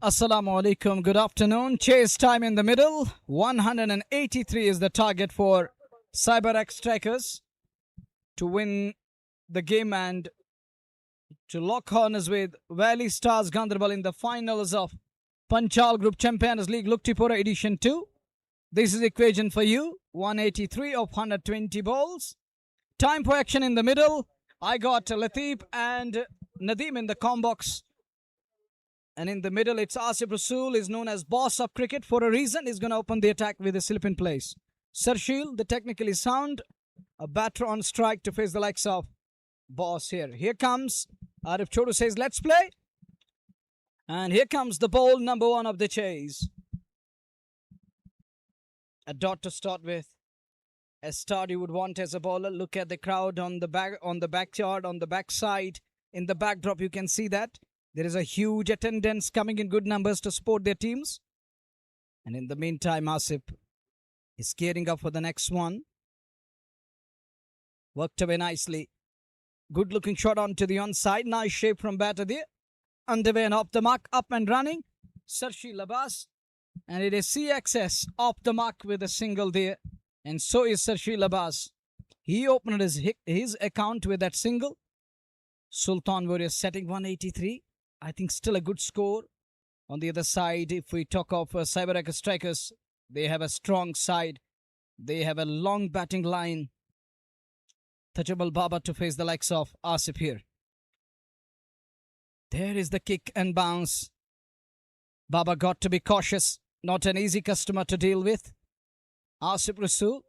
Assalamu alaikum. Good afternoon. Chase time in the middle. 183 is the target for CyberX strikers to win the game and to lock horns with Valley Stars Ganderbal in the finals of Panchal Group Champions League Luktipura Edition 2. This is equation for you. 183 of 120 balls. Time for action in the middle. I got Latif and Nadeem in the combox. And in the middle, it's Asif Rasool, is known as boss of cricket for a reason. He's going to open the attack with a slip in place. Sarshil, the technically sound, a batter on strike to face the likes of boss here. Here comes Arif Chodu says, let's play. And here comes the ball number one of the chase. A dot to start with. A start you would want as a bowler. Look at the crowd on the backyard, on the backside. In the backdrop, you can see that. There is a huge attendance coming in good numbers to support their teams. And in the meantime, Asif is gearing up for the next one. Worked away nicely. Good looking shot onto the onside. Nice shape from batter there. Underway and off the mark. Up and running. Sarshil Abbas. And it is CXS off the mark with a single there. And so is Sarshil Abbas. He opened his account with that single. Sultan Warriors setting 183. I think still a good score. On the other side, if we talk of CyberX strikers, they have a strong side. They have a long batting line. Touchable Baba to face the likes of Asif here. There is the kick and bounce. Baba got to be cautious. Not an easy customer to deal with. Asif Rasool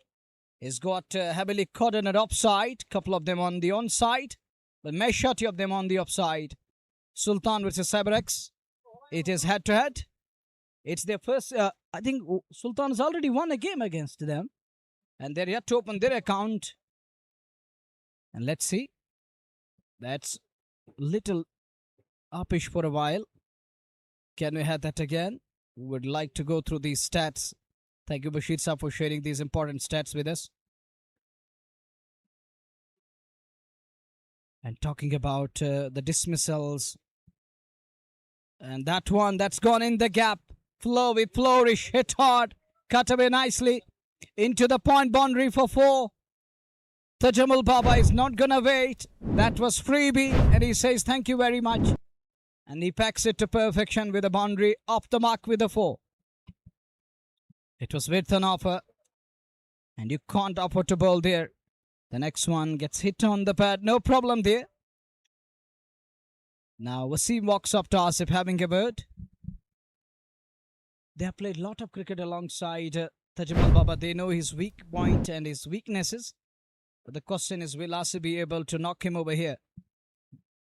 has got heavily caught in an offside. Couple of them on the onside. But majority of them on the offside. Sultan versus CyberX. It is head to head. It's their first. I think Sultan has already won a game against them. And they're yet to open their account. And let's see. That's little uppish for a while. Can we have that again? We would like to go through these stats. Thank you, Bashir Saab, for sharing these important stats with us. And talking about the dismissals. And that one, that's gone in the gap. With flourish, hit hard. Cut away nicely. Into the point boundary for 4. Tajamul Baba is not going to wait. That was freebie. And he says, thank you very much. And he packs it to perfection with a boundary off the mark with a 4. It was with an offer. And you can't offer to bowl there. The next one gets hit on the pad. No problem there. Now Wasim walks up to Asif having a word. They have played a lot of cricket alongside Tajamal Baba. They know his weak point and his weaknesses. But the question is, will Asif be able to knock him over here?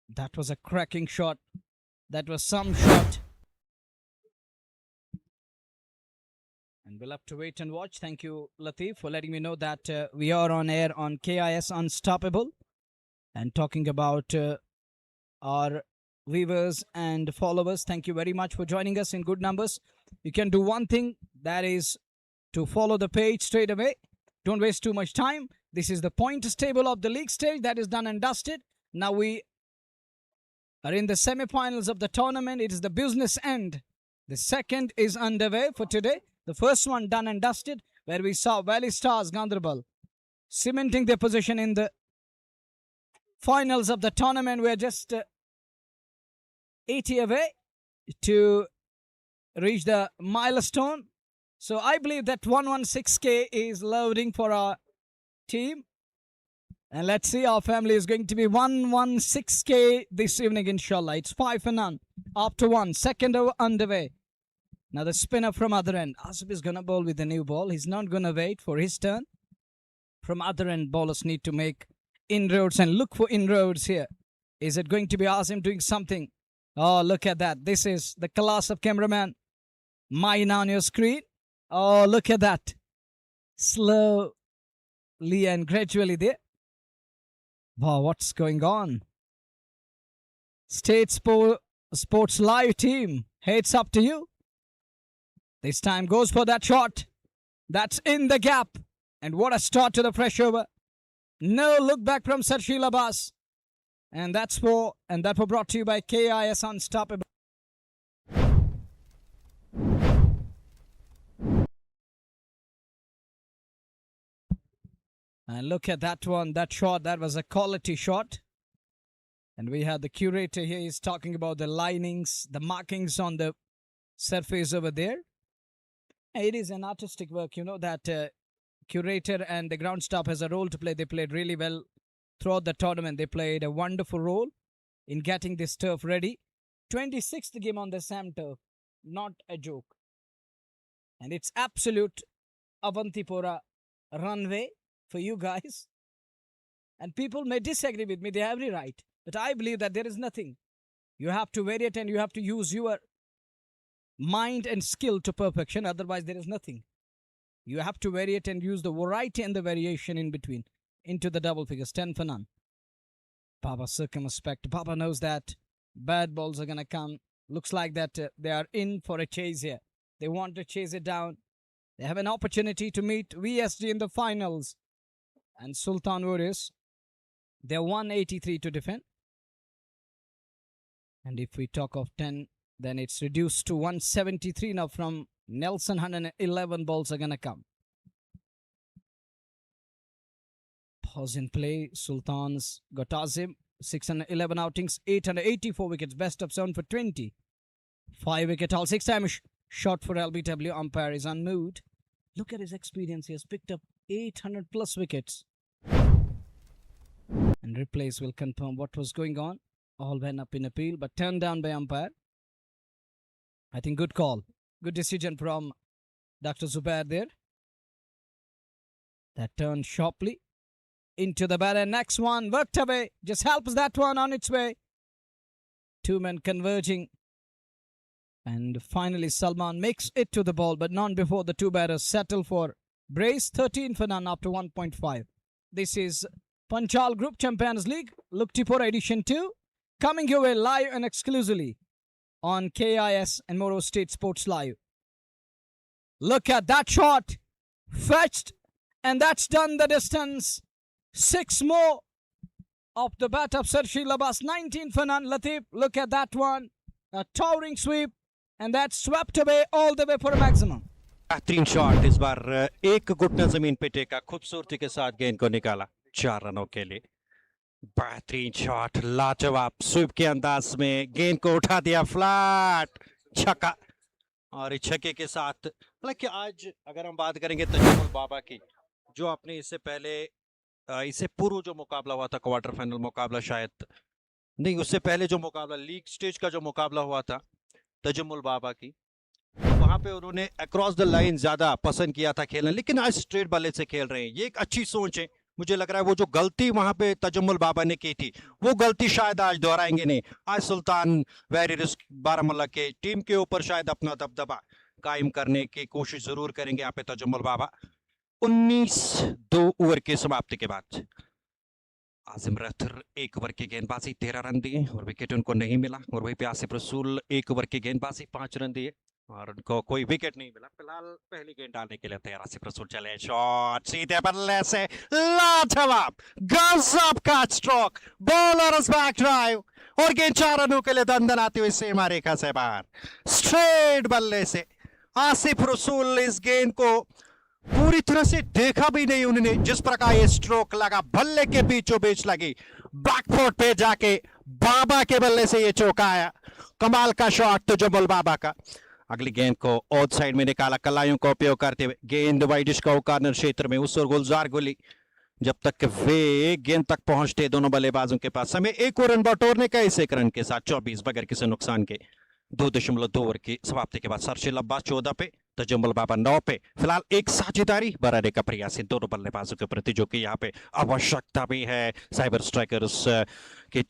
That was a cracking shot. That was some shot. And we'll have to wait and watch. Thank you, Latif, for letting me know that we are on air on KIS Unstoppable. And talking about our viewers and followers, thank you very much for joining us in good numbers. You can do one thing, that is to follow the page straight away. Don't waste too much time. This is the pointers table of the league stage. That is done and dusted. Now we are in the semi-finals of the tournament. It is the business end. The second is underway for today. The first one done and dusted, where we saw Valley Stars Ganderbal cementing their position in the finals of the tournament. We're just 80 away to reach the milestone. So I believe that 116K is loading for our team. And let's see, our family is going to be 116K this evening, inshallah. It's 5-0 after 1. Second over underway. Now the spinner from other end. Asif is going to bowl with the new ball. He's not going to wait for his turn. From other end, bowlers need to make inroads and look for inroads here. Is it going to be Asim doing something? Oh, look at that. This is the class of cameraman. Mine on your screen. Oh, look at that. Slowly and gradually there. Wow, what's going on? State Sports Live team. Heads up to you. This time goes for that shot. That's in the gap. And what a start to the fresh over. No look back from Sarshil Abbas. And that was brought to you by KIS Unstoppable. And look at that one, that shot, that was a quality shot. And we have the curator here, he's talking about the linings, the markings on the surface over there. It is an artistic work, you know, that curator and the ground staff has a role to play. They played really well throughout the tournament. They played a wonderful role in getting this turf ready. 26th game on the Sam turf, not a joke. And it's absolute Avantipura runway for you guys. And people may disagree with me, they have every right. But I believe that there is nothing. You have to vary it and you have to use your mind and skill to perfection. Otherwise, there is nothing. You have to vary it and use the variety and the variation in between into the double figures. 10 for none. Baba circumspect. Baba knows that bad balls are going to come. Looks like that they are in for a chase here. They want to chase it down. They have an opportunity to meet VSG in the finals. And Sultan Warriors, they're 183 to defend. And if we talk of 10, then it's reduced to 173 now from Nelson. 111 balls are going to come. Pause in play. Sultan's got Azim. 611 outings, 884 wickets. Best of 7 for 20. 5 wicket haul. 6 time shot for LBW. Umpire is unmoved. Look at his experience. He has picked up 800 plus wickets. And replays will confirm what was going on. All went up in appeal, but turned down by umpire. I think good call. Good decision from Dr. Zubair there. That turned sharply into the bat. And next one worked away. Just helps that one on its way. Two men converging. And finally Salman makes it to the ball, but none before the two batters settle for brace. 13 for none after 1.5. This is Panchal Group Champions League, Luktipura Edition 2. Coming your way live and exclusively on KIS and Moro State Sports Live. Look at that shot. Fetched. And that's done the distance. 6 more off the bat of Sarshil Abbas. 19 for none. Latif, look at that one. A towering sweep. And that swept away all the way for a maximum. बेहतरीन shot इस बार एक घुटना जमीन पे टेका, खूबसूरती के साथ गेंद को निकाला 4 रनों के लिए। बेहतरीन शॉट, लाजवाब स्वीप के अंदाज में गेंद को उठा दिया फ्लैट, छक्का। और इस छक्के के साथ हालांकि आज अगर हम बात करेंगे तजुमुल बाबा की, जो आपने इससे पहले इससे पूर्व जो मुकाबला हुआ था, क्वार्टर फाइनल मुकाबला शायद नहीं, उससे पहले जो मुकाबला लीग स्टेज का जो मुकाबला हुआ था तजुमुल बाबा की, वहां पे उन्होंने अक्रॉस द लाइन ज्यादा पसंद किया था खेलना, लेकिन आज स्ट्रेट बल्ले से खेल रहे हैं। ये एक अच्छी सोच है। मुझे लग रहा है वो जो गलती वहां पे तजुमुल बाबा ने की थी, वो गलती शायद आज दोहराएंगे नहीं। आज सुल्तान वेरी रिस्क बारामुल्ला के टीम के ऊपर शायद अपना दबदबा कायम करने की कोशिश जरूर करेंगे यहाँ पे तजुमुल बाबा। 19-2 ओवर की समाप्ति के बाद आजिम रथर 1 ओवर की गेंदबाजी 13 रन दिए और विकेट उनको नहीं मिला। और वहीं पे आसिफ रसूल 1 ओवर की गेंदबाजी 5 रन दिए और उनको कोई विकेट नहीं मिला। फिलहाल पहली गेंद डालने के लिए तैयार आसिफ रसूल चले, शॉट सीधे बल्ले से लाजवाब गजब का स्ट्रोक, बॉलर्स बैक ड्राइव और गेंद 4 रनों के लिए दंदनाती हुई सीमा रेखा से बाहर। स्ट्रेट बल्ले से आसिफ रसूल इस गेंद को पूरी तरह से देखा भी नहीं उन्होंने, जिस प्रकार ये स्ट्रोक लगा बल्ले के बीचों बीच लगी, बैकफुट पे जाके बाबा के बल्ले से ये चौका आया। कमाल का शॉट तजुमुल बाबा का। अगली गेंद को ऑफ साइड में निकाला, कलाइयों का उपयोग करते हुए गेंद वाइडिश का कॉर्नर क्षेत्र में उस और गुलजार गुली जब तक वे गेंद तक पहुंचते दोनों बल्लेबाजों के पास समय 1 रन बटोरने का, इस 1 रन के साथ 24 बगैर किसी नुकसान के 2.2 ओवर की समाप्ति के बाद सरशील अब्बास 14 पे, तजुमुल बाबा 9 पे। फिलहाल एक साझेदारी बनाने का प्रयास है दोनों बल्लेबाजों के प्रति, जो कि यहाँ पे आवश्यकता भी है। साइबर स्ट्राइकर्स के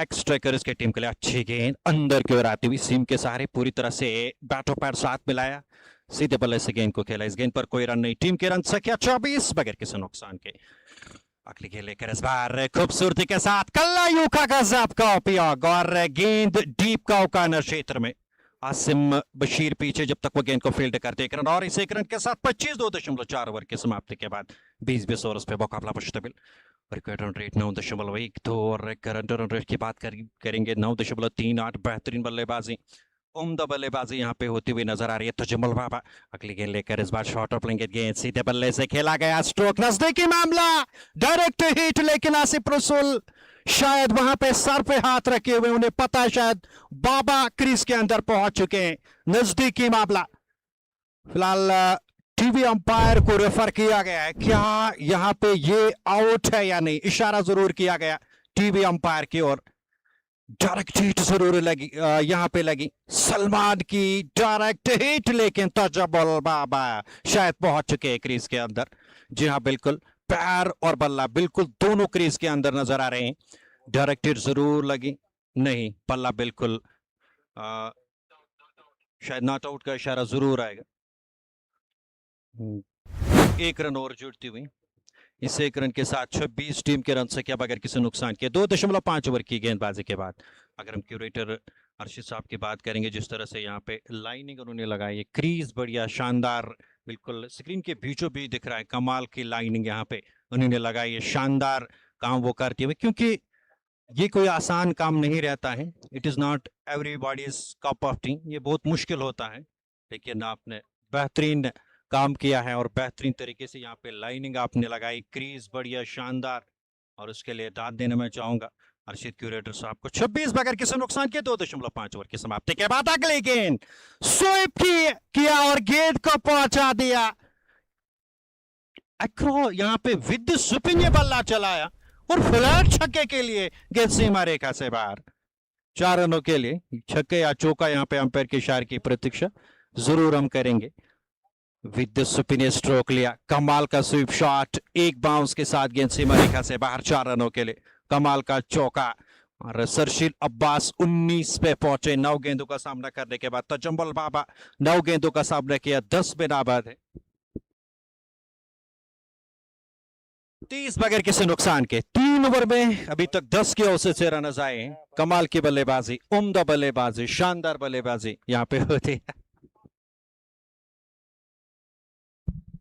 एक्स स्ट्राइकर्स के टीम के लिए अच्छी गेंद अंदर की ओर आती हुई सीम के सहारे पूरी तरह से बैटो पैर साथ मिलाया, सीधे बल्ले से गेंद को खेला। इस गेंद पर कोई रन नहीं, टीम के रन संख्या 24 बगैर किसी नुकसान के। अगली गेंद लेकर इस बार खूबसूरती के साथ कल्लायू का गजब का उपयोग और गेंद डीप का औकाना क्षेत्र में। आसिम बशीर पीछे जब तक वो गेंद को फील्ड करते 1 रन और इस 1 रन के साथ 25 ओवर की समाप्ति के बाद 20 ओवर्स पे मुकाबला मुश्तमिल। रिकॉर्ड रन रेट 9.12 और रन रेट की बात करेंगे 9.38। बेहतरीन बल्लेबाजी उम्दा बल्लेबाजी यहाँ पे होती हुई नजर आ रही है। तजमुल बाबा अगली गेंद लेकर इस बार शॉट ऑफ लेंगे। गेंद सीधे बल्ले से खेला गया, स्ट्रोक नजदीकी मामला, डायरेक्ट हिट, लेकिन आसिफ रसूल शायद वहां पे सर पे हाथ रखे हुए, उन्हें पता है शायद बाबा क्रीज के अंदर पहुंच चुके हैं। नजदीकी मामला। फिलहाल टीवी अंपायर को रेफर किया गया है, क्या यहाँ पे ये आउट है या नहीं, इशारा जरूर किया गया टीवी अंपायर की ओर। डायरेक्ट हिट जरूर लगी, यहाँ पे लगी सलमान की डायरेक्ट हिट, लेकिन तजमुल बाबा शायद पहुंच चुके हैं क्रीज के अंदर। जी हाँ बिल्कुल, पैर और बल्ला बिल्कुल दोनों क्रीज के अंदर नजर आ रहे हैं। डायरेक्ट हिट जरूर लगी, नहीं बल्ला बिल्कुल शायद नॉट आउट का इशारा जरूर आएगा। एक रन और जुड़ती हुई, इस एक रन के साथ 26 टीम के रन से क्या बगैर किसी नुकसान के 2.5 ओवर की गेंदबाजी के बाद। अगर हम क्यूरेटर अर्शिद साहब की बात करेंगे, जिस तरह से यहाँ पे लाइनिंग उन्होंने लगाई है, क्रीज बढ़िया शानदार, बिल्कुल स्क्रीन के बीचों बीच दिख रहा है, कमाल की लाइनिंग यहाँ पे उन्होंने लगाई है, शानदार काम वो करती हुए, क्योंकि ये कोई आसान काम नहीं रहता है। It is not everybody's cup of T, ये बहुत मुश्किल होता है, लेकिन आपने बेहतरीन काम किया है और बेहतरीन तरीके से यहाँ पे लाइनिंग आपने लगाई, क्रीज बढ़िया शानदार, और उसके लिए दाद देना मैं चाहूंगा अर्शिद क्यूरेटर साहब को। 26 बगैर किसी नुकसान के 2.5 ओवर की समाप्ति के बाद अगली गेंद स्वीप किया और गेंद को पहुंचा दिया एक्रो, यहाँ पे विद स्विपिंग ये बल्ला चलाया और फ्लैट छक्के के लिए गेंद सीमा रेखा से बाहर। 4 रनों के लिए छक्के या चौका, यहाँ पे अंपायर के इशारे की प्रतीक्षा जरूर हम करेंगे। विद स्पिन स्ट्रोक लिया, कमाल का स्वीप शॉट, एक बाउंस के साथ गेंद सीमा रेखा से बाहर। 4 रनों के लिए कमाल का चौका, और सरशील अब्बास 19 पे पहुंचे 9 गेंदों का सामना करने के बाद। तजमुल बाबा 9 गेंदों का सामना किया, 10 पे नाबाद है, 30 बगैर किसी नुकसान के। 3 ओवर में अभी तक 10 के औसत से रन आए हैं। कमाल की बल्लेबाजी, उम्दा बल्लेबाजी, शानदार बल्लेबाजी यहाँ पे होती है।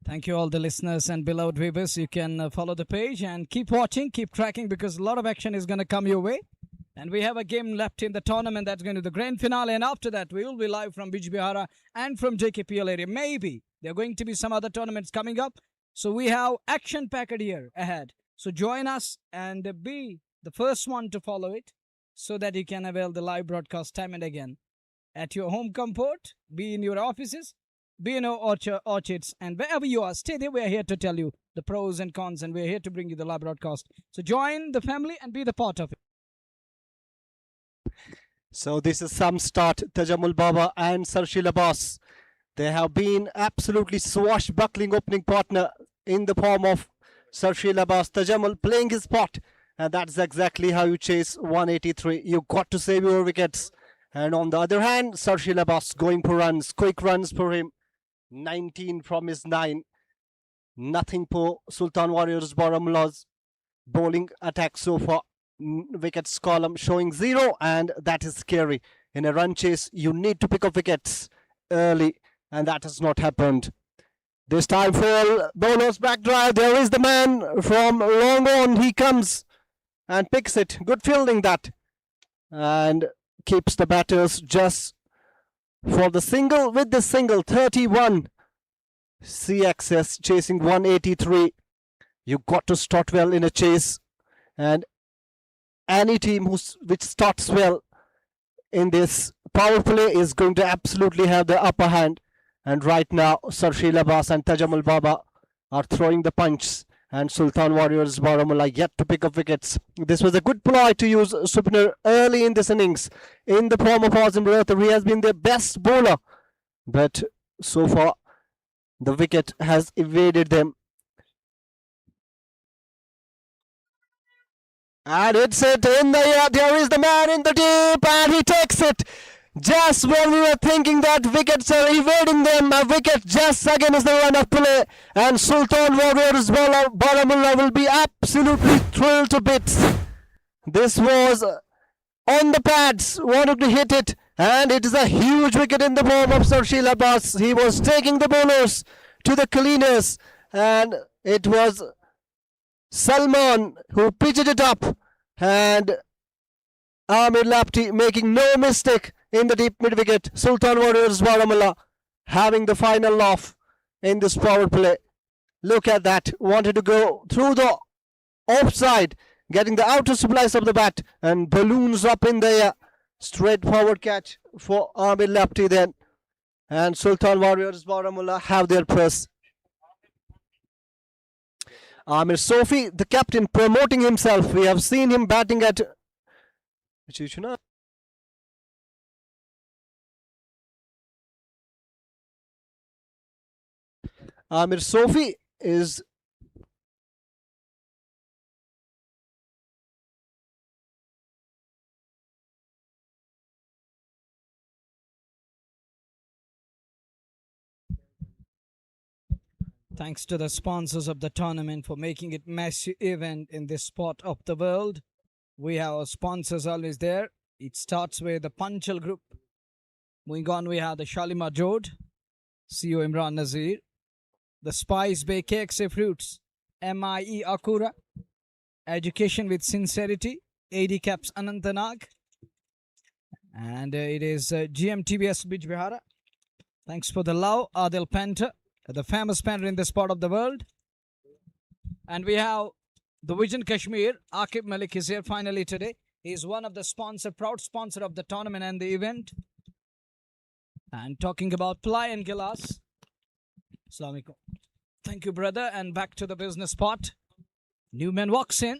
Thank you all the listeners and beloved viewers. You can follow the page and keep watching, keep tracking, because a lot of action is going to come your way. And we have a game left in the tournament, that's going to be the grand finale. And after that, we will be live from Bijbihara and from JKPL area. Maybe there are going to be some other tournaments coming up. So we have action packed here ahead. So join us and be the first one to follow it, so that you can avail the live broadcast time and again at your home comfort, be in your offices, be in our orchards, and wherever you are, stay there. We are here to tell you the pros and cons, and we are here to bring you the live broadcast. So join the family and be the part of it. So this is some start. Tajamul Baba and Sarshil Abbas, they have been absolutely swashbuckling opening partner in the form of Sarshil Abbas. Tajamul playing his part, and that's exactly how you chase 183. You got to save your wickets. And on the other hand, Sarshil Abbas going for runs, quick runs for him. 19 from his 9. Nothing for Sultan Warriors Baramulla's bowling attack so far. Wickets column showing 0, and that is scary. In a run chase, you need to pick up wickets early, and that has not happened. This time for bowler's back drive, there is the man from long on. He comes and picks it. Good fielding that. And keeps the batters just for the single. With the single, 31 CXS chasing 183. You got to start well in a chase, and any team which starts well in this power play is going to absolutely have the upper hand. And right now, Sarshil Abbas and Tajamul Baba are throwing the punch, and Sultan Warriors Baramulla yet to pick up wickets. This was a good ploy to use Subner early in this innings in the form of Azim Rathar. He has been their best bowler, but so far the wicket has evaded them. And it's it in the air. There is the man in the deep, and he takes it. Just when we were thinking that wickets are evading them, a wicket just again is the run of play, and Sultan Warriors Baramulla will be absolutely thrilled to bits. This was on the pads, wanted to hit it, and it is a huge wicket in the form of Sarshil Abbas. He was taking the bowlers to the cleaners, and it was Salman who pitched it up, and Amir Lapti making no mistake in the deep mid wicket. Sultan Warriors Baramulla having the final laugh in this power play. Look at that. Wanted to go through the offside, getting the outer splice of the bat and balloons up in the air. Straight forward catch for Amir Lapti then. And Sultan Warriors Baramulla have their press. Amir Sofi, the captain, promoting himself. We have seen him batting at Amir Sofi is Thanks to the sponsors of the tournament for making it massive event in this spot of the world. We have our sponsors always there. It starts with the Panchal group. Moving on, we have the Shalimar Jod, CEO Imran Nazir, the Spice Bay KXA Fruits, MIE Akura, Education with Sincerity, AD Caps Anantanag, and it is GMTBS Bij Bihara. Thanks for the love, Adil Panta, the famous painter in this part of the world. And we have the Vision Kashmir. Akib Malik is here finally today. He is one of the proud sponsor of the tournament and the event. And talking about Ply and Gilas. Assalamu alaikum. Thank you, brother. And back to the business part. Newman walks in,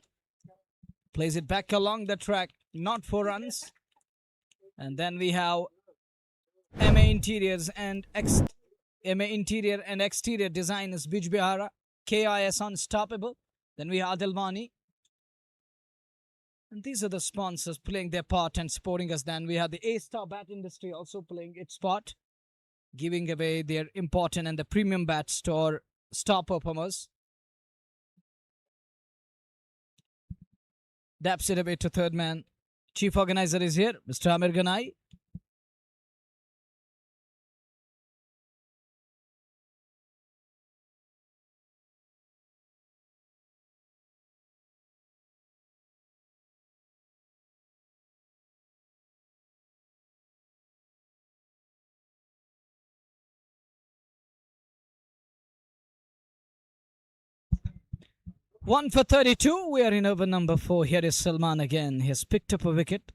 plays it back along the track, not 4 runs. And then we have MA Interiors and Interior and Exterior Designers Bij Bihara, KIS Unstoppable. Then we have Adilwani. And these are the sponsors playing their part and supporting us. Then we have the A-Star Bat Industry also playing its part, giving away their important and the premium bats to our star performers. Daps it away to third man. Chief organizer is here, Mr. Amir Ganai. One for 32. We are in over number 4. Here is Salman again. He has picked up a wicket.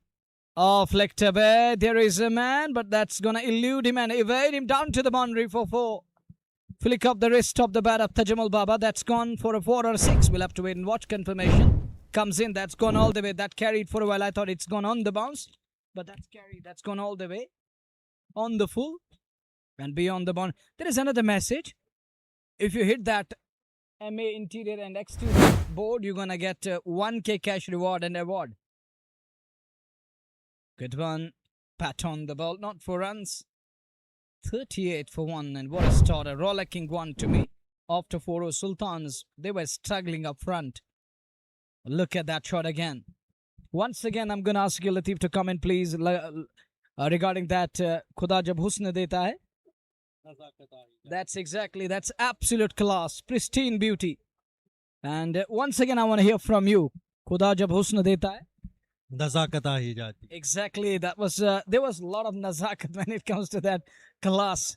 Off leg to bed. There is a man, but that's going to elude him and evade him down to the boundary for 4. Flick up the wrist of the bat of Tajamul Baba. That's gone for a 4 or a 6. We'll have to wait and watch confirmation. Comes in. That's gone all the way. That carried for a while. I thought it's gone on the bounce. But that's carried. That's gone all the way. On the full. And beyond the bound. There is another message. If you hit that MA Interior and Exterior board, you're going to get 1K cash reward and award. Good one. Pat on the ball. Not 4 runs. 38 for 1. And what a start. A rollicking one to me. After 4 Sultans, they were struggling up front. Look at that shot again. Once again, I'm going to ask you, Latif, to comment, please, regarding that. Khuda jab husn deta hai. That's exactly, that's absolute class, pristine beauty. And once again, I want to hear from you. Khuda jab husn deta hai. Nazakat aa hi jati. Exactly, that was, there was a lot of nazakat when it comes to that class.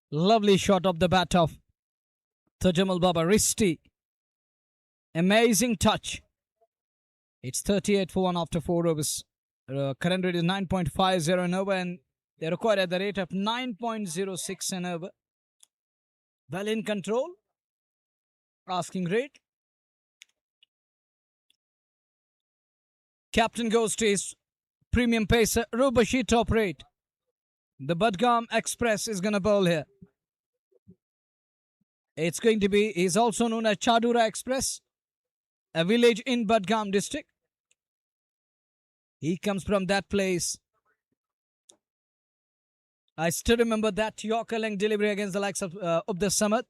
Lovely shot of the bat of Tajamul Baba, wristy. Amazing touch. It's 38 for 1 after 4 overs. Current rate is 9.50 an over, and they require at the rate of 9.06 an over. Well in control. Asking rate. Captain goes to his premium pacer, Rubashi top rate. The Budgam Express is going to bowl here. It's going to be, he's also known as Chadura Express, a village in Budgam district. He comes from that place. I still remember that Yorker length delivery against the likes of the Samad,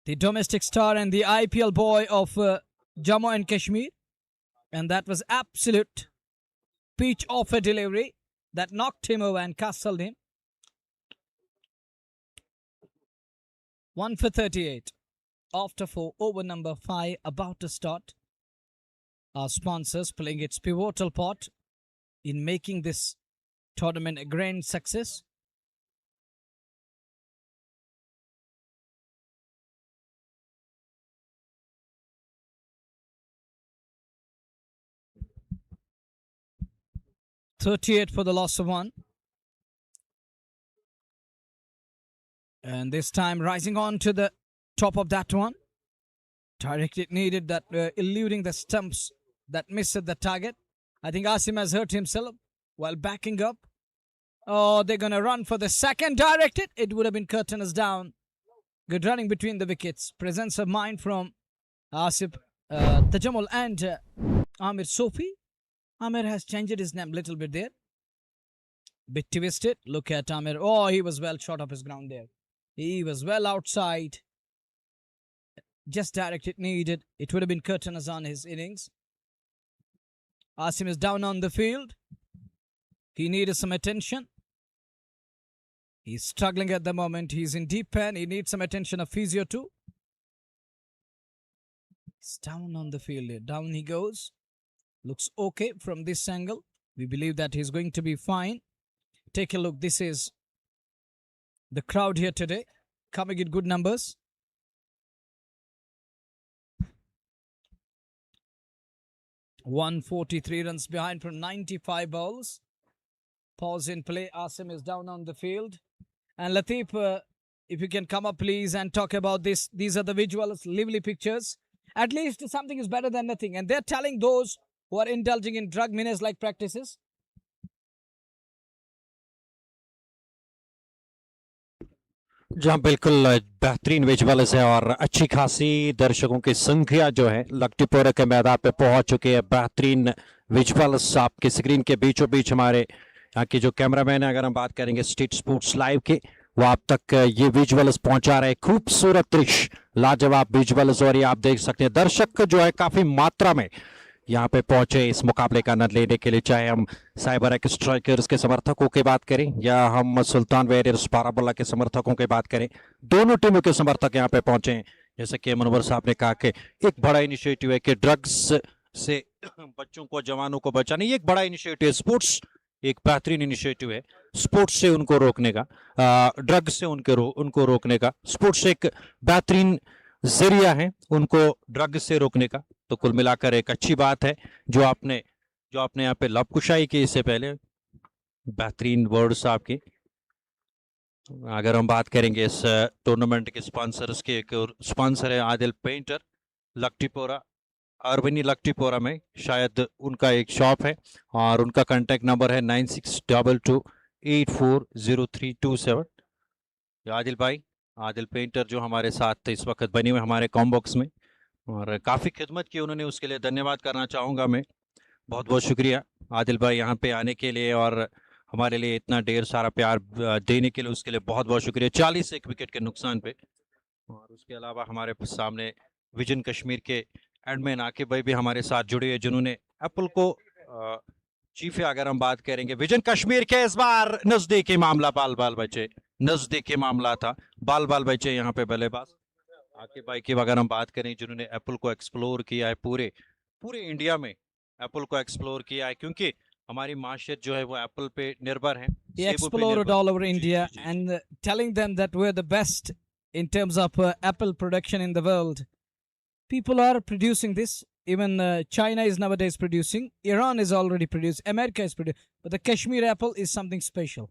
the domestic star and the IPL boy of Jammu and Kashmir. And that was absolute peach of a delivery that knocked him over and castled him. 1 for 38. After 4, over number 5, about to start. Our sponsors playing its pivotal part in making this tournament a grand success. .38 for the loss of 1. And this time rising on to the top of that one. Directed needed, that eluding the stumps that missed the target. I think Asim has hurt himself while backing up. Oh, they're going to run for the second directed. It would have been curtains down. Good running between the wickets. Presence of mind from Asif Tajamul and Amir Sofi. Amir has changed his name a little bit there. Bit twisted. Look at Amir. Oh, he was well short of his ground there. He was well outside. Just directed needed. It would have been curtains on his innings. Asim is down on the field. He needed some attention. He's struggling at the moment. He's in deep pain. He needs some attention of physio too. He's down on the field here. Down he goes. Looks okay from this angle. We believe that he's going to be fine. Take a look. This is the crowd here today, coming in good numbers. .143 runs behind from 95 balls. Pause in play. Asim is down on the field. And Latif, if you can come up please and talk about this. These are the visuals, lively pictures. At least something is better than nothing. And they're telling those who are indulging in drug menace-like practices. जहाँ बिल्कुल बेहतरीन visuals है और अच्छी खासी दर्शकों की संख्या जो है लक्टीपुरा के मैदान पे पहुंच चुकी है। बेहतरीन विजुअल्स आपके स्क्रीन के बीचों बीच हमारे यहाँ के जो कैमरामैन है, अगर हम बात करेंगे स्टेट स्पोर्ट्स लाइव के, वो आप तक ये विजुअल्स पहुंचा रहे हैं। खूबसूरत दृश्य, लाजवाब विजुअल्स, और ये आप देख सकते हैं दर्शक जो है काफी मात्रा में यहाँ पे पहुंचे इस मुकाबले का आनंद लेने के लिए। चाहे हम साइबर एक्स स्ट्राइकर्स के समर्थकों की बात करें या हम सुल्तान वेरियर्स बारामुल्ला के समर्थकों की बात करें, दोनों टीमों के समर्थक यहाँ पे पहुंचे हैं। जैसे कि मनोवर साहब ने कहा कि एक बड़ा इनिशिएटिव है कि ड्रग्स से बच्चों को, जवानों को बचाने, ये एक बड़ा इनिशिएटिव है। स्पोर्ट्स एक बेहतरीन इनिशिएटिव है, स्पोर्ट्स से उनको रोकने का, ड्रग्स से उनको रोकने का। स्पोर्ट्स एक बेहतरीन जरिया है उनको ड्रग से रोकने का। तो कुल मिलाकर एक अच्छी बात है जो आपने यहाँ पे लबकुशाई की। इससे पहले बेहतरीन वर्ड्स आपके। अगर हम बात करेंगे इस टूर्नामेंट के स्पॉन्सर्स के, एक स्पॉन्सर है आदिल पेंटर, लक्टीपुरा, अरबनी लक्टीपुरा में शायद उनका एक शॉप है और उनका कांटेक्ट नंबर है 9622840327। आदिल भाई, आदिल पेंटर जो हमारे साथ इस वक्त बने हुए हमारे कॉम्बॉक्स में, और काफ़ी खिदमत की उन्होंने, उसके लिए धन्यवाद करना चाहूँगा मैं। बहुत बहुत शुक्रिया आदिल भाई यहाँ पे आने के लिए और हमारे लिए इतना ढेर सारा प्यार देने के लिए, उसके लिए बहुत बहुत शुक्रिया। 40 एक विकेट के नुकसान पे। और उसके अलावा हमारे सामने विजन कश्मीर के एडमिन आकिब भाई भी हमारे साथ जुड़े हुए, जिन्होंने एप्पल को चीफ है। अगर हम बात करेंगे विजन कश्मीर के, इस बार नजदीकी मामला बाल बचे, नजदीकी मामला था, बाल बचे यहाँ पे बल्लेबाज आकिब भाई की। अगर हम बात करें जिन्होंने एप्पल को एक्सप्लोर किया है, पूरे इंडिया में एप्पल को एक्सप्लोर किया है, क्योंकि हमारी माशियत जो है वो एप्पल पे निर्भर है। He explored all over India and telling them that we're the best in terms of apple production in the world. People are producing this. Even China is nowadays producing. Iran is already produced. America is producing. But the Kashmir apple is something special.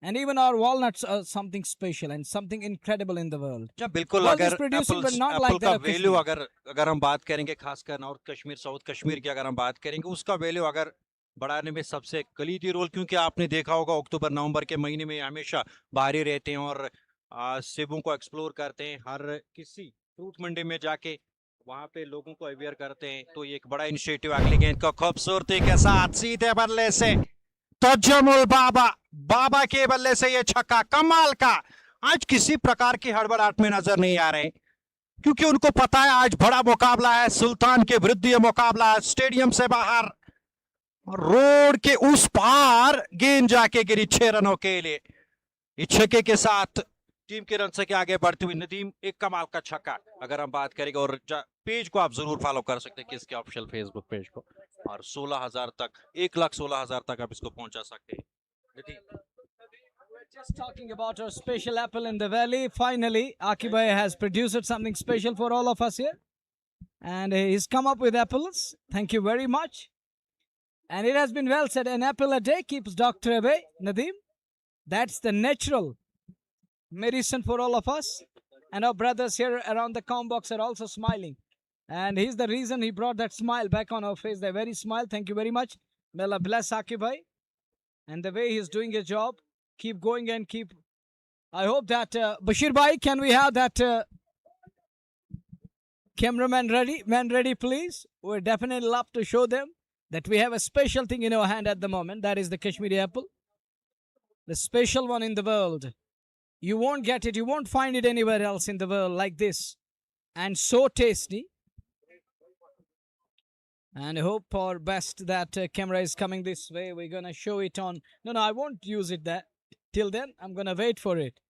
And even our walnuts are something special and something incredible in the world. बिल्कुल, अगर Apple का value अगर हम बात करेंगे, खासकर north Kashmir, south Kashmir की अगर हम बात करेंगे, उसका वैल्यू अगर बढ़ाने में सबसे कलीदी रोल, क्योंकि आपने देखा होगा अक्टूबर नवंबर के महीने में हमेशा बाहर ही रहते हैं और सेबों को एक्सप्लोर करते हैं, हर किसी फ्रूट मंडी में जाके वहां पे लोगों को अवेयर करते हैं। तो ये एक बड़ा इनिशिएटिव अगले गेंद को खूबसूरती के साथ सीधे बल्ले से तजमुल बाबा के बल्ले से ये छक्का कमाल का। आज किसी प्रकार की हड़बड़ाहट में नजर नहीं आ रहे, क्योंकि उनको पता है आज बड़ा मुकाबला है, सुल्तान के विरुद्ध ये मुकाबला है। स्टेडियम से बाहर रोड के उस पार गेंद जाके गिरी 6 रनों के लिए। इस छक्के के साथ टीम के रन से आगे बढ़ती हुई नदीम, एक कमाल का छक्का। अगर हम बात करेंगे, और पेज को आप जरूर फॉलो कर सकते हैं, किसके ऑफिशियल फेसबुक पेज को, और 16,000 तक 1,16,000 तक आप इसको पहुंचा सकते हैं। We're just talking about our special apple in the valley. Finally, Akibhai has produced something special for all of us here. And he's come up with apples. Thank you very much. And it has been well said, an apple a day keeps doctor away. Nadeem, that's the natural medicine for all of us. And our brothers here around the com box are also smiling. And he's the reason he brought that smile back on our face. They're very smile. Thank you very much. May Allah bless Akibhai. And the way he's doing his job, keep going and keep. I hope that Bashir Bhai, can we have that cameraman ready? Man ready, please. We'd definitely love to show them that we have a special thing in our hand at the moment. That is the Kashmiri apple. The special one in the world. You won't get it. You won't find it anywhere else in the world like this. And so tasty. And I hope for best that camera is coming this way. We're going to show it on. No, I won't use it that. Till then, I'm going to wait for it.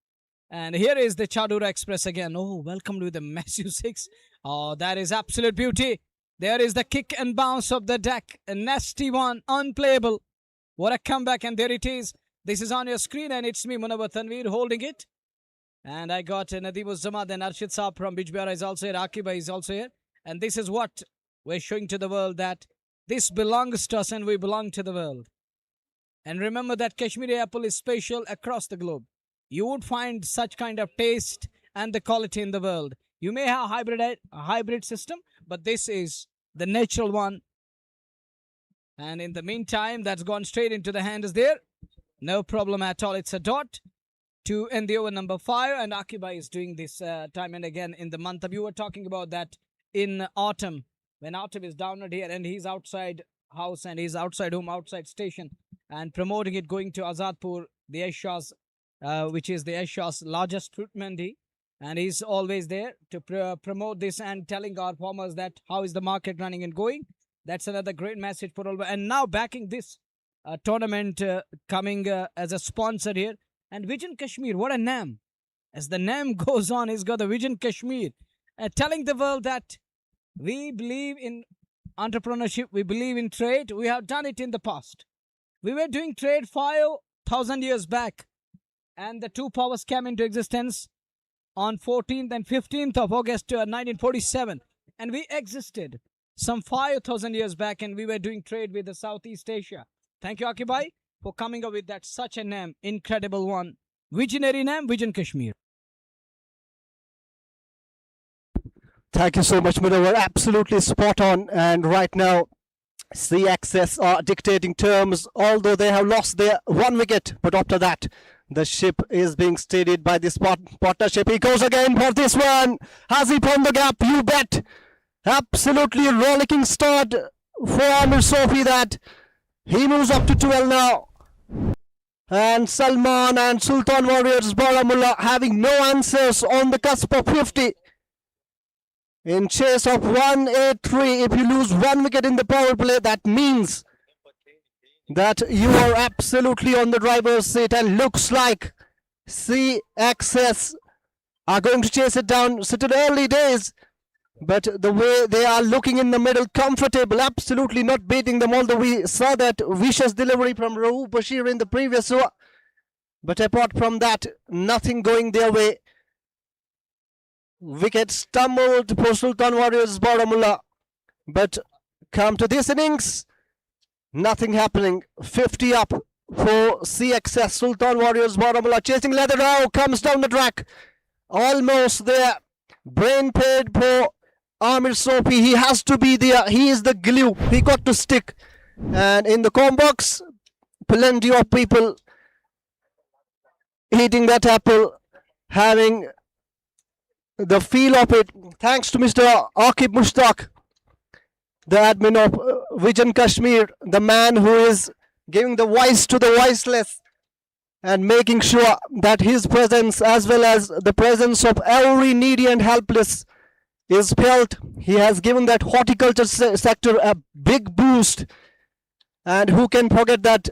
And here is the Chadura Express again. Oh, welcomed with a massive 6. Oh, that is absolute beauty. There is the kick and bounce of the deck. A nasty one, unplayable. What a comeback. And there it is. This is on your screen and it's me, Munawar Tanveer, holding it. And I got Nadeem Uzzamad and Arshid Saab from Bijbihara is also here. Akiba is also here. And this is what we're showing to the world, that this belongs to us and we belong to the world. And remember that Kashmiri apple is special across the globe. You won't find such kind of taste and the quality in the world. You may have a hybrid system, but this is the natural one. And in the meantime, that's gone straight into the hands there. No problem at all. It's a dot to end the over number 5. And Akiba is doing this time and again in the month of. You were talking about that in autumn. When autumn is down at here and he's outside house and he's outside home, outside station and promoting it, going to Azadpur, the Aishah's, which is the Aishah's largest fruit mandi. And he's always there to promote this and telling our farmers that how is the market running and going. That's another great message for all. And now backing this tournament, coming as a sponsor here. And Vision Kashmir, what a name. As the name goes on, he's got the Vision Kashmir. Telling the world that we believe in entrepreneurship, we believe in trade. We have done it in the past. We were doing trade 5,000 years back. And the two powers came into existence on 14th and 15th of August 1947. And we existed some 5,000 years back and we were doing trade with the Southeast Asia. Thank you, Akibai, for coming up with that such a name, incredible one. Visionary name, Vision Kashmir. Thank you so much, Munawar. Absolutely spot on. And right now, CXS are dictating terms, although they have lost their 1 wicket. But after that, the ship is being steadied by this partnership. He goes again for this one. Has he found the gap? You bet. Absolutely rollicking start for Amir Sofi that. He moves up to 12 now. And Salman and Sultan Warriors Baramulla having no answers on the cusp of 50. In chase of 183, if you lose 1 wicket in the power play, that means that you are absolutely on the driver's seat, and looks like CXS are going to chase it down. Still early days, but the way they are looking in the middle, comfortable, absolutely not beating them, although we saw that vicious delivery from Rauf Bashir in the previous over. But apart from that, nothing going their way. Wicket stumbled for Sultan Warriors Baramulla, but come to this innings, nothing happening. 50 up for CXS. Sultan Warriors Baramulla chasing Leather Rao, comes down the track, almost there. Brain paid for Amir Sofi. He has to be there. He is the glue. He got to stick. And in the com box, plenty of people eating that apple, having the feel of it, thanks to Mr. Aqib Mushtaq, the admin of Vision Kashmir, the man who is giving the voice to the voiceless and making sure that his presence, as well as the presence of every needy and helpless, is felt. He has given that horticulture sector a big boost. And who can forget that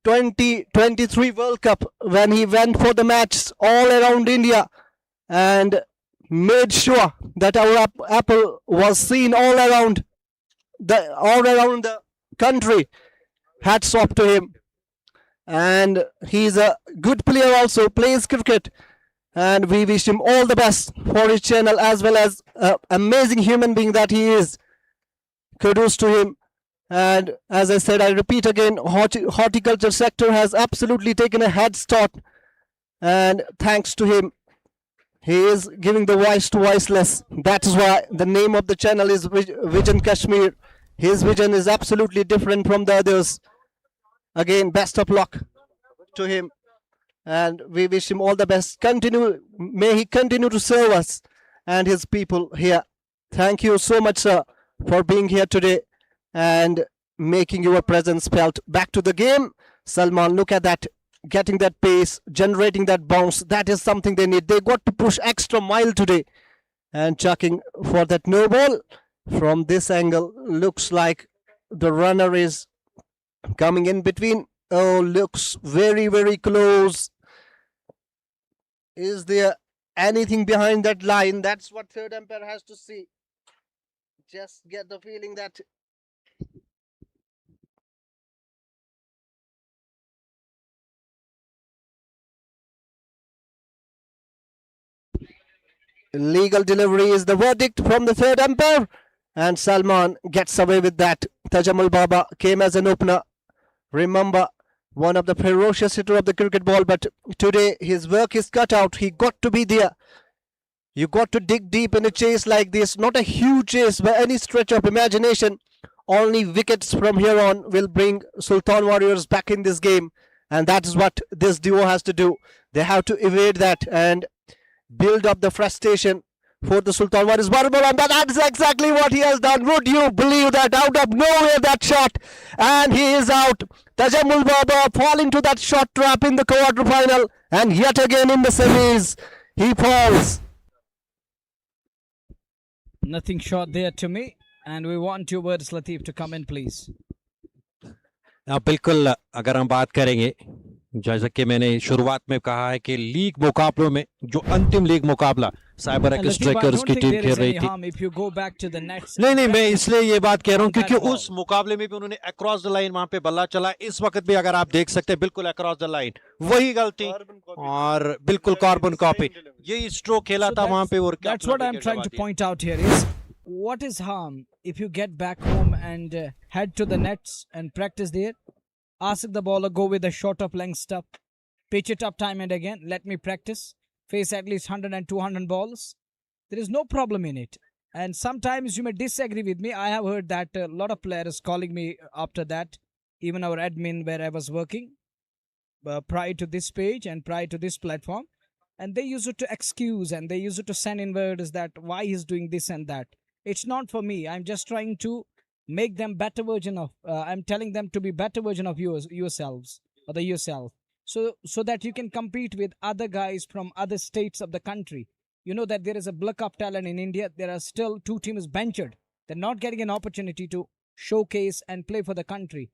2023 World Cup, when he went for the match all around India and made sure that our apple was seen all around all around the country. Hats off to him. And he's a good player also, plays cricket. And we wish him all the best for his channel as well as amazing human being that he is. Kudos to him. And as I said, I repeat again, horticulture sector has absolutely taken a head start. And thanks to him, he is giving the voice to voiceless. That is why the name of the channel is Vision Kashmir. His vision is absolutely different from the others. Again, best of luck to him. And we wish him all the best. May he continue to serve us and his people here. Thank you so much, sir, for being here today and making your presence felt. Back to the game. Salman, look at that. Getting that pace, generating that bounce. That is something they need. They got to push extra mile today. And chucking for that no ball. From this angle, looks like the runner is coming in between. Oh, looks very, very close. Is there anything behind that line? That's what third umpire has to see. Just get the feeling that legal delivery is the verdict from the third umpire. And Salman gets away with that. Tajamul Baba came as an opener. Remember, one of the ferocious hitter of the cricket ball, but today his work is cut out. He got to be there. You got to dig deep in a chase like this. Not a huge chase by any stretch of imagination. Only wickets from here on will bring Sultan Warriors back in this game. And that is what this duo has to do. They have to evade that and build up the frustration for the Sultan Warriors. Baramulla, and that is exactly what he has done. Would you believe that? Out of nowhere that shot, and he is out. Tajamul Baba fall into that shot trap in the quarterfinal, and yet again in the semis he falls. Nothing short there to me, and we want your words, Latif, to come in, please. बिल्कुल अगर हम बात करेंगे जैसा कि मैंने शुरुआत में कहा है कि लीग मुकाबलों में जो अंतिम लीग मुकाबला साइबर एक्स स्ट्राइकर्स की टीम खेल रही थी नहीं मैं इसलिए ये बात कह रहा हूं क्योंकि उस मुकाबले में भी उन्होंने अक्रॉस द लाइन वहां पे बल्ला चला इस वक्त भी अगर आप देख सकते हैं बिल्कुल अक्रॉस द लाइन वही गलती और बिल्कुल कार्बन कॉपी यही स्ट्रोक खेला था वहां पे और that's what I'm trying to point out here is what is harm if you get back home and head to the nets and practice there. Ask the bowler, go with a short of length stuff. Pitch it up time and again. Let me practice. Face at least 100 and 200 balls. There is no problem in it. And sometimes you may disagree with me. I have heard that a lot of players calling me after that. Even our admin where I was working prior to this page and prior to this platform. And they use it to excuse and they use it to send in words that why he's doing this and that. It's not for me. I'm just trying to make them better version of I'm telling them to be better version of yourselves or the yourself so that you can compete with other guys from other states of the country. You know that there is a block of talent in India. There are still 2 teams benched. They're not getting an opportunity to showcase and play for the country.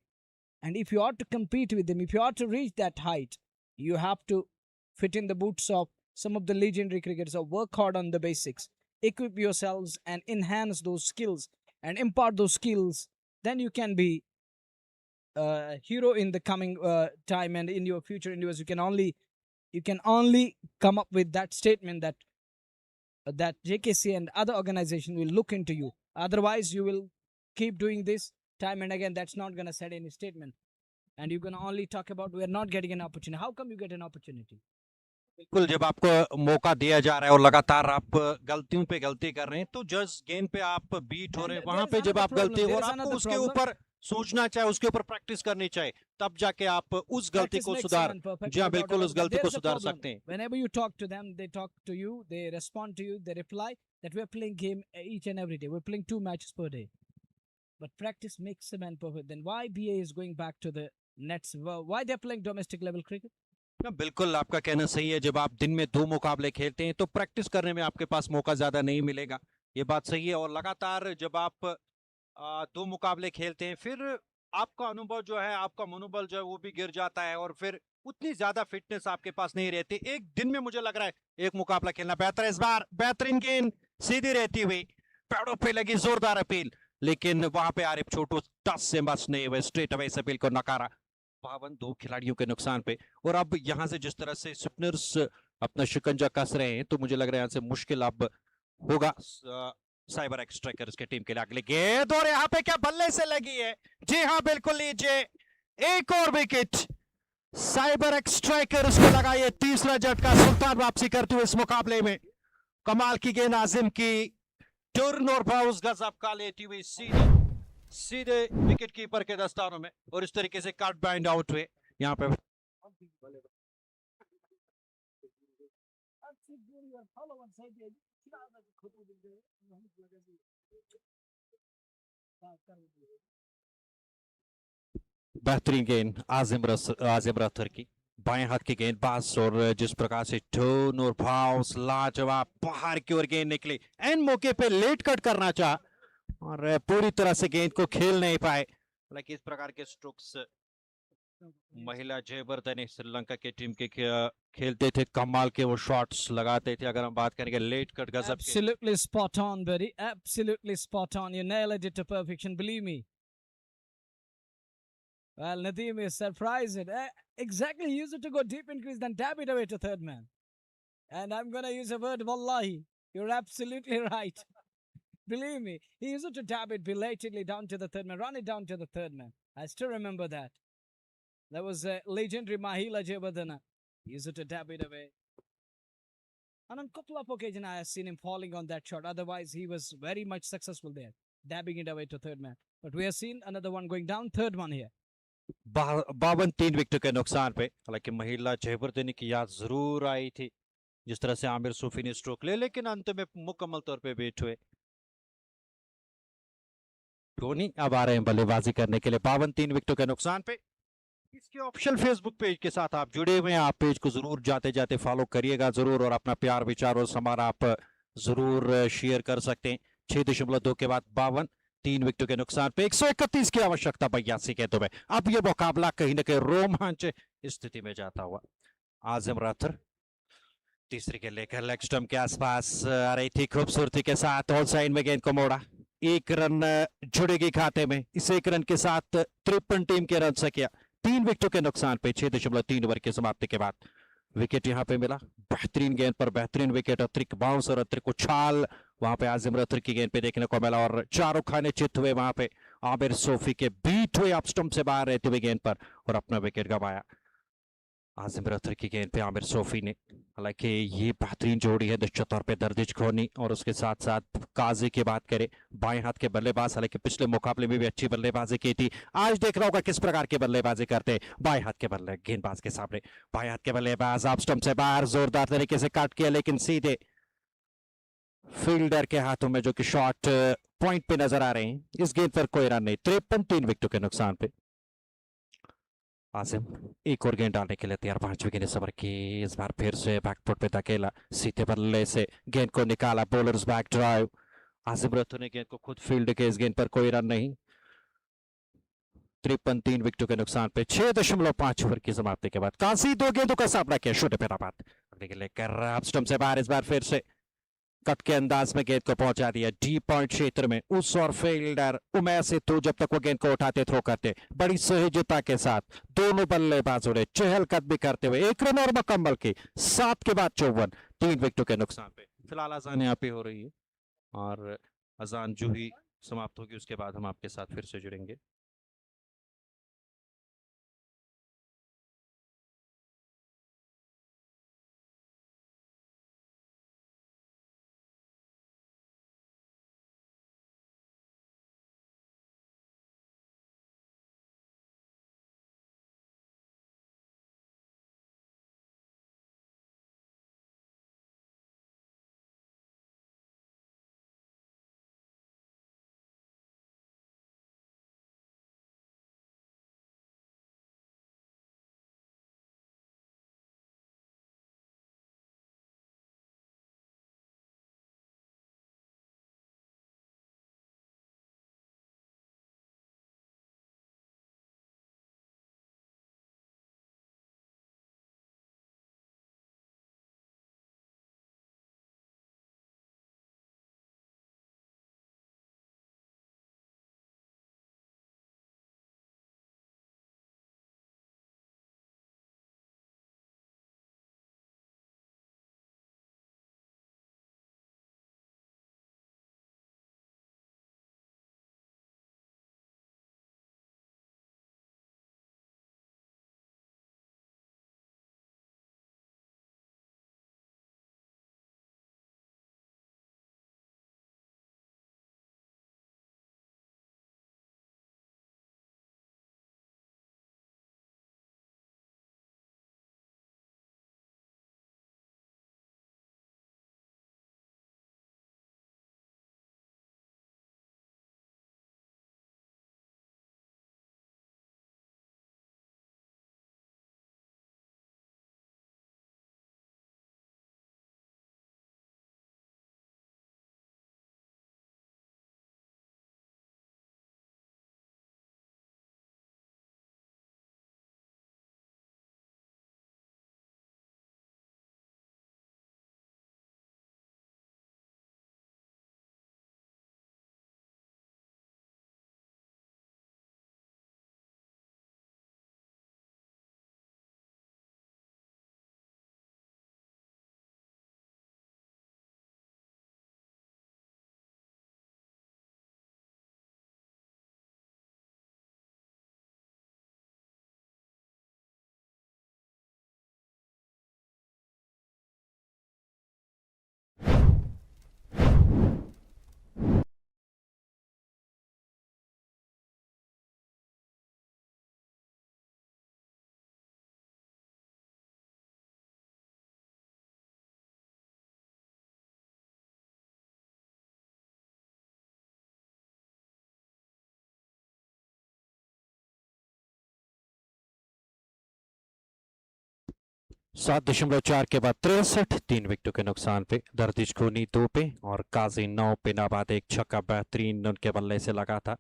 And if you are to compete with them, if you are to reach that height, you have to fit in the boots of some of the legendary cricketers or work hard on the basics, equip yourselves and enhance those skills and impart those skills. Then you can be a hero in the coming time and in your future endeavors. You can only come up with that statement that that JKC and other organization will look into you. Otherwise, you will keep doing this time and again. That's not going to set any statement. And you're going to only talk about we're not getting an opportunity. How come you get an opportunity? बिल्कुल जब आपको मौका दिया जा रहा है और लगातार आप गलतियों पे गलती कर रहे हैं तो जस्ट गेंद पे आप बीट हो रहे हैं वहां पे जब आप गलती हो और आपको उसके ऊपर सोचना चाहिए उसके ऊपर प्रैक्टिस करनी चाहिए तब जाके आप उस गलती को सुधार जी हाँ बिल्कुल उस गलती को सुधार सकते हैं Whenever you talk to them, they talk to you, they respond to you, they reply that we're playing game each and every day. We're playing 2 matches per day. But practice makes a man perfect. Then why BA is going back to the nets? Why they're playing domestic level cricket? बिल्कुल आपका कहना सही है जब आप दिन में 2 मुकाबले खेलते हैं तो प्रैक्टिस करने में आपके पास मौका ज्यादा नहीं मिलेगा ये बात सही है और लगातार जब आप 2 मुकाबले खेलते हैं फिर आपका अनुभव जो है आपका मनोबल जो है वो भी गिर जाता है और फिर उतनी ज्यादा फिटनेस आपके पास नहीं रहती एक दिन में मुझे लग रहा है एक मुकाबला खेलना बेहतर है इस बार बेहतरीन गेंद सीधी रहती हुई पैरों पे लगी जोरदार अपील लेकिन वहां पे आरिफ छोटू टच से बस नहीं हुए, स्ट्रेट अवे से बिल्कुल नकारा। 52 दो खिलाड़ियों के नुकसान पे। और अब यहां से जिस तरह से स्पिनर्स अपना शिकंजा कस रहे हैं, तो मुझे लग रहा है यहाँ से मुश्किल अब होगा साइबर एक्स स्ट्राइकर्स के टीम के लिए। अगले गेंद और यहाँ पे क्या बल्ले से लगी है? जी हाँ बिल्कुल, लीजिए एक और विकेट साइबर एक्स स्ट्राइकर्स को लगा। ये तीसरा झटका, सुल्तान वापसी करते हुए इस मुकाबले में। कमाल की गेंद आजिम की, टर्न और बाउंस गजब का लेती हुई सीधे सीधे विकेट कीपर के दस्तानों में, और इस तरीके से कट बाइंड आउट हुए यहाँ पे। बेहतरीन गेंद आजिम रथर की, बाएं हाथ की गेंदबाज, और जिस प्रकार से टर्न और बाउंस लाजवाब, बाहर की ओर गेंद निकली, एन मौके पे लेट कट करना चाहा और पूरी तरह से गेंद को खेल नहीं पाए। हालांकि इस प्रकार के स्ट्रोक्स महिला जयवर्धने श्रीलंका के टीम के खेलते थे, कमाल के वो शॉट्स लगाते थे। अगर हम बात करेंगे लेट कट गजब के। Absolutely spot on, buddy. Absolutely spot on. You nailed it to perfection. Believe me. Well, Nadeem is surprised. Exactly. He used it to go deep in crease, then dab it away to third man. And I'm going to use a word, wallahi. You're absolutely right. Believe me. He used it to dab it belatedly down to the third man, run it down to the third man. I still remember that. That was a legendary Mahila Jayabadana. He used it to dab it away. And on a couple of occasions, I have seen him falling on that shot. Otherwise, he was very much successful there, dabbing it away to third man. But we have seen another one going down, third one here. 52 3 wicket के नुकसान पे। हालांकि महिला जयवर्धने की याद जरूर आई थी, जिस तरह से आमिर सूफी ने स्ट्रोक ले, लेकिन अंत में मुकम्मल तौर पे बेट हुए। धोनी अब आ रहे हैं बल्लेबाजी करने के लिए। 52 3 विकेटों के नुकसान पे। इसके ऑफिशियल फेसबुक पेज के साथ आप जुड़े हुए हैं, आप पेज को जरूर जाते जाते फॉलो करिएगा जरूर, और अपना प्यार विचार और सम्मान आप जरूर शेयर कर सकते हैं। 6.2 के बाद 52 3 विकेटों के नुकसान पे 131 की आवश्यकता 82 गेंदों में। अब ये मुकाबला कहीं ना कहीं रोमांच स्थिति में जाता हुआ। आजिम राथर तीसरी गेंद लेकर लेग स्टंप के आसपास आ रही थी, खूबसूरती के साथ ऑल साइड में गेंद को मोड़ा। एक रन जुड़ेगी खाते में। इस एक रन के साथ 53 टीम के रन से किया। 3 विकेटों के नुकसान पे 6.3 ओवर की समाप्ति के बाद विकेट यहां पे मिला। बेहतरीन गेंद पर बेहतरीन विकेट, अतिरिक्त बाउंस और अतिरिक्त उछाल वहां पे आजिम रथर की गेंद पे देखने को मिला, और चारों खाने चित हुए वहां पे। आमिर सोफी के बीट हुए अप स्टंप से बाहर रहते हुए गेंद पर और अपना विकेट गंवाया। आजिम रथर की गेंद पे आमिर सोफी ने, हालांकि ये बेहतरीन जोड़ी है निश्चित तौर पे दर्दिश खोनी, और उसके साथ साथ काजी की बात करें, बाएं हाथ के बल्लेबाज, हालांकि पिछले मुकाबले में भी अच्छी बल्लेबाजी की थी। आज देख रहा होगा किस प्रकार की बल्लेबाजी करते हैं बाएं हाथ के बल्ले गेंदबाज के सामने। बाएं हाथ के बल्लेबाज ऑफ स्टंप से बाहर जोरदार तरीके से काट किया, लेकिन सीधे फील्डर के हाथों में, जो कि शॉट पॉइंट पे नजर आ रहे हैं। इस गेंद पर कोई रन नहीं। 53 3 विकेटों के नुकसान पे आसिम एक और गेंद डालने के लिए तैयार। 5वीं गेंद इस ओवर की, इस बार फिर से बैकफुट पे धकेला, सीधे बल्ले से गेंद को निकाला, बॉलर्स बैक ड्राइव। आसिम रथू ने गेंद को खुद फील्ड के, इस गेंद पर कोई रन नहीं। 53 3 विकेटों के नुकसान पे 6.5 ओवर की समाप्ति के बाद काजी 2 गेंदों का सामना किया शूट पे बात लेकर आप स्टंप से बाहर। इस बार फिर से कट के अंदाज में गेंद को पहुंचा दिया डीप पॉइंट क्षेत्र में। उस और फील्डर उमेश से तो जब तक वो गेंद को उठाते थ्रो करते, बड़ी सहजता के साथ दोनों बल्लेबाजों ने चहल कद भी करते हुए 1 रन और मुकम्मल की। 7 के बाद 54 3 विकेटों के नुकसान पे। फिलहाल अजान यहाँ पे हो रही है, और अजान जो ही समाप्त होगी उसके बाद हम आपके साथ फिर से जुड़ेंगे। 7.4 के बाद 63, 3 विकेटों के नुकसान पे। दर्दिश खूनी 2 पे और काजी 9 पे नाबाद एक छक्का बेहतरीन उनके बल्ले से लगा था।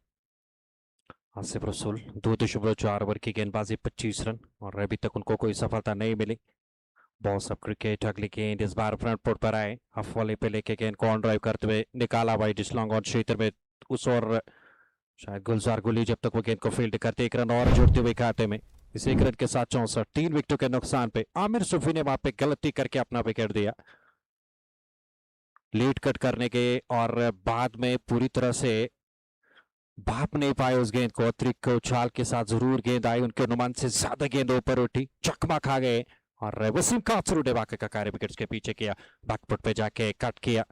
आसिफ रसूल 2.4 ओवर की गेंदबाजी 25 रन और अभी तक उनको कोई सफलता नहीं मिली। बॉस ऑफ क्रिकेट, अगली गेंद इस बार फ्रंट फुट पर आए, हाफ वॉली पे लेके गेंद को ऑन ड्राइव करते हुए निकाला वाइड लॉन्ग ऑन क्षेत्र में उस और शायद गुलजार गुली जब तक वो गेंद को फील्ड करते, 1 रन और जुड़ते हुए खाते में। इस 1 रन के साथ 64, 3 विकेटों के नुकसान पे। आमिर सुफी ने वहां पे गलती करके अपना विकेट दिया लीड कट करने के और बाद में पूरी तरह से भाप नहीं पाए उस गेंद को। अतिरिक्त उछाल के साथ जरूर गेंद आई, उनके अनुमान से ज्यादा गेंद ऊपर उठी, चकमा खा गए और वसीम कासरू ने बाकी का कार्य विकेट्स के पीछे किया, बैकफुट पे जाके कट किया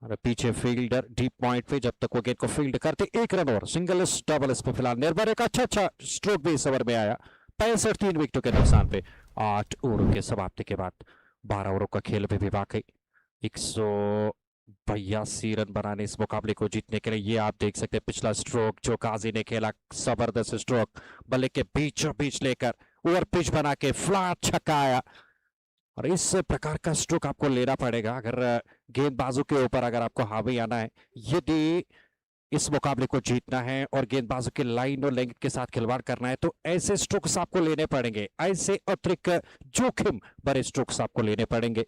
और पीछे फील्डर डीप पॉइंट पे जब तक वो गेंद को फील्ड करते 1 रन और सिंगल डबल पे फिलहाल निर्भर एक अच्छा स्ट्रोक भी इस ओवर में आया। 65, 3 विकेटों के नुकसान पे। 8 ओवरों के समाप्ति के बाद 12 ओवरों का खेल भी वाकई 182 रन बनाने इस मुकाबले को जीतने के लिए। ये आप देख सकते हैं पिछला स्ट्रोक जो काजी ने खेला, जबरदस्त स्ट्रोक, बल्ले के बीचों बीच लेकर ओवर पिच बना के फ्लैट छक्का आया और इस प्रकार का स्ट्रोक आपको लेना पड़ेगा अगर गेंदबाजों के ऊपर अगर आपको हावी आना है, यदि इस मुकाबले को जीतना है और गेंदबाजों के लाइन और लेंथ के साथ खिलवाड़ करना है तो ऐसे स्ट्रोक्स आपको लेने पड़ेंगे, ऐसे अतिरिक्त जोखिम भरे स्ट्रोक्स आपको लेने पड़ेंगे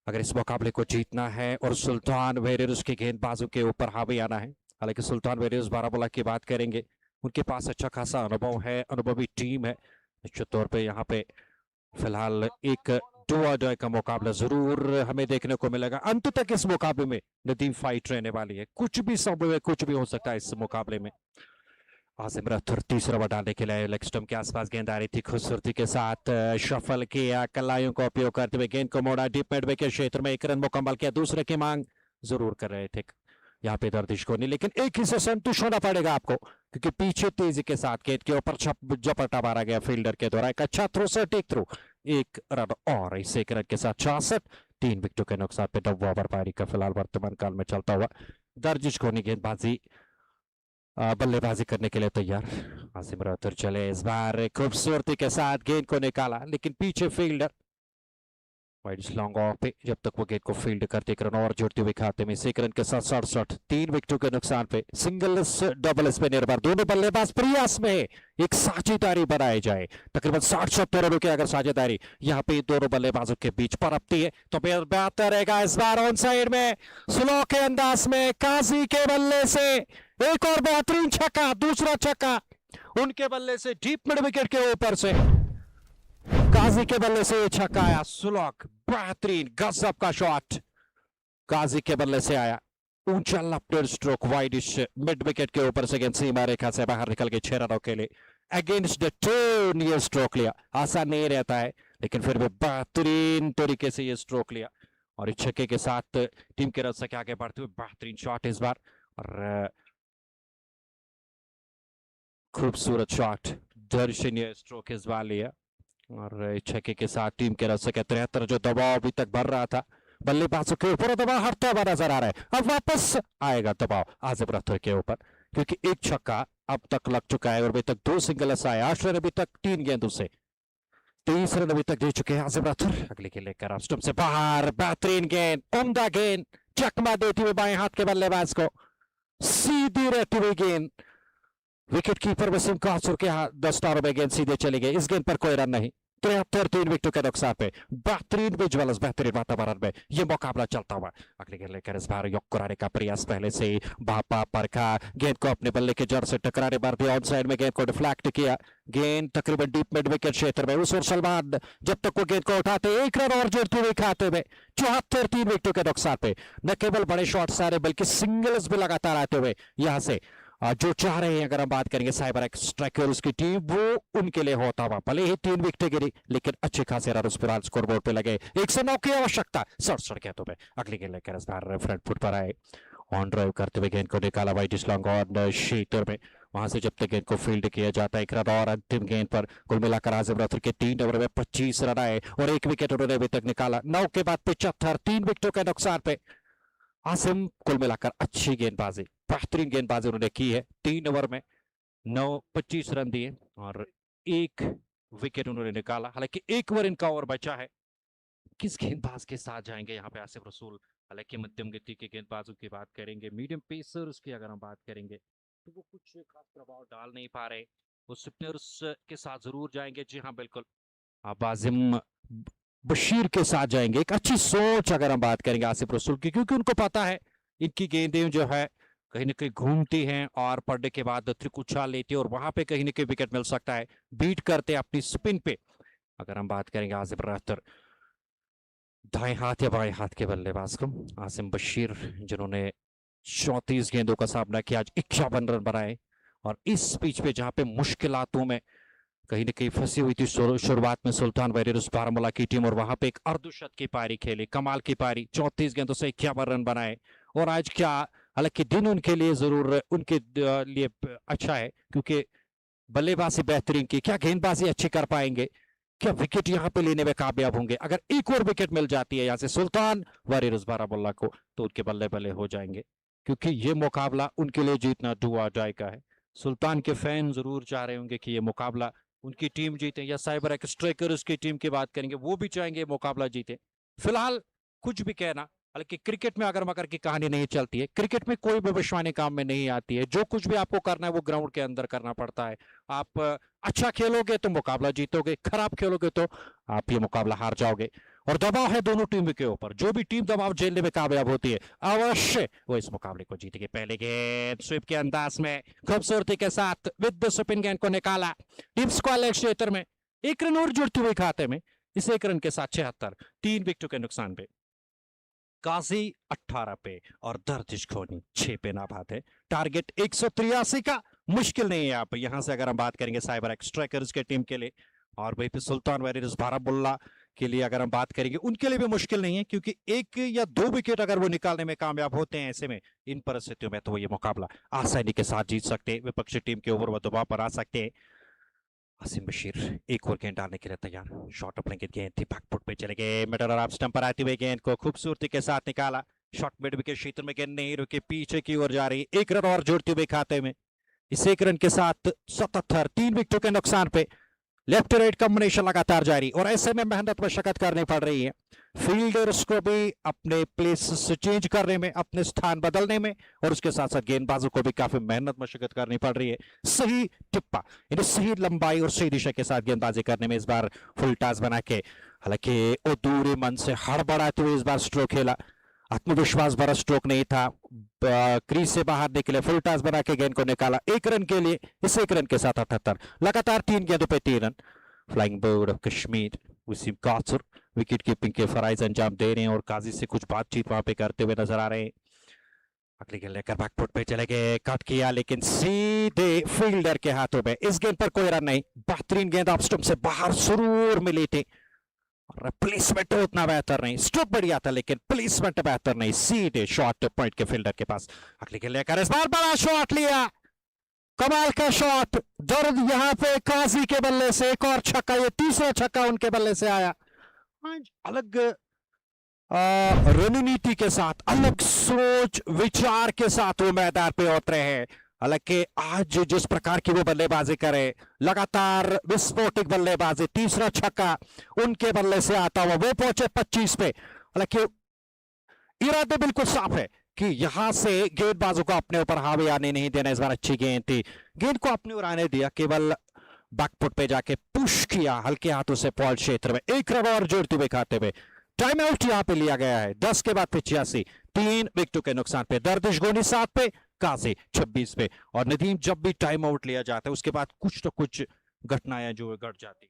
अगर इस मुकाबले को जीतना है और सुल्तान वेरियर्स के गेंदबाजों के ऊपर हावी आना है। हालांकि सुल्तान वेरियर्स बारामूला की बात करेंगे, उनके पास अच्छा खासा अनुभव है, अनुभवी टीम है। निश्चित तौर पे यहाँ पे फिलहाल एक डू और डाई का मुकाबला जरूर हमें देखने को मिलेगा। अंत तक इस मुकाबले में नदीम फाइट रहने वाली है, कुछ भी संभव है, कुछ भी हो सकता है इस मुकाबले में। आसिम रथुर तीसरा ओवर डालने के लिए लेग स्टंप के आसपास गेंद आ रही थी, खूबसूरती के साथ शफल किया, कलाइयों का उपयोग करते हुए गेंद को मोड़ा, डीप मिड विकेट क्षेत्र में 1 रन मुकम्मल किया। दूसरे की मांग जरूर कर रहे थे यहाँ पे दर्दिश को नहीं, लेकिन एक ही से संतुष्ट होना पड़ेगा आपको क्योंकि पीछे तेजी के साथ गेंद के ऊपर झपटा मारा गया फील्डर के द्वारा। एक अच्छा थ्रो से टेक थ्रू, 1 रन और इस 1 रन के साथ 66, 3 विकेटों के नुकसान पे 9 ओवर पारी का फिलहाल वर्तमान काल में चलता हुआ। दर्दिश को गेंदबाजी बल्लेबाजी करने के लिए तैयार। आसिम रथुर चले, इस बार खूबसूरती के साथ गेंद को निकाला लेकिन पीछे फील्डर वाइड लॉन्ग ऑफ पे जब तक वो गेंद को फील्ड करते 1 रन और जुड़ते हुए खाते में 1 रन के साथ 67, 3 विकेटों के नुकसान पे। सिंगल्स डबल्स पे निर्भर दोनों बल्लेबाज प्रयास में एक साझेदारी बनाई जाए। तकरीबन 60-70 रनों की अगर साझेदारी यहाँ पे दोनों बल्लेबाजों के बीच पनपती है तो बेहतर रहेगा। इस बार ऑन साइड में स्लो के अंदाज में काजी के बल्ले से एक और बेहतरीन छक्का, दूसरा छक्का उनके बल्ले से डीप मिड विकेट के ऊपर से काजी के बल्ले से छक्का आया। सुलॉक बेहतरीन गजब का शॉट काजी के बल्ले से आया, ऊंचा लपटेड स्ट्रोक वाइडिश मिड विकेट के ऊपर से गेंद सीमा रेखा से बाहर निकल के 6 रनों के लिए अगेंस्ट द टर्न ये स्ट्रोक लिया। आसान नहीं रहता है लेकिन फिर भी बेहतरीन तरीके से ये स्ट्रोक लिया और इस छक्के के साथ टीम के रन से आगे बढ़ते हुए बेहतरीन शॉट इस बार और खूबसूरत शॉट दर्शनीय स्ट्रोक इस बार लिया और छक्के के साथ टीम के रन से 73 जो दबाव अभी तक बढ़ रहा था बल्लेबाजों के ऊपर दबाव हटता हुआ नजर आ रहा है। अब वापस आएगा दबाव आसिम रथुर के ऊपर क्योंकि एक छक्का अब तक लग चुका है और अभी तक 2 सिंगल्स आए। 8 रन अभी तक 3 गेंदों से, 23 रन अभी तक दे चुके हैं आसिम रथुर। अगले के लेकर आप स्टंप से बाहर, बेहतरीन गेंद, उम्दा गेंद, चकमा देती हुई बाएं हाथ के बल्लेबाज को, सीधी रहती हुई गेंद, विकेट कीपर वसीम कासर के दस्तारों में गेंद सीधे चली गई। इस गेंद पर कोई रन नहीं। 73, 3 विकेटों के नुकसान पे बेहतरीन विजुअल्स, बेहतरीन वातावरण में ये मुकाबला चलता हुआ। अगले गेंद लेकर इस बार यॉक कराने का प्रयास पहले से ही भापा परखा, गेंद को अपने बल्ले के जड़ से टकराने मार दिया, ऑन साइड में गेंद को डिफ्लेक्ट किया, गेंद तकरीबन डीप मिड विकेट क्षेत्र में। उस और सलमान जब तक वो गेंद को उठाते 1 रन और जोड़ते हुए खाते में 74, 3 विकेटों के नुकसान पे। न केवल बड़े शॉट्स आ रहे बल्कि सिंगल्स भी लगातार आते हुए यहाँ से जो चाह रहे हैं। अगर हम बात करेंगे साइबर एक्स स्ट्राइकर्स की टीम, वो उनके लिए होता हुआ भले ही 3 विकेट गिरी लेकिन अच्छे खासे रन फिलहाल स्कोरबोर्ड पे लगे। 109 की आवश्यकता 67 गेंदों पे। अगली गेंद लेकर इस बार फ्रंट फुट पर आए, ऑन ड्राइव करते हुए गेंद को निकाला वाइड लॉन्ग ऑन क्षेत्र में। वहां से जब तक गेंद को फील्ड किया जाता है 1 रन और अंतिम गेंद पर कुल मिलाकर आसिम रथुर के 3 ओवर में 25 रन आए और 1 विकेट उन्होंने अभी तक निकाला। 9 के बाद 75, 3 विकेटों के नुकसान पे। आसिम कुल मिलाकर अच्छी गेंदबाजी, बेहतरीन गेंदबाजी उन्होंने की है। 3 ओवर में 25 रन दिए और 1 विकेट उन्होंने निकाला। हालांकि एक ओवर इनका और बचा है। किस गेंदबाज के साथ जाएंगे यहाँ पे आसिफ रसूल? हालांकि मध्यम गति के गेंदबाजों की बात करेंगे, मीडियम पेसर्स की अगर हम बात करेंगे तो वो कुछ खास प्रभाव डाल नहीं पा रहे। वो स्पिनर्स के साथ जरूर जाएंगे। जी हाँ बिल्कुल, बाजिम बशीर के साथ जाएंगे। एक अच्छी सोच अगर हम बात करेंगे आसिफ रसूल की, क्योंकि उनको पता है इनकी गेंदें जो है कहीं ना कहीं घूमती हैं और पड़ने के बाद त्रिक उछाल लेती है और वहां पे कहीं ना कहीं विकेट मिल सकता है। बीट करते हैं अपनी स्पिन पे। अगर हम बात करेंगे आसिफ रहतर दाएं हाथ या बाएं हाथ के बल्लेबाज को, आसिम बशीर जिन्होंने 34 गेंदों का सामना किया, आज 51 रन बनाए। और इस पिच पे जहां पे मुश्किलातों में कहीं ना कहीं फंसी हुई थी शुरुआत में सुल्तान वेरियर्स बारामूला की टीम, और वहां पे एक अर्धशत की पारी खेली, कमाल की पारी, 34 गेंदों से 51 रन बनाए। और आज क्या, हालांकि दिन उनके लिए जरूर उनके लिए अच्छा है, क्योंकि बल्लेबाजी बेहतरीन की, क्या गेंदबाजी अच्छी कर पाएंगे, क्या विकेट यहां पे लेने में कामयाब होंगे? अगर एक और विकेट मिल जाती है यहां से सुल्तान वेरियर्स बारामूला को तो उनके बल्ले बल्ले हो जाएंगे, क्योंकि ये मुकाबला उनके लिए जीतना डू और डाई का है। सुल्तान के फैन जरूर चाह रहे होंगे कि ये मुकाबला उनकी टीम जीते, या साइबर एक्सट्रैकर्स की टीम की बात करेंगे वो भी चाहेंगे मुकाबला जीते। फिलहाल कुछ भी कहना, हालांकि क्रिकेट में अगर मगर की कहानी नहीं चलती है, क्रिकेट में कोई भविष्यवाणी काम में नहीं आती है। जो कुछ भी आपको करना है वो ग्राउंड के अंदर करना पड़ता है। आप अच्छा खेलोगे तो मुकाबला जीतोगे, खराब खेलोगे तो आप ये मुकाबला हार जाओगे। और दबाव है दोनों टीम के ऊपर, जो भी टीम दबाव झेलने में कामयाब होती है अवश्य वो इस मुकाबले को जीतेगी। पहले गेंद स्वीप के अंदाज में खूबसूरती के साथ विद द स्पिन गेंद को निकाला टीम स्क्वायर क्षेत्र में, एक रन और जुड़ती हुई खाते में। इस एक रन के साथ 76, 3 विकेटों के नुकसान पे काजी 18 पे और दर्दिश खोनी 6 पे नाबाद है। टारगेट 183 का मुश्किल नहीं है। आप यहां से अगर हम बात करेंगे साइबर एक्सट्रैकर्स के टीम के लिए, और वहीं पे सुल्तान वेरियर्स बारामुल्ला के लिए अगर हम बात करेंगे, उनके लिए भी मुश्किल नहीं है, क्योंकि एक या दो विकेट अगर वो निकालने में कामयाब होते हैं ऐसे में, इन परिस्थितियों में तो वो ये मुकाबला आसानी के साथ जीत सकते हैं। विपक्षी टीम के ऊपर वो दबाव पर आ सकते हैं। आसिम बशीर एक और गेंद डालने के लिए तैयार, शॉट अपने गेंद थी, बैकफुट पे चले गए, मिडल और ऑफ स्टंप पर आती हुई गेंद को खूबसूरती के साथ निकाला। शॉट मिड विकेट क्षेत्र में गेंद नहीं रुकी, पीछे की ओर जा रही, एक रन और जोड़ते हुए खाते में। इस एक रन के साथ 77, 3 विकेटों के नुकसान पे लेफ्ट राइट कॉम्बिनेशन लगातार जारी, और ऐसे में मेहनत मशक्कत करनी पड़ रही है फील्डर्स को भी अपने प्लेस से चेंज करने में, अपने स्थान बदलने में, और उसके साथ साथ गेंदबाजों को भी काफी मेहनत मशक्कत करनी पड़ रही है सही टिप्पा, यानी सही लंबाई और सही दिशा के साथ गेंदबाजी करने में। इस बार फुल टॉस बना के, हालांकि वो दूरी मन से हड़बड़ाते हुए इस बार स्ट्रोक खेला, आत्मविश्वास भरा स्ट्रोक नहीं था, क्रीज से बाहर निकले, फुल टॉस बना के गेंद को निकाला 1 रन के लिए। इस 1 रन के साथ 78, लगातार 3 गेंदों पे 3 run. Flying bird of Kashmir Waseem Kasar wicket keeping के फराइज अंजाम दे रहे हैं और काजी से कुछ बातचीत वहां पे करते हुए नजर आ रहे हैं। अगली गेंद लेकर बैकफुट पे चले गए, कट किया लेकिन सीधे फील्डर के हाथों में। इस गेंद पर कोई रन नहीं, बेहतरीन गेंद ऑफ स्टंप से बाहर जरूर मिली थी, प्लेसमेंट उतना बेहतर नहीं, स्ट्रोक बढ़िया था लेकिन प्लेसमेंट बेहतर नहीं, सीधे शॉट पॉइंट के फील्डर के पास। अगली गेंद लेकर इस बार बड़ा शॉट लिया, कमाल का शॉट, दर्द यहां पे काजी के बल्ले से, एक और छक्का, ये तीसरा छक्का उनके बल्ले से आया। अलग रणनीति के साथ, अलग सोच विचार के साथ वो मैदान पे उतरे हैं। हालांकि आज जिस प्रकार की वो बल्लेबाजी करे, लगातार विस्फोटक बल्लेबाजी, तीसरा छक्का उनके बल्ले से आता हुआ, वो पहुंचे 25 पे। हालांकि इरादे बिल्कुल साफ है कि यहां से गेंदबाजों को अपने ऊपर हावी आने नहीं देना। इस बार अच्छी गेंद थी, गेंद को अपने ओर आने दिया, केवल बैकफुट पे जाके पुश किया हल्के हाथों से पॉल क्षेत्र में, 1 रन और जोड़ते हुए खाते हुए। टाइम आउट यहां पे लिया गया है, 10 के बाद 85, 3 विकेटों के नुकसान पे। दर्दिश गोनी 7 पे, काजी 26 पे। और नदीम, जब भी टाइम आउट लिया जाता है उसके बाद कुछ तो कुछ घटनाएं जो घट जाती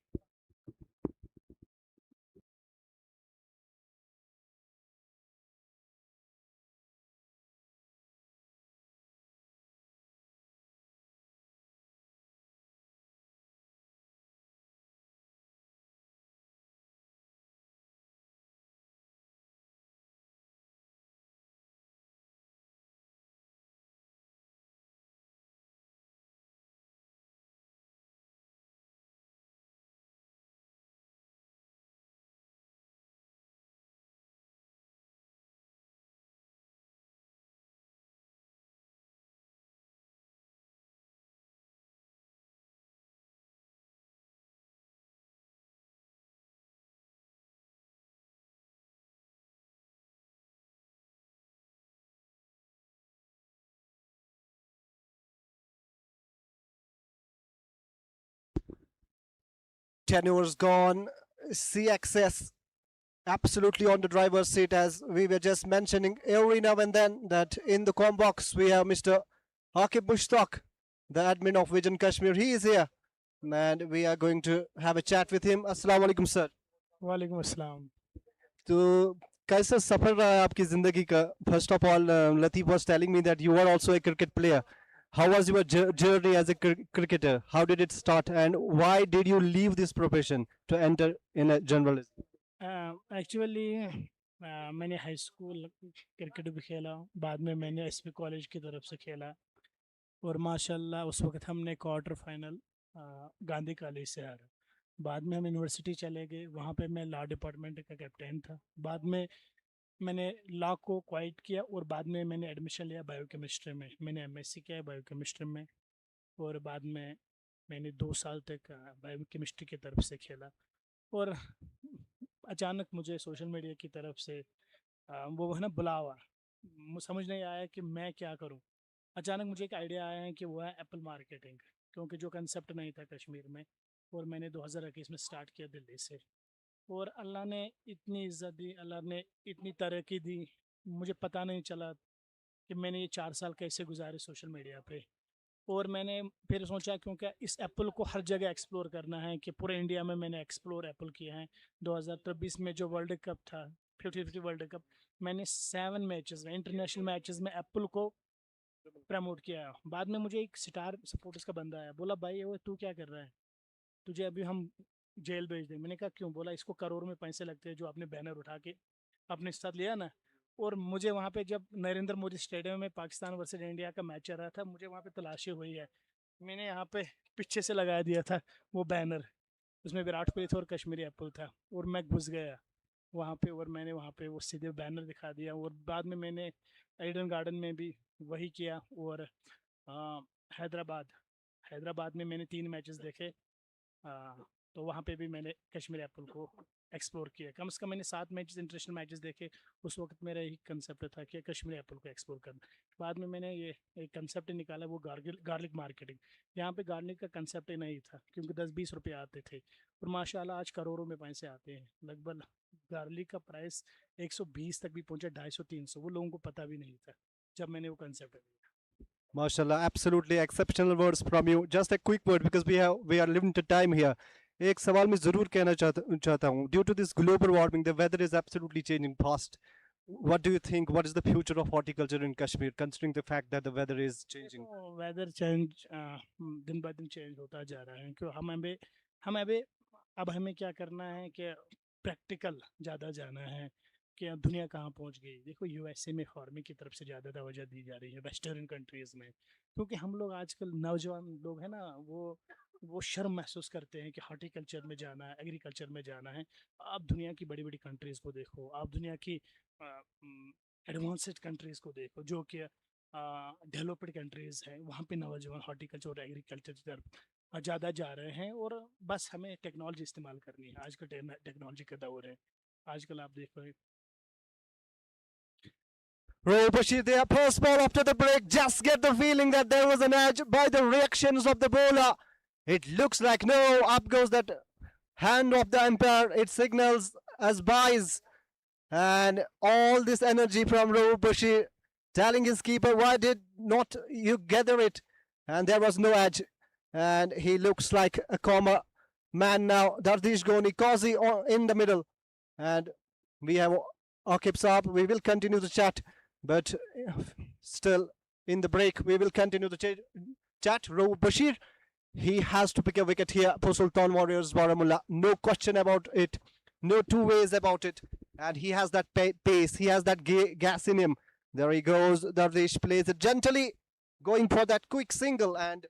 10 overs gone. CXS absolutely on the driver's seat, as we were just mentioning every now and then that in the com box we have Mr. Akib Mushtaq, the admin of Vision Kashmir. He is here and we are going to have a chat with him. Assalamu alaikum sir. वालेकुम अस्सलाम. तो कैसा सफर रहा है आपकी जिंदगी का? First of all Latif was telling me that you are also a cricket player. How was your journey as a cricketer? How did it start and why did you leave this profession to enter in a journalism? Actually मैंने high school cricket भी खेला, बाद में मैंने SP college की तरफ से खेला और माशाल्लाह उस वक्त हमने क्वार्टर फाइनल गांधी कॉलेज से हारा. बाद में हम यूनिवर्सिटी चले गए, वहाँ पे मैं लॉ डिपार्टमेंट का कैप्टन था. बाद में मैंने लॉ को क्वाइट किया और बाद में मैंने एडमिशन लिया बायोकेमिस्ट्री में. मैंने एमएससी किया है बायोकेमिस्ट्री में और बाद में मैंने 2 साल तक बायोकेमिस्ट्री की तरफ से खेला. और अचानक मुझे सोशल मीडिया की तरफ से वो है ना बुलावा, समझ नहीं आया कि मैं क्या करूं. अचानक मुझे एक आइडिया आया है कि वो है एप्पल मार्केटिंग, क्योंकि जो कंसेप्ट नहीं था कश्मीर में, और मैंने 2021 में स्टार्ट किया दिल्ली से. और अल्लाह ने इतनी इज़्ज़त दी, अल्लाह ने इतनी तरक्की दी, मुझे पता नहीं चला कि मैंने ये 4 साल कैसे गुजारे सोशल मीडिया पे. और मैंने फिर सोचा क्योंकि इस एप्पल को हर जगह एक्सप्लोर करना है, कि पूरे इंडिया में मैंने एक्सप्लोर एप्पल किया है. 2023 में जो वर्ल्ड कप था 50-50 वर्ल्ड कप, मैंने 7 मैचेस में, इंटरनेशनल मैचेस में एप्पल को प्रमोट किया. बाद में मुझे एक स्टार सपोर्टर्स का बंदा आया, बोला भाई वो तू क्या कर रहा है, तुझे अभी हम जेल भेज दें. मैंने कहा क्यों? बोला इसको करोड़ में पैसे लगते हैं जो आपने बैनर उठा के अपने साथ लिया ना. और मुझे वहाँ पे जब नरेंद्र मोदी स्टेडियम में पाकिस्तान वर्सेस इंडिया का मैच चल रहा था, मुझे वहाँ पे तलाशी हुई है. मैंने यहाँ पे पीछे से लगा दिया था वो बैनर, उसमें विराट कोहली था और कश्मीरी एप्पल था, और मैं घुस गया वहाँ पे और मैंने वहाँ पे वो सीधे बैनर दिखा दिया. और बाद में मैंने ईडन गार्डन में भी वही किया. और हैदराबाद में मैंने 3 मैचेस देखे, तो वहाँ पे भी मैंने कश्मीर एप्पल को एक्सप्लोर किया. कम से कम मैंने 7 मैचेस इंटरनेशनल मैचेस देखे. उस वक्त मेरा यही कंसेप्ट था कि कश्मीर एप्पल को एक्सप्लोर करना. बाद में मैंने ये एक कंसेप्ट निकाला, वो गार्लिक मार्केटिंग. यहाँ पे गार्लिक का कंसेप्ट ही नहीं था, क्योंकि 10-20 रुपये आते थे, और माशाल्लाह आज करोड़ों में पैसे आते हैं. लगभग गार्लिक का प्राइस 120 तक भी पहुँचा, 250-300. वो लोगों को पता भी नहीं था जब मैंने वो कंसेप्ट लिया. Mashallah, absolutely exceptional words from you. Just a quick word because we are limited time here. एक सवाल मैं ज़रूर कहना चाहता हूँ. Due to this global warming, the weather is absolutely changing fast. What do you think? What is the future of horticulture in Kashmir, considering the fact that the weather is changing? Weather change दिन ब दिन change होता जा रहा है, क्यों हम अभी अब हमें क्या करना है कि प्रैक्टिकल ज़्यादा जाना है कि अब दुनिया कहाँ पहुँच गई. देखो यूएसए में फार्मिंग की तरफ से ज़्यादा तवज्जो दी जा रही है, वेस्टर्न कंट्रीज़ में, क्योंकि हम लोग आजकल नौजवान लोग हैं ना, वो शर्म महसूस करते हैं कि हॉर्टिकल्चर में जाना है, एग्रीकल्चर में जाना है. आप दुनिया की बड़ी बड़ी कंट्रीज़ को देखो, आप दुनिया की एडवांस्ड कंट्रीज़ को देखो, जो कि डेवलप्ड कंट्रीज़ हैं, वहाँ पे नौजवान हॉर्टिकल्चर और एग्रीकल्चर की तरफ ज़्यादा जा रहे हैं. और बस हमें टेक्नोलॉजी इस्तेमाल करनी है. आजकल टेक्नोलॉजी का दौर है. आजकल आप देखो Rohit Bashir there, first ball after the break. Just get the feeling that there was an edge by the reactions of the bowler. It looks like no. Up goes that hand of the umpire. It signals as buys. And all this energy from Rohit Bashir telling his keeper, why did not you gather it? And there was no edge. And he looks like a comma man now. Dardish Goni, Qazi in the middle. And we have Akib Saab. We will continue the chat. But still, in the break, we will continue the chat. Rohit Bashir, he has to pick a wicket here for Sultan Warriors Baramulla. No question about it. No two ways about it. And he has that pace. He has that gas in him. There he goes. Dardish plays it gently, going for that quick single and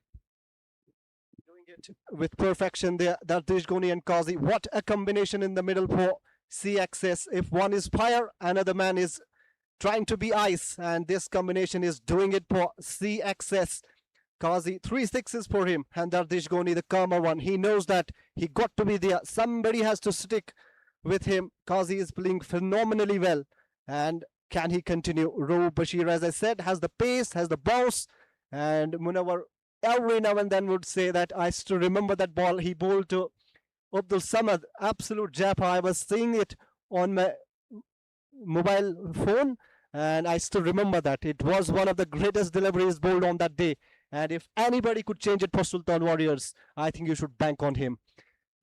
doing it with perfection there. Dardish Goni and Qazi. What a combination in the middle for CXS. If one is fire, another man is trying to be ice, and this combination is doing it for CXS. Qazi, 3 sixes for him, and Dardish Goni, the calmer one. He knows that he got to be there. Somebody has to stick with him. Qazi is playing phenomenally well, and can he continue? Rohit Bashir, as I said, has the pace, has the bounce, and Munawar every now and then would say that I still remember that ball he bowled to Abdul Samad, absolute jab. I was seeing it on my mobile phone, and I still remember that. It was one of the greatest deliveries bowled on that day. And if anybody could change it for Sultan Warriors, I think you should bank on him.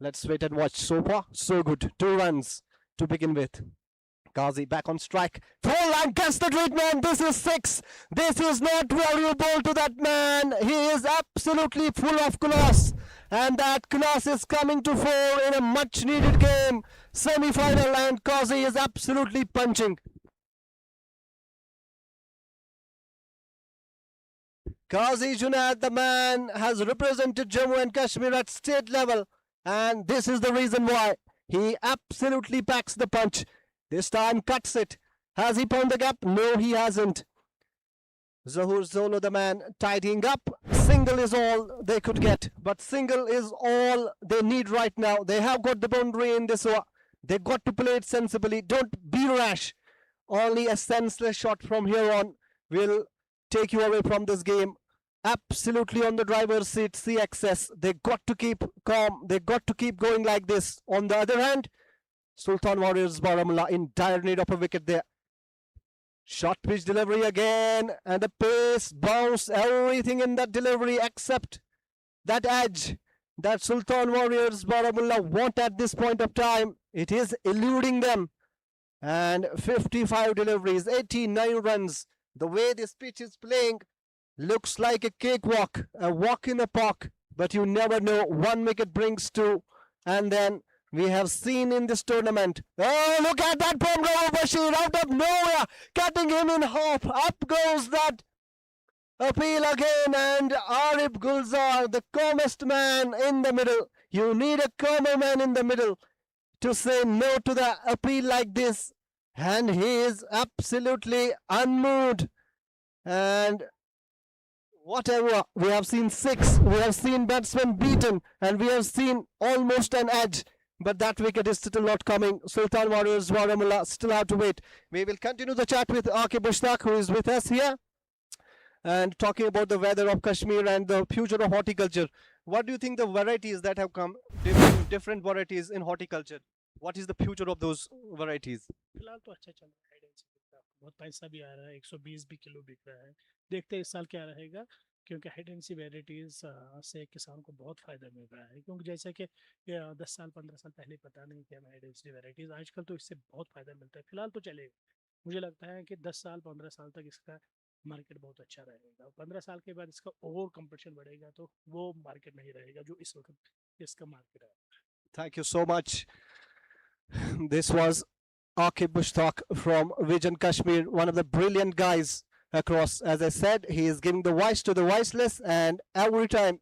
Let's wait and watch. So far, so good. 2 runs to begin with. Qazi back on strike. Full and gets the treatment. This is 6. This is not valuable to that man. He is absolutely full of class. And that class is coming to fore in a much needed game. Semi-final, and Qazi is absolutely punching. Qazi Junaid, the man, has represented Jammu and Kashmir at state level. And this is the reason why. He absolutely packs the punch. This time cuts it. Has he found the gap? No, he hasn't. Zahur Zolo, the man, tidying up. Single is all they could get. But single is all they need right now. They have got the boundary in this over. They got to play it sensibly. Don't be rash. Only a senseless shot from here on will take you away from this game. Absolutely on the driver's seat, htxṣtps. They got to keep calm. They got to keep going like this. On the other hand, Sultan Warriors Baramulla in dire need of a wicket there. Short pitch delivery again, and the pace, bounce, everything in that delivery except that edge that Sultan Warriors Baramulla want at this point of time. It is eluding them. And 55 deliveries, 89 runs. The way this pitch is playing looks like a cakewalk, a walk in the park. But you never know. 1 wicket brings 2, and then we have seen in this tournament. Oh, look at that bomb over Bashir out of nowhere, cutting him in half. Up goes that appeal again, and Arif Gulzar, the calmest man in the middle. You need a calmer man in the middle to say no to the appeal like this. And he is absolutely unmoved. And whatever, we have seen 6, we have seen batsmen beaten, and we have seen almost an edge. But that wicket is still not coming. Sultan Warriors Baramulla still have to wait. We will continue the chat with htxṣtps, who is with us here, and talking about the weather of Kashmir and the future of horticulture. What do you think the varieties that have come, different varieties in horticulture? What is the future of those varieties? फिलहाल तो अच्छा चल रहा है, बहुत पैसा भी आ रहा है, 120 भी किलो बिक रहा है. देखते हैं इस साल क्या रहेगा, क्योंकि हाइडेंसी वेराइटीज़ से किसान को बहुत फ़ायदा मिल रहा है. क्योंकि जैसे कि 10 साल 15 साल पहले पता नहीं कि हमें हाइडेंसी वेराइटीज़, आजकल तो इससे बहुत फ़ायदा मिलता है. फिलहाल तो चलेगा. मुझे लगता है कि 10 साल 15 साल तक इसका मार्केट बहुत अच्छा रहेगा. 15 साल के बाद इसका और कंपटीशन बढ़ेगा, तो वो मार्केट नहीं रहेगा जो इस वक्त इसका मार्केट है. Thank you so much. This was htxṣtps from Vision Kashmir, one of the brilliant guys across. As I said, he is giving the voice to the voiceless, and every time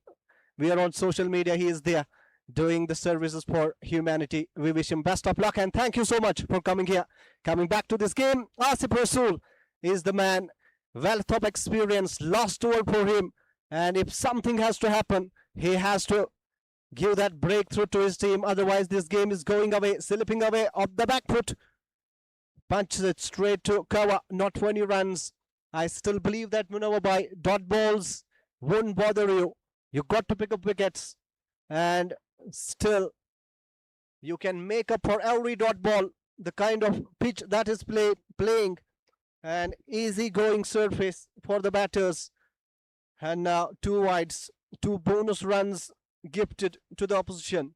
we are on social media, he is there doing the services for humanity. We wish him best of luck, and thank you so much for coming here. Coming back to this game, Asif Rasool is the man. Wealth of experience, last over for him, and if something has to happen, he has to give that breakthrough to his team. Otherwise, this game is going away, slipping away off the back foot. Punches it straight to cover, not 20 runs. I still believe that Munawar Bhai, dot balls won't bother you. You got to pick up wickets, and still you can make up for every dot ball. The kind of pitch that is playing, an easy going surface for the batters. And now 2 wides, 2 bonus runs gifted to the opposition.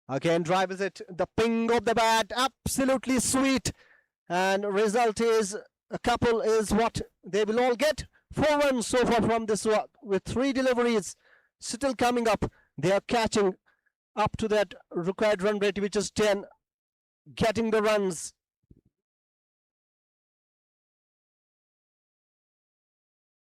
Again drives it, the ping of the bat, absolutely sweet, and result is a couple is what they will all get. 4 runs so far from this one, with 3 deliveries still coming up. They are catching up to that required run rate, which is 10, getting the runs.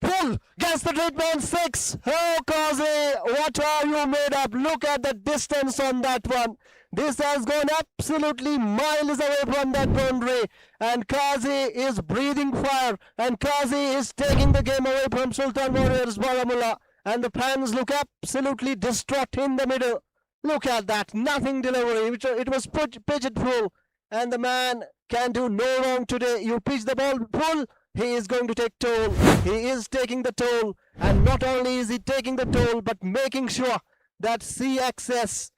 Pull, gets the treatment, 6. Oh, Qazi, what are you made up? Look at the distance on that one. This has gone absolutely miles away from that boundary, and Qazi is breathing fire, and Qazi is taking the game away from Sultan Warriors Baramulla, and the fans look absolutely distraught in the middle. Look at that, nothing delivery, it was pitched full, and the man can do no wrong today. You pitch the ball full, he is going to take toll. He is taking the toll, and not only is he taking the toll, but making sure that htxṣtps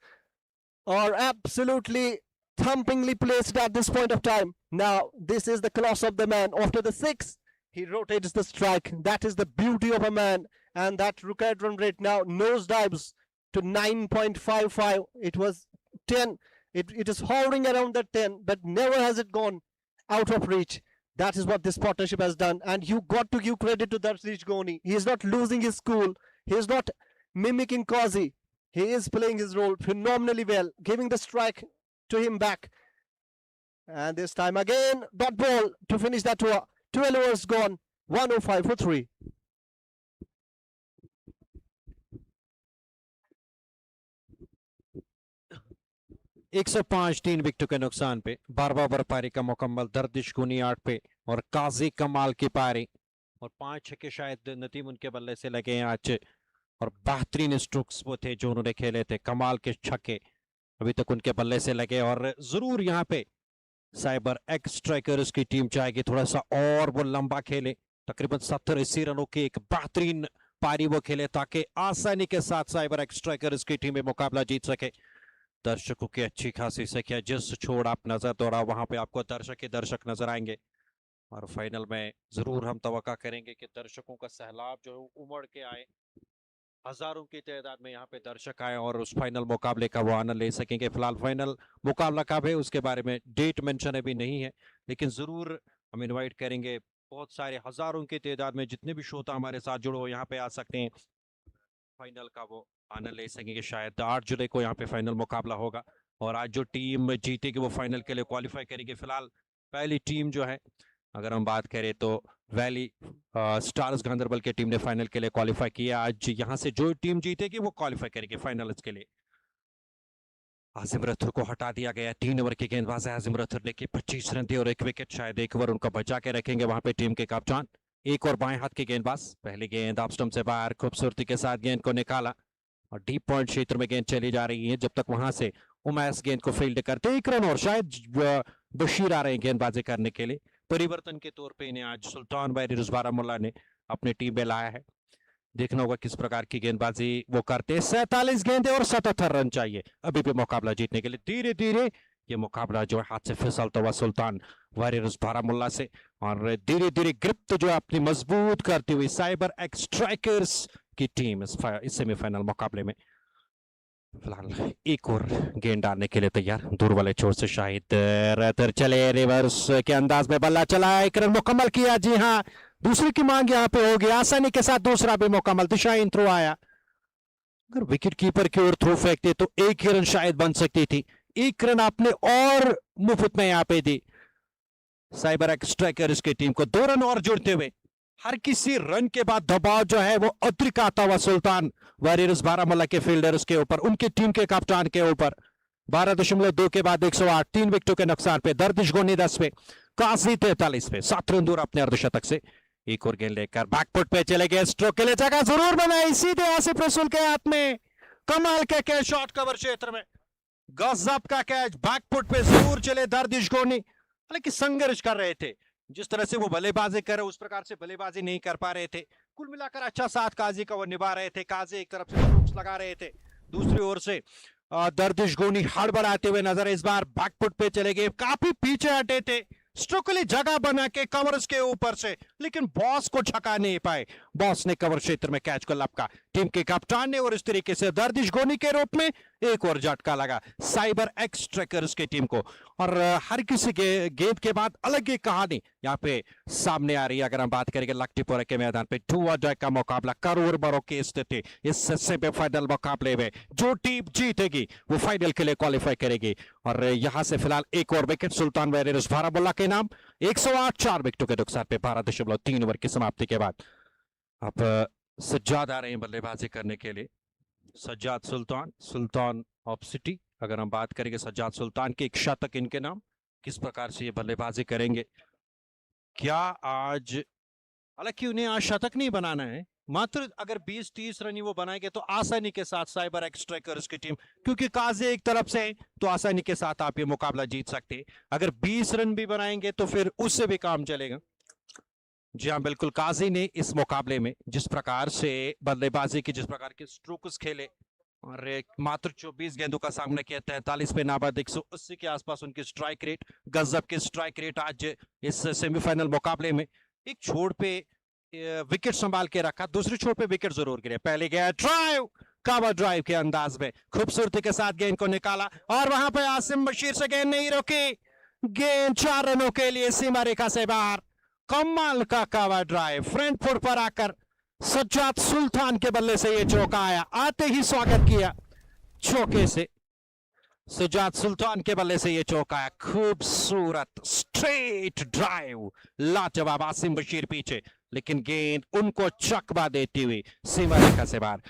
are absolutely thumpingly placed at this point of time. Now, this is the class of the man. After the 6, he rotates the strike. That is the beauty of a man. And that required run rate now nosedives to 9.55. It was 10. It is hovering around that 10, but never has it gone out of reach. That is what this partnership has done. And you got to give credit to Darshnish Goni. He is not losing his cool. He is not mimicking Kazi. He is playing his role phenomenally well, giving the strike to him back. And this time again, dot ball to finish that tour. 12 overs gone, 105 for 3. एक सौ पांच 3 विकेटों के नुकसान पे 12 over पारी का मुकम्मल। दर्दिश गुनी 8 पे और काजी कमाल की पारी और 5 छक्के शायद नतीम उनके बल्ले से लगे हैं आज और बेहतरीन स्ट्रोक्स वो थे जो उन्होंने खेले थे। कमाल के छक्के अभी तक उनके बल्ले से लगे और जरूर यहाँ पे साइबर एक्स स्ट्राइकर्स की टीम चाहेगी थोड़ा सा और वो लंबा खेले। तकरीबन 70-80 रनों की एक बेहतरीन पारी वो खेले ताकि आसानी के साथ साइबर एक्स स्ट्राइकर्स की टीम में मुकाबला जीत सके। दर्शकों की अच्छी खासी संख्या, जिस छोड़ आप नजर दौड़ा वहां पे आपको दर्शक ही दर्शक नजर आएंगे और फाइनल में जरूर हम तवक्का करेंगे कि दर्शकों का सैलाब जो उमड़ के आए, हजारों की तादाद में यहाँ पे दर्शक आए और उस फाइनल मुकाबले का वो आनंद ले सकेंगे। फिलहाल फाइनल मुकाबला कब है उसके बारे में डेट मेंशन अभी नहीं है, लेकिन जरूर हम इनवाइट करेंगे। बहुत सारे हजारों की तादाद में जितने भी श्रोता हमारे साथ जुड़े हो यहाँ पे आ सकते हैं, फाइनल का वो आनंद ले सकेंगे। शायद 8 जुलाई को यहाँ पे फाइनल मुकाबला होगा और आज जो टीम जीतेगी वो फाइनल के लिए क्वालिफाई करेगी। फिलहाल पहली टीम जो है अगर हम बात करें तो वैली स्टार्स गांधरबल की टीम ने फाइनल के लिए क्वालिफाई किया। आज यहाँ से जो टीम जीतेगी वो क्वालिफाई करेगी फाइनल के लिए। आजिम रथर को हटा दिया गया। 3 ओवर की गेंदबाज है आजिम रथर ने की 25 रन दिए और 1 विकेट। शायद 1 ओवर उनका बचा के रखेंगे वहां पे टीम के कप्तान। एक और बाएं हाथ के गेंदबाज, पहली गेंद ऑफ स्टंप से बाहर, खूबसूरती के साथ गेंद को निकाला और डीप पॉइंट क्षेत्र में गेंद चली जा रही है। जब तक वहां से उमैस गेंद को फील्ड करते 1 रन और शायद बशीर आ रहे हैं गेंदबाजी करने के लिए। परिवर्तन के तौर पे इन्हें आज सुल्तान वारियर्स बारामुल्ला ने अपने टीम में लाया है। देखना होगा किस प्रकार की गेंदबाजी वो करते हैं। 47 गेंदें और 77 रन चाहिए अभी भी मुकाबला जीतने के लिए। धीरे धीरे ये मुकाबला जो है हाथ से फिसलता हुआ सुल्तान वारियर्स बारामुल्ला से और धीरे धीरे ग्रिप तो जो अपनी मजबूत करती हुई साइबर एक्स स्ट्राइकर्स की टीम इस सेमीफाइनल मुकाबले में फिलहाल एक और गेंद डालने के लिए तैयार। दूर वाले छोर से शाहिद रतर चले, रिवर्स के अंदाज में बल्ला चला, 1 रन मुकम्मल किया। जी हाँ, दूसरे की मांग यहाँ पे होगी, आसानी के साथ दूसरा भी मुकम्मल। दिशाहीन थ्रो आया। अगर विकेट कीपर की ओर थ्रो फेंकते तो 1 ही रन शायद बन सकती थी। 1 रन आपने और मुफ्त में यहाँ पे दी साइबर एक्स स्ट्राइकर्स की टीम को। 2 रन और जुड़ते हुए हर किसी रन के बाद दबाव जो है वो अतिरिक्त आता हुआ सुल्तान वारियर्स बारामुल्ला के फील्डर्स के ऊपर, उनकी टीम के कप्तान के ऊपर। 12.2 के बाद 108, 3 विकेटों के नुकसान पे। दर्दिश गोनी 10 पे, काजी 43 पे, 7 रन दूर अपने अर्धशतक से। एक और गेंद लेकर बैकफुट पे चले गए, स्ट्रोक के लिए जगह जरूर बनाई, सीधे आसिफ रसूल के हाथ में। कमाल के कैच, शॉट कवर क्षेत्र में गजब का कैच, बैकफुट पे जरूर चले दर्दिश गोनी। हालांकि संघर्ष कर रहे थे, जिस तरह से वो बल्लेबाजी कर रहे उस प्रकार से बल्लेबाजी नहीं कर पा रहे थे। कुल मिलाकर अच्छा साथ काजी का वो निभा रहे थे। काजी एक तरफ से स्ट्रोक्स लगा रहे थे, दूसरी ओर से दर्दिश गोनी हड़बड़ाते हुए नजर इस बार बैकफुट पे चले गए, काफी पीछे हटे थे। स्ट्रोक के लिए जगह बना के कवर्स के ऊपर से, लेकिन बॉस को छका नहीं पाए। बॉस ने कवर क्षेत्र में कैच को लपका टीम के कप्तान ने और इस तरीके से दर्दिश गोनी के रूप में एक और झटका लगा साइबर एक्स स्ट्राइकर्स की टीम को। और हर किसी के गेंद के बाद अलग ही कहानी यहाँ पे सामने आ रही है। अगर हम बात करेंगे लक्टीपुरा के मैदान पे 2 और का मुकाबला, करोड़ बड़ों की स्थिति। इस सेमीफाइनल मुकाबले में जो टीम जीतेगी वो फाइनल के लिए क्वालिफाई करेगी। और यहाँ से फिलहाल एक और विकेट सुल्तान वारियर्स बारामुल्ला के नाम। 108, 4 विकेटों के नुकसान पे 12.3 ओवर की समाप्ति के बाद अब सज्जाद आ रहे हैं बल्लेबाजी करने के लिए। सज्जाद सुल्तान ऑफ सिटी। अगर हम बात करेंगे सज्जाद सुल्तान के, एक शतक इनके नाम। किस प्रकार से ये बल्लेबाजी करेंगे, क्या आज, हालांकि उन्हें आज शतक नहीं बनाना है, मात्र अगर 20-30 रन ही वो बनाएंगे तो आसानी के साथ साइबर एक्स स्ट्राइकर्स की टीम, क्योंकि काजी एक तरफ से तो आसानी के साथ आप ये मुकाबला जीत सकते हैं। अगर 20 रन भी बनाएंगे तो फिर उससे भी काम चलेगा। जी हाँ, बिल्कुल। काजी ने इस मुकाबले में जिस प्रकार से बल्लेबाजी की, जिस प्रकार के स्ट्रोक्स खेले और मात्र 24 गेंदों का सामना किया, 43 पे नाबाद, 180 के आसपास उनकी स्ट्राइक रेट। गजब की स्ट्राइक रेट आज इस सेमीफाइनल मुकाबले में। एक छोर पे विकेट संभाल के रखा, दूसरी छोर पे विकेट जरूर गिरे। पहले गया ड्राइव, कवर ड्राइव के अंदाज में खूबसूरती के साथ गेंद को निकाला और वहां पे आसिम बशीर से गेंद नहीं रोकी। गेंद 4 रनों के लिए सीमा रेखा से बाहर। कमाल का कवर ड्राइव, फ्रंट फुट पर आकर सज्जाद सुल्तान के बल्ले से यह चौका आया। आते ही स्वागत किया चौके से, सज्जाद सुल्तान के बल्ले से यह चौका आया। खूबसूरत स्ट्रेट ड्राइव, लाजवाब। आसिम बशीर पीछे, लेकिन गेंद उनको चकवा देती हुई सीमा रेखा से बाहर।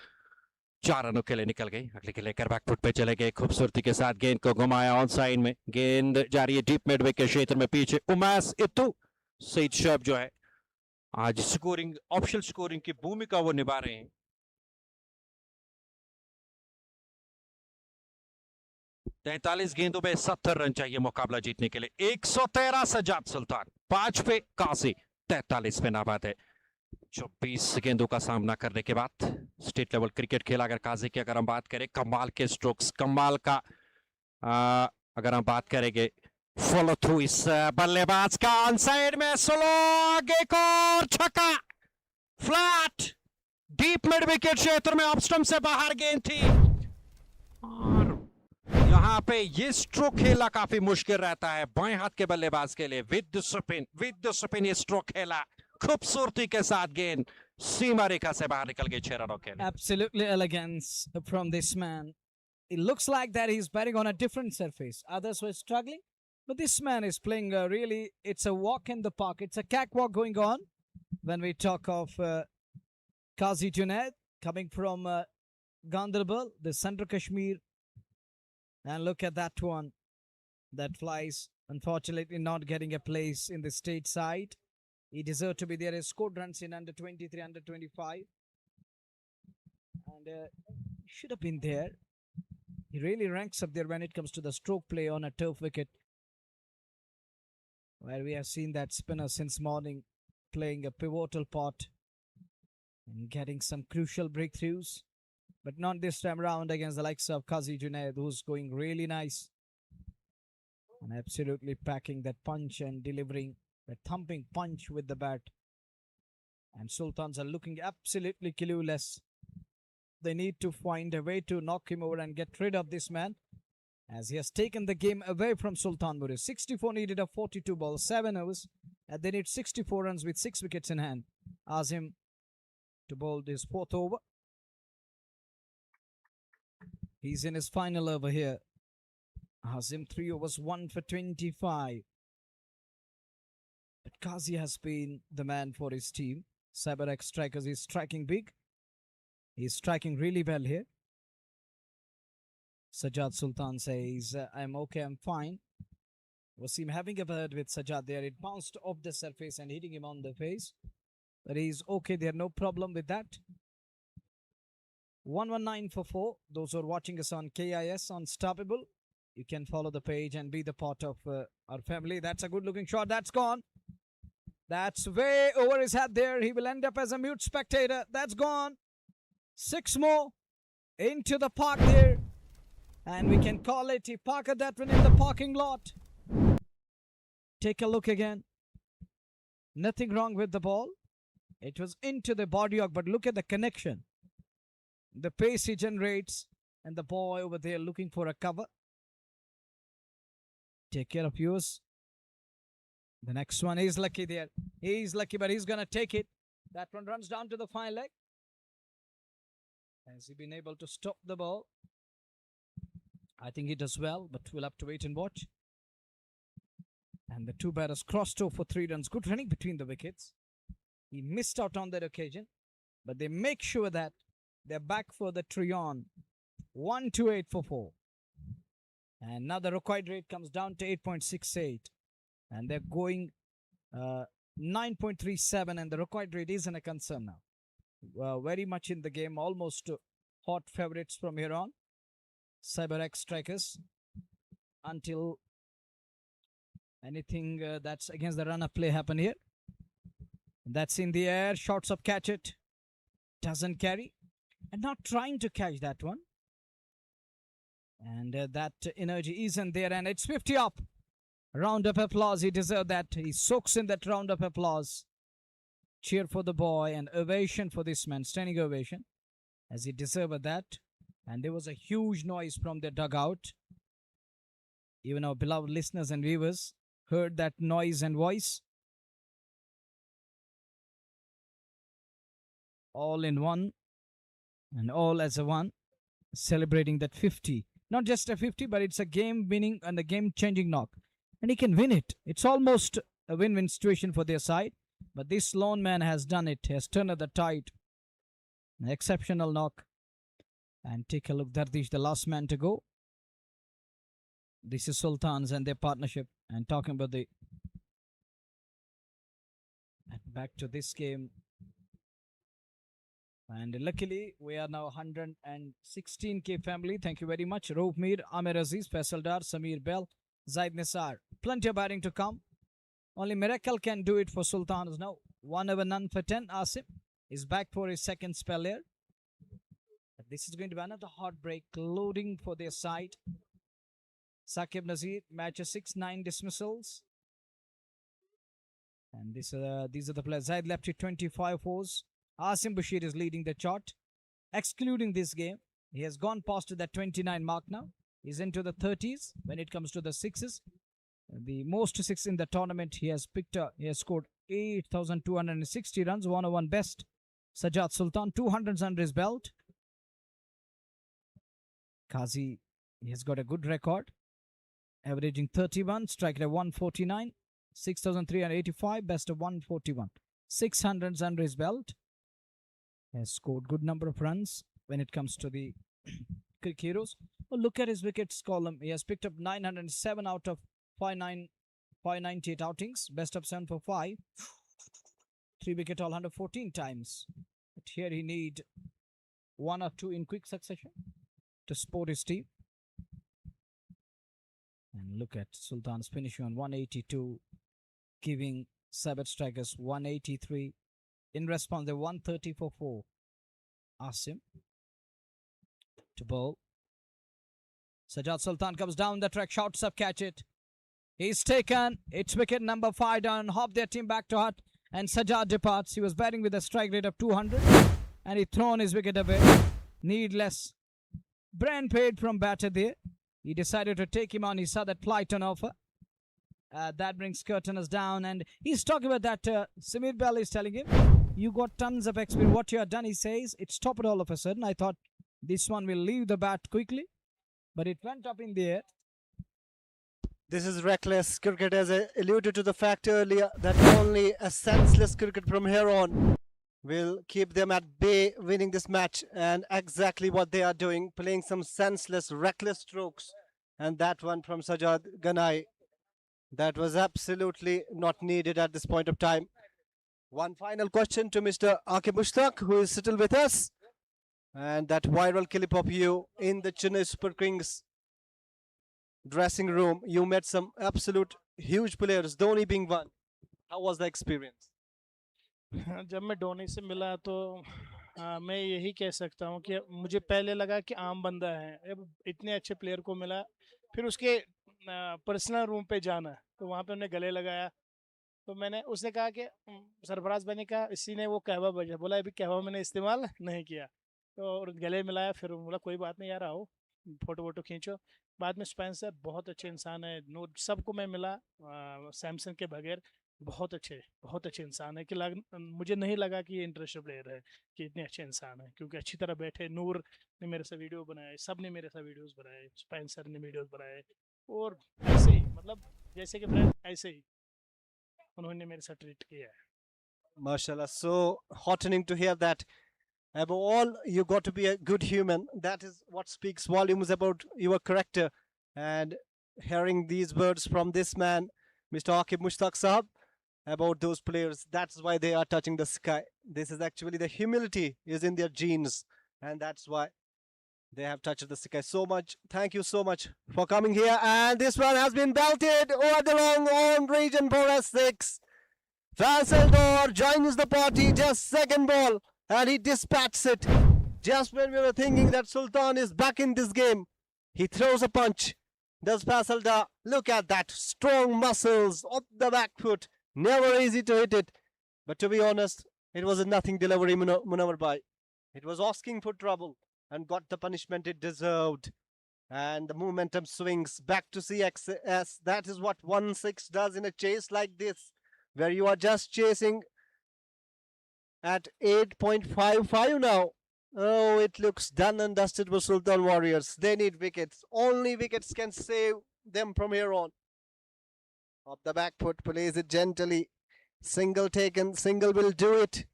4 रनों के लिए निकल गई। अगले के लेकर बैकफुट पे चले गए, खूबसूरती के साथ गेंद को घुमाया ऑन साइड में। गेंद जा रही है डीप मिड विकेट क्षेत्र में। पीछे उमैस इत्तू, सईद शब जो है आज स्कोरिंग, ऑप्शनल स्कोरिंग की भूमिका वो निभा रहे हैं। 43 गेंदों में 70 रन चाहिए मुकाबला जीतने के लिए। 113 सज्जाद सुल्तान, 5 पे काजी, 43 पे नाबाद है। 24 गेंदों का सामना करने के बाद स्टेट लेवल क्रिकेट खेला अगर काजी की अगर हम बात करें, कमाल के स्ट्रोक्स, कमाल का अगर हम बात करेंगे फॉलो थ्रू इस बल्लेबाज का। ऑन साइड में स्लो, आगे एक और छक्का, फ्लैट डीप मिड विकेट क्षेत्र में ऑफ स्टंप से बाहर गेंद थी। और यहाँ पे ये स्ट्रोक खेला काफी मुश्किल रहता है बाएं हाथ के बल्लेबाज के लिए। विद स्पिन ये स्ट्रोक खेला, खूबसूरती के साथ गेंद सीमा रेखा से बाहर निकल गई 6 रनों के लिए। Absolutely elegance from this man. It looks like that he's batting on a different surface. Others were struggling, but this man is playing really, it's a walk in the park. It's a catwalk going on when we talk of Qazi Junaid coming from Ganderbal, the central Kashmir. And look at that one that flies, unfortunately not getting a place in the state side. He deserved to be there. He scored runs in under 23, under 25. And should have been there. He really ranks up there when it comes to the stroke play on a turf wicket, where we have seen that spinner since morning playing a pivotal part and getting some crucial breakthroughs. But not this time around against the likes of Qazi Junaid, who's going really nice and absolutely packing that punch and delivering that thumping punch with the bat. And Sultans are looking absolutely clueless. They need to find a way to knock him over and get rid of this man, as he has taken the game away from Sultan Buris. 64 needed of 42 balls, 7 overs, and they need 64 runs with 6 wickets in hand. Azim to bowl his 4th over. He's in his final over here. Azim 3 overs, 1 for 25. But Qazi has been the man for his team. Cyber Strikers is striking big. He's striking really well here. Sajjad Sultan says, I'm okay, I'm fine. Wasim having a word with Sajjad there. It bounced off the surface and hitting him on the face. But he's okay there, no problem with that. 119 for 4. Those who are watching us on KIS, on Stoppable, you can follow the page and be the part of our family. That's a good looking shot. That's gone. That's way over his head there. He will end up as a mute spectator. That's gone. 6 more into the park there. And we can call it, he parked that one in the parking lot. Take a look again. Nothing wrong with the ball. It was into the body of, but look at the connection. The pace he generates, and the boy over there looking for a cover. Take care of yours. The next one is lucky there. He's lucky, but he's going to take it. That one runs down to the fine leg. Has he been able to stop the ball? I think he does well, but we'll have to wait and watch. And the 2 batters crossed over for 3 runs. Good running between the wickets. He missed out on that occasion, but they make sure that they're back for the Trion. 128 for 4. And now the required rate comes down to 8.68. And they're going 9.37, and the required rate isn't a concern now. Very much in the game, almost hot favorites from here on. CyberX Strikers, until anything that's against the run-up play happen here. That's in the air, shots up, catch it. Doesn't carry. And not trying to catch that one. And that energy isn't there, and it's 50 up. Round of applause. He deserved that. He soaks in that round of applause. Cheer for the boy and ovation for this man. Standing ovation, as he deserved that. And there was a huge noise from the dugout. Even our beloved listeners and viewers heard that noise and voice. All in one and all as a one, celebrating that 50. Not just a 50, but it's a game winning and a game changing knock. And he can win it. It's almost a win-win situation for their side. But this lone man has done it, has turned the tide. An exceptional knock. And take a look, Dardish, the last man to go. This is Sultans and their partnership. And talking about the... Back to this game. And luckily, we are now 116k family. Thank you very much. Rauf Mir, Amir Aziz, Faisal Dar, Samir Bell, Zaid Nisar. Plenty of batting to come. Only miracle can do it for Sultans now. 1 over none for 10. Asim is back for his second spell here. But this is going to be another heartbreak loading for their side. Saqib Nazir, match of 6-9 dismissals. And these are the players. Zaid left it 25 fours. Asim Bashir is leading the chart. Excluding this game, he has gone past that 29 mark now. He's into the 30s when it comes to the sixes. The most six in the tournament he has picked up. He has scored 8,260 runs, 101 best. Sajjad Sultan, 200s under his belt. Qazi, he has got a good record. Averaging 31, striker at 149, 6,385, best of 141. 600s under his belt. Has scored good number of runs when it comes to the cricket heroes. Oh, look at his wickets column. He has picked up 907 out of 598 outings. Best of 7 for 5. 3 wicket all 114 times. But here he need 1 or 2 in quick succession to support his team. And look at Sultan's finishing on 182, giving Sabat strikers 183. In response, they 130 for 4. Asim to bowl. Sajjad Sultan comes down the track, shouts up, catch it. He's taken. It's wicket number 5 down. Hop their team back to hut. And Sajjad departs. He was batting with a strike rate of 200. And he thrown his wicket away. Needless. Brain paid from batter there. He decided to take him on. He saw that Plyton offer. That brings curtains down. And he's talking about that. Samir Bell is telling him, you got tons of experience. What you have done, he says, it stopped all of a sudden. I thought this one will leave the bat quickly. But it went up in the air. This is reckless cricket, as I alluded to the fact earlier that only a senseless cricket from here on will keep them at bay winning this match. And exactly what they are doing, playing some senseless, reckless strokes. And that one from Sajjad Ganai, that was absolutely not needed at this point of time. One final question to Mr. Aqib Mushtaq, who is still with us. And that viral clip of you in the Chennai Super Kings dressing room. You met some absolute huge players, Dhoni being one. How was the experience? जब मैं धोनी से मिला तो मैं यही कह सकता हूँ कि मुझे पहले लगा कि आम बंदा है, अब इतने अच्छे प्लेयर को मिला, फिर उसके पर्सनल रूम पे जाना तो वहाँ पे उन्हें गले लगाया, तो मैंने उसने कहा कि सरफराज भाई ने कहा इसी ने वो कहवा बजा, बोला अभी कहवा मैंने इस्तेमाल नहीं किया, तो गले मिलाया, फिर बोला कोई बात नहीं यार आओ फोटो वोटो खींचो। बाद में स्पेंसर बहुत अच्छे इंसान है, नो सबको मैं मिला सैमसन के बगैर, बहुत अच्छे इंसान है कि मुझे नहीं लगा कि ये इंटरेस्टेड प्लेयर है, कि इतने अच्छे इंसान है, क्योंकि अच्छी तरह बैठे। नूर ने मेरे साथ वीडियो बनाए, सब ने मेरे साथ वीडियोस बनाए, स्पेंसर ने वीडियोस बनाए, और ऐसे ही मतलब जैसे कि फ्रेंड ऐसे ही उन्होंने मेरे साथ ट्रीट किया है। Mashallah, so heartening to hear that. Above all, you got to be a good human. That is what speaks volumes about your character. And hearing these words from this man, Mr. Aqib Mushtaq Sahab, about those players, that's why they are touching the sky. This is actually the humility is in their genes, and that's why they have touched the sky so much. Thank you so much for coming here. And this one has been belted over the long on region for S6. Faisal Dar joins the party, just second ball, and he dispatches it. Just when we were thinking that Sultan is back in this game, He throws a punch. Does Panchal Dar. Look at that. Strong muscles on the back foot. Never easy to hit it. But to be honest, it was a nothing delivery, Munawar Bhai. It was asking for trouble and got the punishment it deserved. And the momentum swings back to CXS. That is what 1-6 does in a chase like this, where you are just chasing at 8.55 now. Oh, it looks done and dusted for Sultan Warriors. They need wickets. Only wickets can save them from here on. Off the back foot, plays it gently. Single taken, single will do it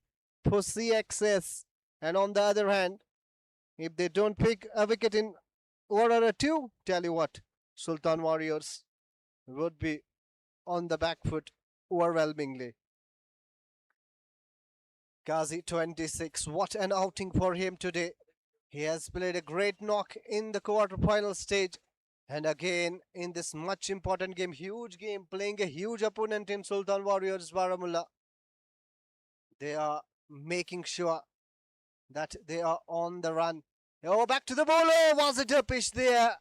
for CXS. And on the other hand, if they don't pick a wicket in over a 2, tell you what, Sultan Warriors would be on the back foot overwhelmingly. Qazi 26, what an outing for him today. He has played a great knock in the quarter-final stage. And again, in this much important game, huge game, playing a huge opponent in Sultan Warriors Baramulla. They are making sure that they are on the run. Oh, back to the bowler. Was it a pitch there?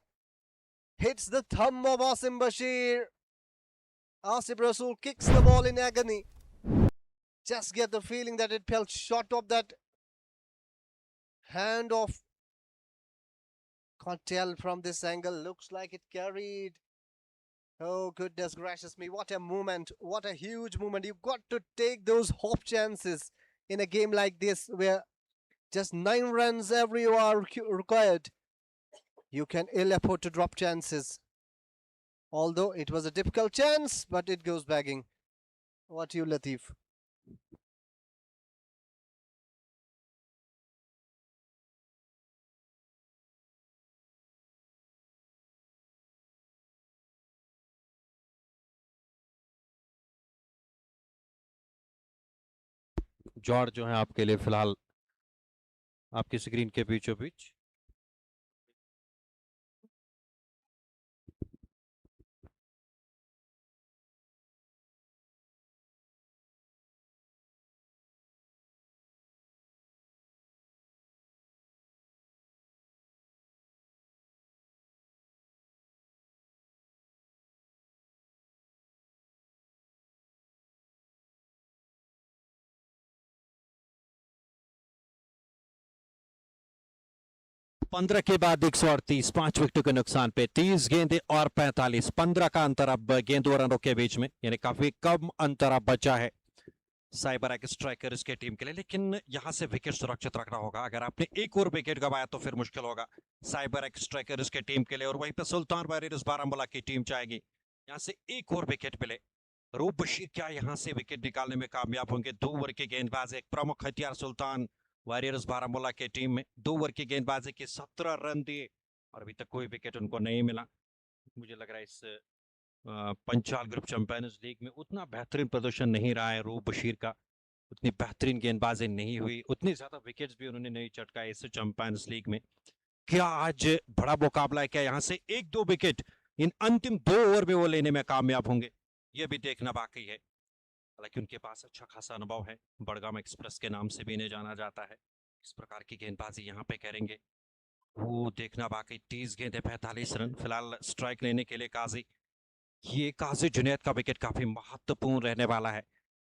Hits the thumb of Asim Bashir. Asif Rasool kicks the ball in agony. Just get the feeling that it fell short of that hand of. Can't tell from this angle. Looks like it carried. Oh, goodness gracious me. What a moment. What a huge moment. You've got to take those hope chances in a game like this where just 9 runs every are required. You can ill afford to drop chances. Although it was a difficult chance, but it goes bagging. What you, Latif? George जो है आपके लिए फिलहाल आपकी screen के बीचों बीच। पंद्रह के बाद 138, 5 विकेटों के नुकसान पे 30 गेंदें और 45, 15 का अंतर अब गेंदों रनों के बीच में, यानी काफी कम अंतर अब बचा है साइबर एक स्ट्राइकर इसके टीम के लिए। लेकिन यहां से विकेट सुरक्षित रखना होगा। अगर आपने एक और विकेट गवाया तो फिर मुश्किल होगा साइबर एक स्ट्राइकर इसके टीम के लिए। और वहीं पर सुल्तान वारियर्स बारामूला की टीम चाहेगी यहां से एक और विकेट मिले। रूप बशीर क्या यहां से विकेट निकालने में कामयाब होंगे? 2 ओवर के गेंदबाज, एक प्रमुख हथियार सुल्तान वारियर्स बारामूला के टीम में। 2 ओवर की गेंदबाजी के 17 रन दिए और अभी तक कोई विकेट उनको नहीं मिला। मुझे लग रहा है इस पंचाल ग्रुप चैंपियंस लीग में उतना बेहतरीन प्रदर्शन नहीं रहा है रूप बशीर का, उतनी बेहतरीन गेंदबाजी नहीं हुई, उतनी ज्यादा विकेट्स भी उन्होंने नहीं चटकाए इस चैंपियंस लीग में। क्या आज बड़ा मुकाबला है? क्या यहाँ से 1-2 विकेट इन अंतिम 2 ओवर में वो लेने में कामयाब होंगे? ये भी देखना बाकी है। हालांकि उनके पास अच्छा खासा अनुभव है, बड़गाम एक्सप्रेस के नाम से भी इन्हें जाना जाता है। इस प्रकार की गेंदबाजी यहाँ पे करेंगे वो देखना बाकी। 30 गेंदे 45 रन फिलहाल स्ट्राइक लेने के लिए काजी। ये काजी जुनैद का विकेट काफी महत्वपूर्ण रहने वाला है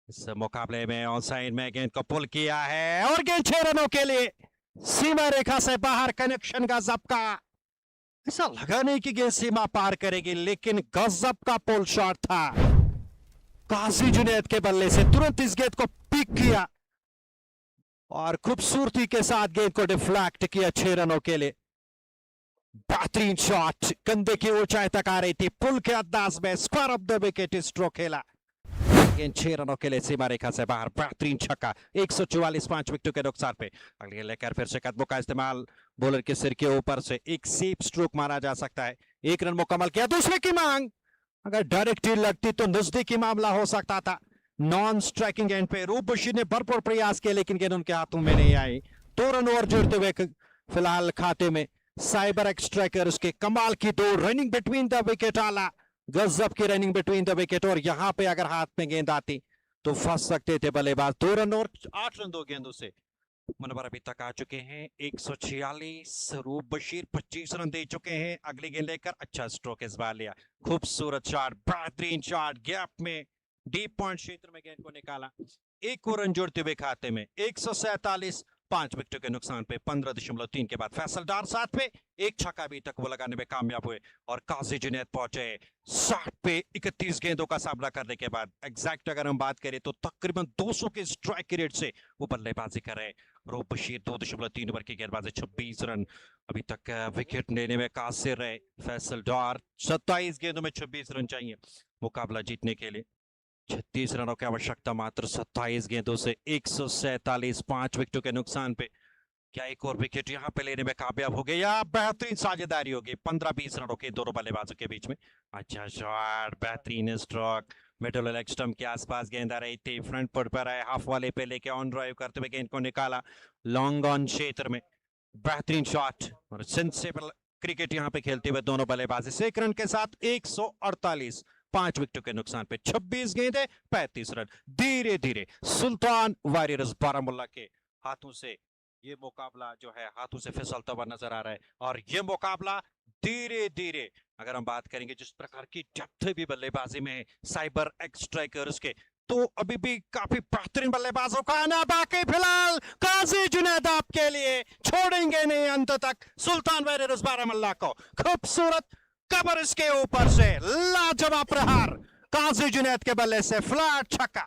इस मुकाबले में। ऑन साइड में गेंद को पुल किया है और गेंद 6 रनों के लिए सीमा रेखा से बाहर। कनेक्शन का जब्का, ऐसा लगा नहीं कि गेंद सीमा पार करेगी, लेकिन गजब का पुल शॉट था काजी जुनैद के बल्ले से। तुरंत इस गेंद को पिक किया और खूबसूरती के साथ गेंद को डिफ्लेक्ट किया 6 रनों के लिए। बेहतरीन शॉट, कंधे की ऊंचाई तक आ रही थी, पुल के अंदाज में square of the wicket stroke खेला। गेंद 6 रनों के लिए सीमा रेखा से बाहर। बेहतरीन छक्का, 144, 5 विकेटों के नुकसान पे। अगली लेकर फिर से कदमों का इस्तेमाल, बॉलर के सिर के ऊपर से एक सेफ स्ट्रोक माना जा सकता है। 1 रन मुकम्मल किया। दूसरे की मांग, अगर डायरेक्ट हील लगती तो नजदीकी मामला हो सकता था। नॉन स्ट्राइकिंग एंड पे रूप बशीर ने भरपूर प्रयास किया लेकिन गेंद उनके हाथों में नहीं आई। 2 रन और जोड़ते हुए फिलहाल खाते में साइबर एक्स स्ट्राइकर उसके कमाल की 2 रनिंग बिटवीन द विकेट, आला गजब की रनिंग बिटवीन द विकेट। और यहां पे अगर हाथ में गेंद आती तो फंस सकते थे बल्लेबाज। 2 रन और 8 रन 2 गेंदों से मुनवर अभी तक आ चुके हैं 146। रूप बशीर 25 रन दे चुके हैं। अगली गेंद लेकर अच्छा स्ट्रोक इस बार लिया। खूबसूरत शॉट, बेहतरीन शॉट, गैप में डीप पॉइंट क्षेत्र में गेंद को निकाला। एक और रन जोड़ते हुए खाते में 147। 5 विकेटों के नुकसान पे 15.3 के बाद फैसल डार साथ पे एक छक्का अभी तक वो लगाने में कामयाब हुए और काजी जुनैद पहुंचे 60 पे 31 गेंदों का सामना करने के बाद। एग्जैक्ट अगर हम बात करें तो तकरीबन 200 के स्ट्राइक रेट से वो बल्लेबाजी कर रहे हैं। रूप बशीर 2.3 ओवर की गेंदबाजी 26 रन अभी तक विकेट लेने में कासिर रहे। फैसल डार 27 गेंदों में 26 रन चाहिए मुकाबला जीतने के लिए। 36 रनों की आवश्यकता मात्र 27 गेंदों से 147। 5 विकेटों के नुकसान पे क्या एक और विकेट यहां पे लेने में कामयाब हो गए या बेहतरीन साझेदारी होगी 15-20 रनों के दोनों बल्लेबाजों के बीच में। अच्छा शॉट, बेहतरीन स्ट्रोक, मिडल लेग स्टंप के आसपास गेंद आ रही थी, फ्रंट फुट पर आए, हाफ वाले पे लेके ऑन ड्राइव करते हुए गेंद को निकाला लॉन्ग ऑन क्षेत्र में। बेहतरीन शॉट और सेंसेबल क्रिकेट यहां पे खेलते हुए दोनों बल्लेबाजी से 1 रन के साथ 148। 5 विकेटों के नुकसान पे 26 गेंदें 35 रन। धीरे धीरे सुल्तान वॉरियर्स बारामुल्ला के हाथों से ये मुकाबला जो है हाथों से फिसलता हुआ नजर आ रहा है और ये मुकाबला धीरे धीरे अगर हम बात करेंगे जिस प्रकार की डेप्थ भी बल्लेबाजी में साइबर एक्स स्ट्राइकर्स के, तो अभी भी काफी बेहतरीन बल्लेबाजों का आना बाकी। फिलहाल काजी जुनैद आपके लिए छोड़ेंगे नहीं अंत तक सुल्तान वॉरियर्स बारामुल्ला को। खूबसूरत कबर इसके ऊपर से लाजवाब प्रहार, काजी जुनैद के बल्ले से फ्लैट छक्का,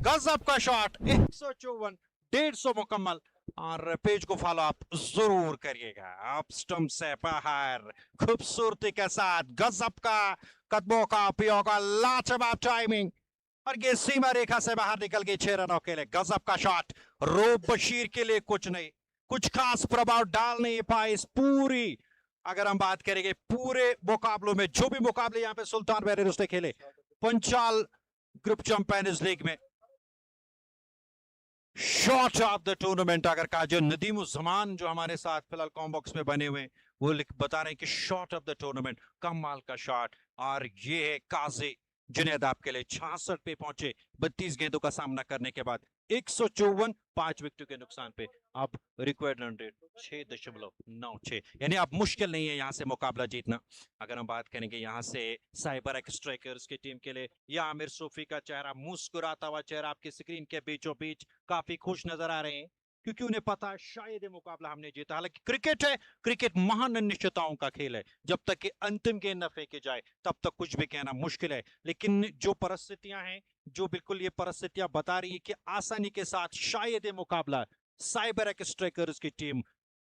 गजब का शॉट। 154, 150 मुकम्मल। और पेज को फॉलो आप जरूर करिएगा। आप स्टंप से बाहर खूबसूरती के साथ गजब का कदमों का उपयोग, लाजवाब टाइमिंग और ये सीमा रेखा से बाहर निकल गई 6 रनों के लिए। गजब का शॉट। रूप बशीर के लिए कुछ नहीं, कुछ खास प्रभाव डाल नहीं पाए इस पूरी अगर हम बात करेंगे पूरे मुकाबलों में, जो भी मुकाबले यहां पे सुल्तान वॉरियर्स ने खेले पंचाल ग्रुप चैंपियंस लीग में। शॉट ऑफ द टूर्नामेंट अगर कहा, जो नदीम जमान जो हमारे साथ फिलहाल कॉम्बॉक्स में बने हुए वो बता रहे हैं कि शॉट ऑफ द टूर्नामेंट, कमाल का शॉट। और ये है काजी जुनैद आपके लिए 66 पे पहुंचे 32 गेंदों का सामना करने के बाद। 154, 5 विकेटों के नुकसान पे अब रिक्वायर्ड रन रेट 6.96, यानी अब मुश्किल नहीं है यहां से मुकाबला जीतना। अगर हम बात करेंगे यहां से साइबर एक्स स्ट्राइकर्स की टीम के लिए, या आमिर सूफी का चेहरा, मुस्कुराता हुआ चेहरा आपकी स्क्रीन के बीचों बीच काफी खुश नजर आ रहे हैं क्योंकि उन्हें पता है शायद ये मुकाबला हमने जीता। हालांकि क्रिकेट है, क्रिकेट महान अनिश्चितताओं का खेल है, जब तक कि अंतिम गेंद न फेंके जाए तब तक कुछ भी कहना मुश्किल है। लेकिन जो परिस्थितियां हैं, जो बिल्कुल ये परिस्थितियां बता रही है कि आसानी के साथ शायद ये मुकाबला साइबर एक्स स्ट्राइकर्स की टीम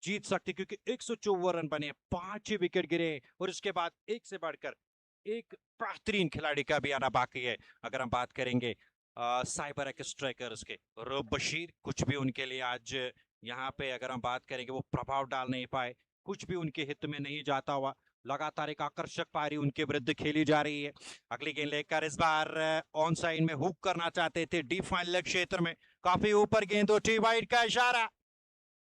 जीत सकती, क्योंकि 154 रन बने, 5 विकेट गिरे और इसके बाद एक से बढ़कर एक बेहतरीन खिलाड़ी का भी आना बाकी है। अगर हम बात करेंगे साइबर एक्स स्ट्राइकर्स के, रूप बशीर कुछ भी उनके लिए आज यहाँ पे अगर हम बात करेंगे वो प्रभाव डाल नहीं पाए, कुछ भी उनके हित में नहीं जाता हुआ। लगातार एक आकर्षक पारी उनके विरुद्ध खेली जा रही है। अगली गेंद लेकर इस बार ऑन साइड में हुक करना चाहते थे, डीप फाइनल क्षेत्र में काफी ऊपर गेंद उठी, वाइड का इशारा।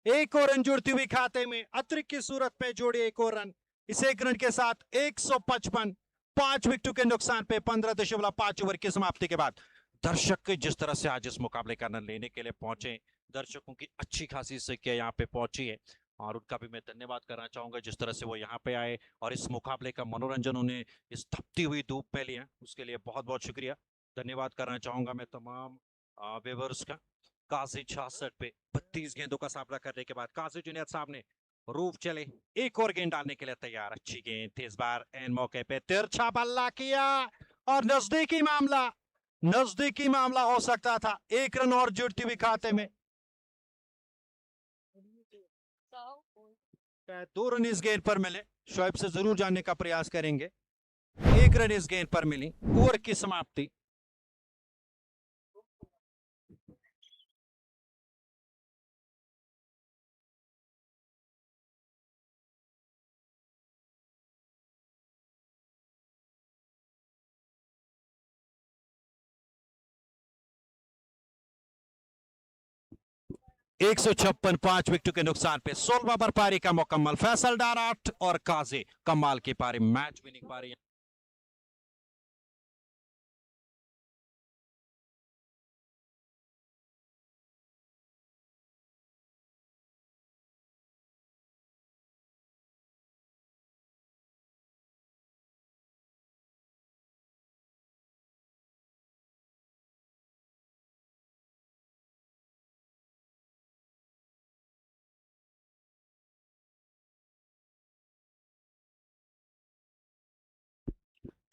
एक और रन जुड़ती हुई खाते में, अतिरिक्त की सूरत पे जोड़ी एक और रन। इस 1 रन के साथ 155, 5 विकेटों के नुकसान पे 15.5 ओवर की समाप्ति के बाद। दर्शक जिस तरह से आज इस मुकाबले का आनंद लेने के लिए पहुंचे, दर्शकों की अच्छी खासी संख्या यहाँ पे पहुंची है और उनका भी मैं धन्यवाद करना चाहूंगा जिस तरह से वो यहाँ पे आए और इस मुकाबले का मनोरंजन उन्हें इस तपती हुई धूप में लिया, उसके लिए बहुत बहुत शुक्रिया। धन्यवाद करना चाहूंगा मैं तमाम व्यूअर्स का। काजी 66 पे 32 गेंदों का सामना करने के बाद काजी जुनैद साहब ने रूफ चले, एक और गेंद डालने के लिए तैयार। अच्छी गेंद थी इस बार, एन मौके पे तिरछा बल्ला किया और नजदीकी मामला हो सकता था। 1 रन और जुड़ती हुई खाते में। 2 रन इस गेंद पर मिले, शोएब से जरूर जानने का प्रयास करेंगे। 1 रन इस गेंद पर मिली, ओवर की समाप्ति। एक 156, 5 विकेटों के नुकसान पे 16 ओवर पारी का मुकम्मल। फैसल डार 8 और काजी कमाल की पारी, मैच विनिंग पारी।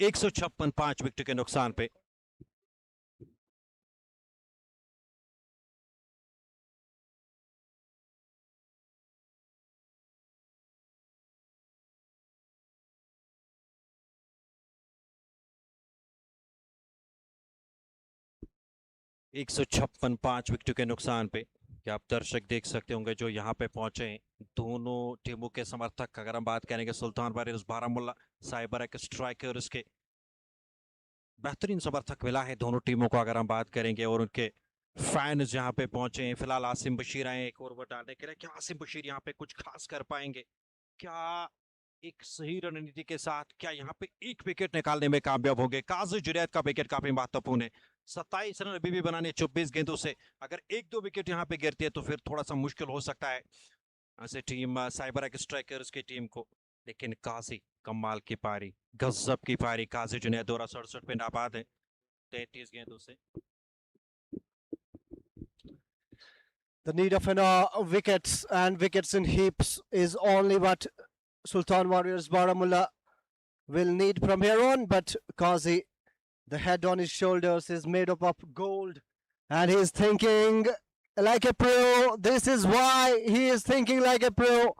156 5 विकेट के नुकसान पे। एक 156 5 विकेट के नुकसान पे। क्या आप दर्शक देख सकते होंगे जो यहाँ पे पहुंचे हैं, दोनों टीमों के समर्थक। अगर हम बात करेंगे सुल्तान वॉरियर्स बारामुल्ला, साइबर एक स्ट्राइकर्स के बेहतरीन समर्थक मिला है दोनों टीमों को अगर हम बात करेंगे। और उनके फैंस यहाँ पे पहुंचे हैं। फिलहाल आसिम बशीर आए एक ओवर डालने के लिए। क्या आसिम बशीर यहाँ पे कुछ खास कर पाएंगे? क्या एक सही रणनीति के साथ क्या यहाँ पे एक विकेट निकालने में कामयाब होंगे? काजी जुनैद का विकेट काफी महत्वपूर्ण है। 27 रन अभी भी बनाने 24 गेंदों से। अगर एक दो विकेट यहाँ पे गिरती है तो फिर थोड़ा सा मुश्किल हो सकता है ऐसे टीम साइबर एक स्ट्राइकर्स की टीम को। लेकिन काजी कमाल की पारी, गजब की पारी। काजी जुनैद 267 पे नाबाद है 33 गेंदों से। The need of wickets and wickets in heaps is only what Sultan Warriors Baramulla will need from here on. But Qazi, the head on his shoulders is made up of gold, and he's thinking like a pro. This is why he is thinking like a pro.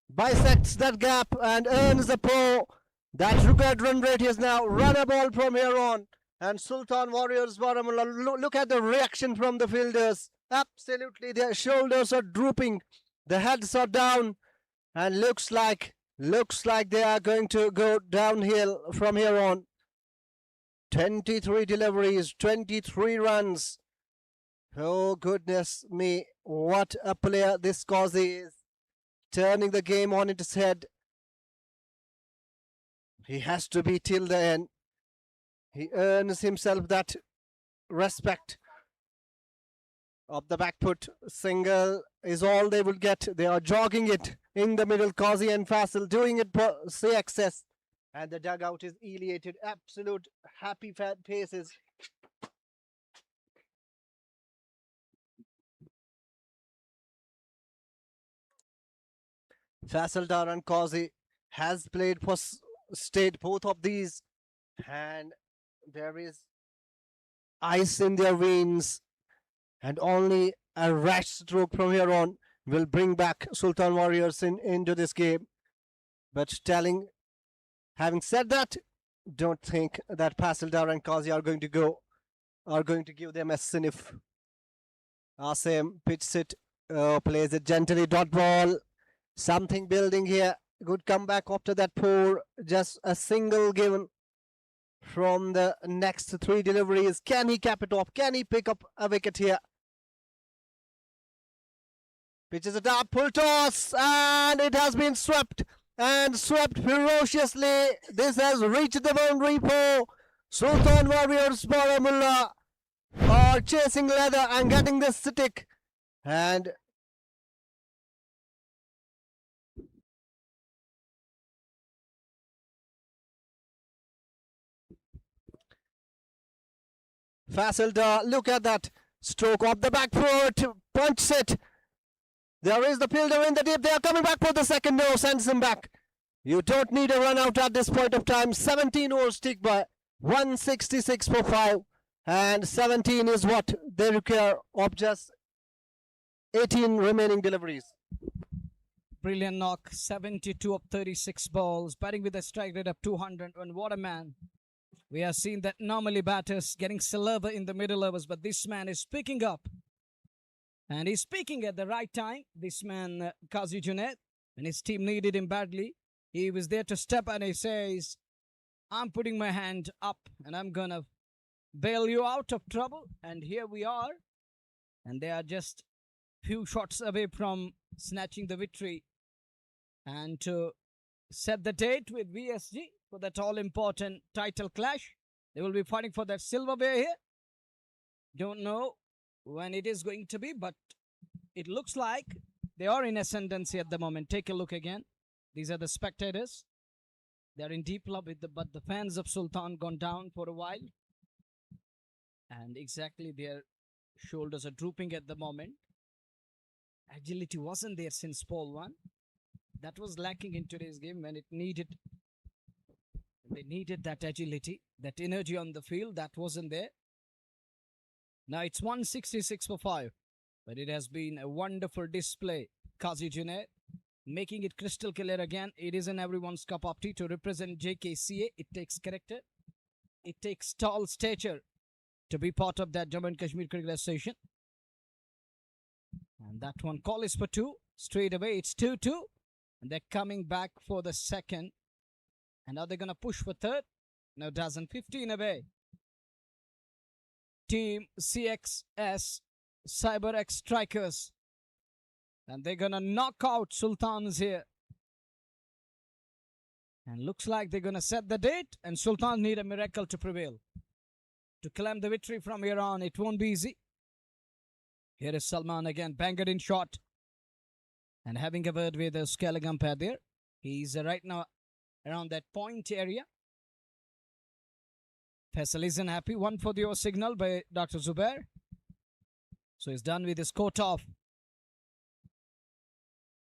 Bisects that gap and earns the pro. That required run rate is now run a ball from here on. And Sultan Warriors Baramulla, look at the reaction from the fielders. Absolutely, their shoulders are drooping, the heads are down, and looks like they are going to go downhill from here on. 23 deliveries, 23 runs. Oh goodness me, what a player this Qazi is, turning the game on its head. He has to be till the end. He earns himself that respect. Of the back foot single is all they will get. They are jogging it in the middle. Qazi and Faisal doing it for access, and the dugout is elated. Absolute happy faces. Faisal Dar and Qazi has played for state, both of these, and there is ice in their veins. And only a rash stroke from here on will bring back Sultan Warriors into this game. But having said that, don't think that Pasildar and Qazi are going to give them a sniff. Asim pitches it, plays it gently, dot ball. Something building here. Good comeback after that pour. Just a single given from the next three deliveries. Can he cap it off? Can he pick up a wicket here? Pitches it up, full toss, and it has been swept, and swept ferociously. This has reached the boundary for Sultan Warriors Baramulla are chasing leather and getting the stick. And Faisal, look at that stroke off the back foot, punches it. There is the fielder in the deep. They are coming back for the second. No, sends him back. You don't need a run out at this point of time. 17 overs tick by 166 for 5. And 17 is what they require of just 18 remaining deliveries. Brilliant knock, 72 of 36 balls, batting with a strike rate of 200. And what a man. We have seen that normally batters getting silver in the middle overs, but this man is picking up. And he's speaking at the right time. This man, Qazi Junaid, when his team needed him badly, he was there to step and he says, I'm putting my hand up and I'm going to bail you out of trouble. And here we are. And they are just few shots away from snatching the victory and to set the date with VSG for that all-important title clash. They will be fighting for that silverware here. Don't know when it is going to be, but it looks like they are in ascendancy at the moment. Take a look again. These are the spectators. They're in deep love with but the fans of Sultan gone down for a while. And exactly their shoulders are drooping at the moment. Agility wasn't there since Paul 1. That was lacking in today's game when it needed They needed that agility, that energy on the field that wasn't there. Now it's 166 for 5, but it has been a wonderful display. Qazi Junaid making it crystal clear again. It isn't everyone's cup of tea to represent JKCA. It takes character. It takes tall stature to be part of that Jammu and Kashmir Cricket Association. And that one call is for 2. Straight away, it's 2-2. And they're coming back for the second. And now they're going to push for third. No, doesn't. 15 away. Team CXS CyberX Strikers. And they're going to knock out Sultans here. And looks like they're going to set the date. And Sultans need a miracle to prevail. To claim the victory from here on, it won't be easy. Here is Salman again, bangered in shot. And having a word with the scaling umpire there. He's right now around that point area. Faisal isn't happy. 1 for the over signal by Dr. Zubair. So he's done with his quota of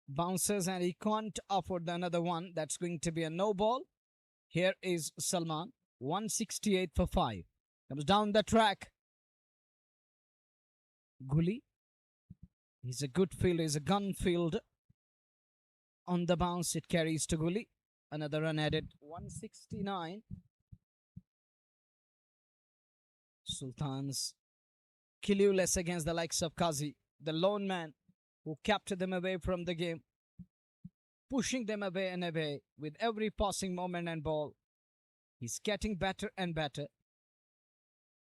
bounces and he can't afford another one. That's going to be a no ball. Here is Salman. 168 for 5. Comes down the track. Gully. He's a good fielder. He's a gun fielder. On the bounce, it carries to Gully. Another run added. 169. Sultans clueless against the likes of Qazi, the lone man who kept them away from the game, pushing them away and away with every passing moment and ball. He's getting better and better.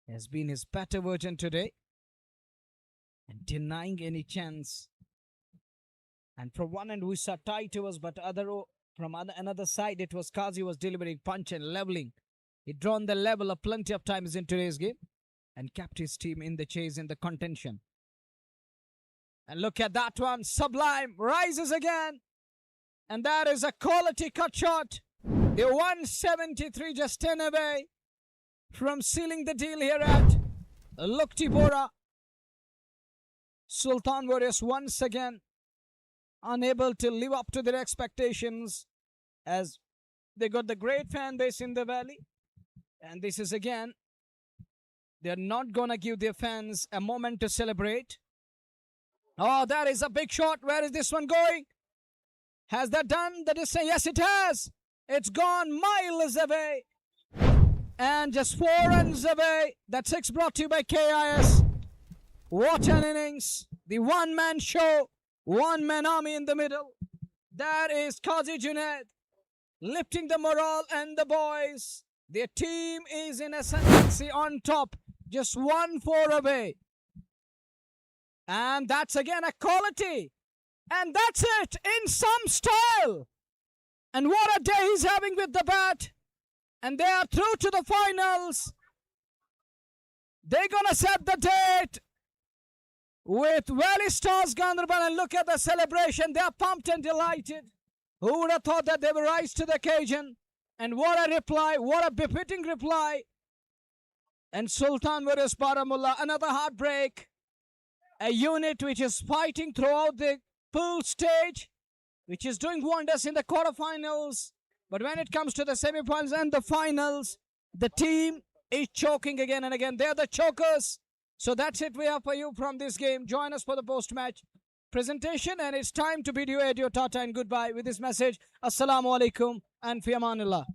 Has been his better version today and denying any chance. And from one end we saw tight to us, but from another side it was Qazi was delivering punch and leveling. He drawn the level of plenty of times in today's game and kept his team in the chase, in the contention. And look at that one, sublime, rises again. And that is a quality cut shot. The 173 just 10 away from sealing the deal here at Luktipora. Sultan Warriors once again unable to live up to their expectations as they got the great fan base in the valley. And this is again, they're not going to give their fans a moment to celebrate. Oh, that is a big shot. Where is this one going? Has that done the distance? Yes, it has. It's gone miles away. And just 4 runs away. That 6 brought to you by KIS. What an innings. The one-man show. One-man army in the middle. That is Qazi Junaid lifting the morale and the boys. Their team is in ascendancy on top. Just 1-4 away. And that's again a quality. And that's it in some style. And what a day he's having with the bat. And they are through to the finals. They're going to set the date with Valley Stars Ganderbal. And look at the celebration. They are pumped and delighted. Who would have thought that they would rise to the occasion? And what a reply. What a befitting reply. And Sultan versus Baramulla. Another heartbreak. A unit which is fighting throughout the pool stage, which is doing wonders in the quarterfinals. But when it comes to the semifinals and the finals, the team is choking again and again. They're the chokers. So that's it we have for you from this game. Join us for the post-match presentation. And it's time to bid you adieu, tata and goodbye with this message. Assalamu alaikum and fi amanillah.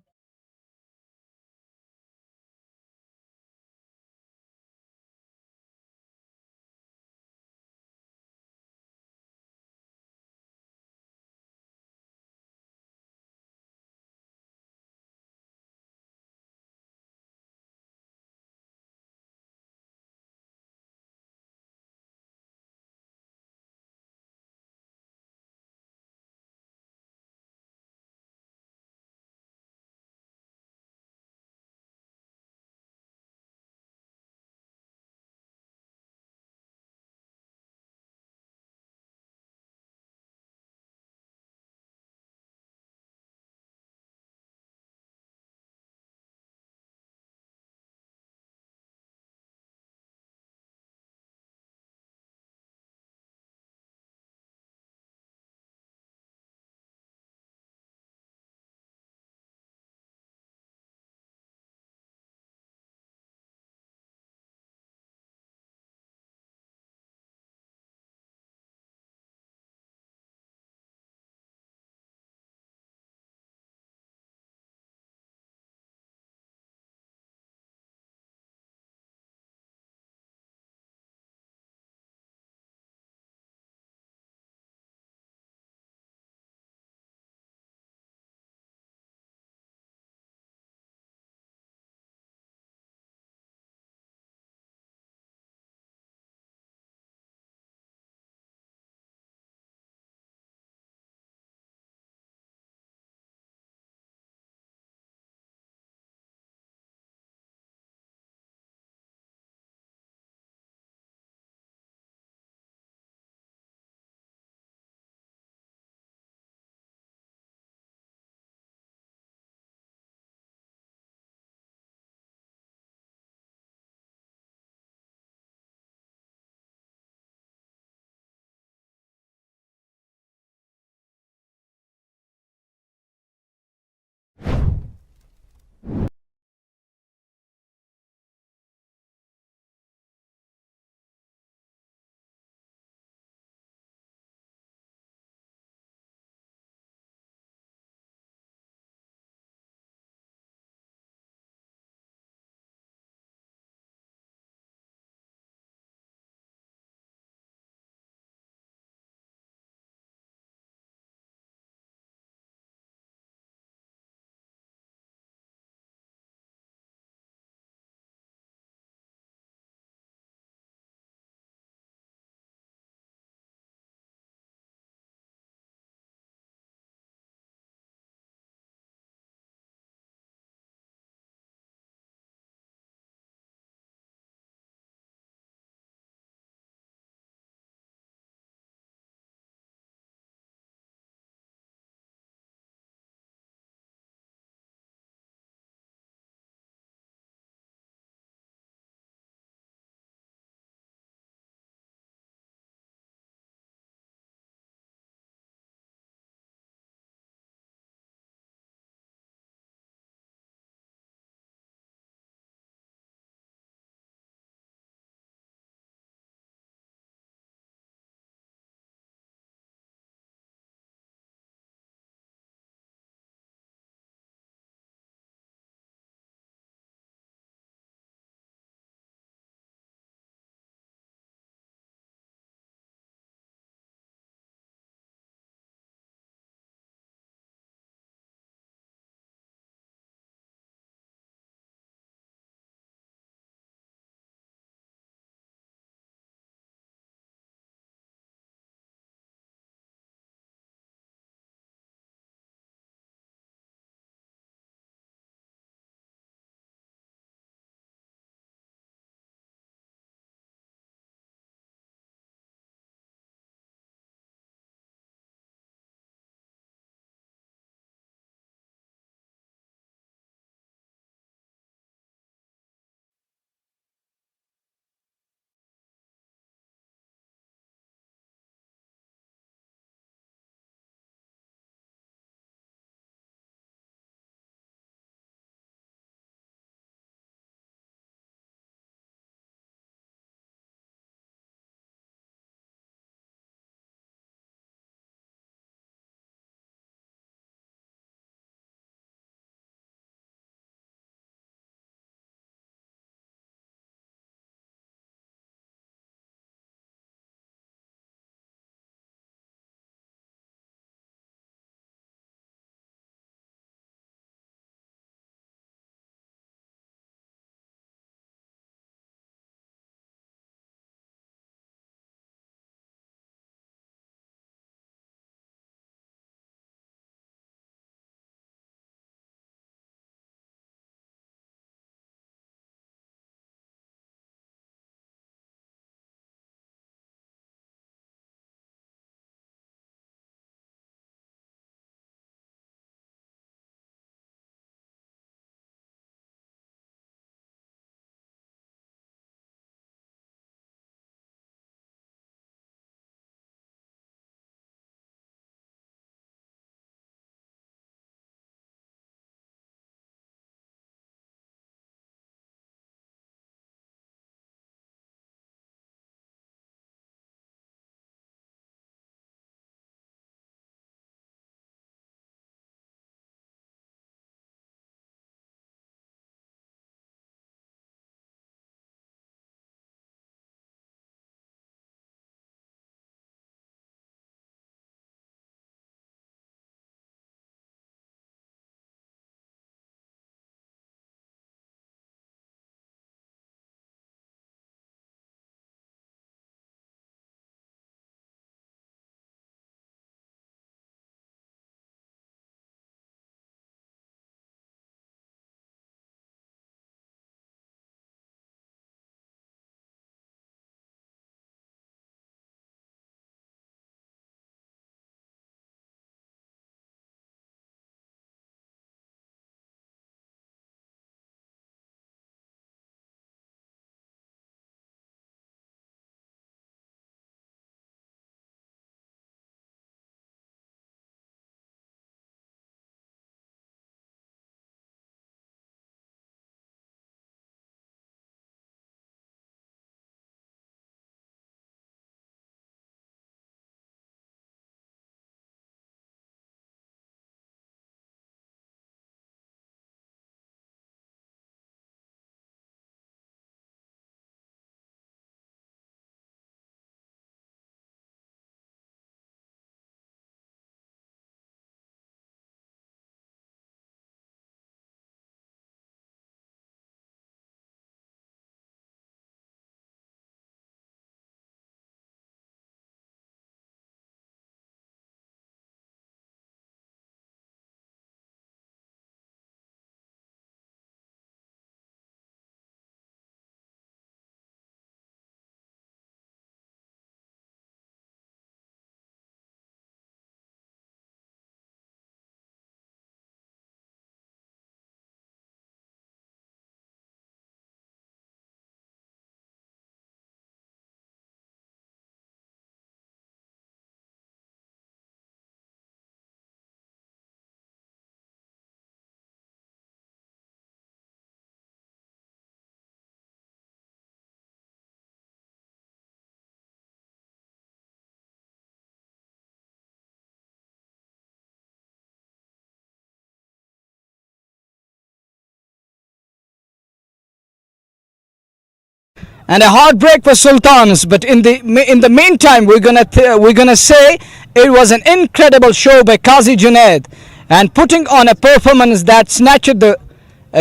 and a heartbreak for Sultans. But in the meantime, we're gonna say it was an incredible show by Qazi Junaid, and putting on a performance that snatched the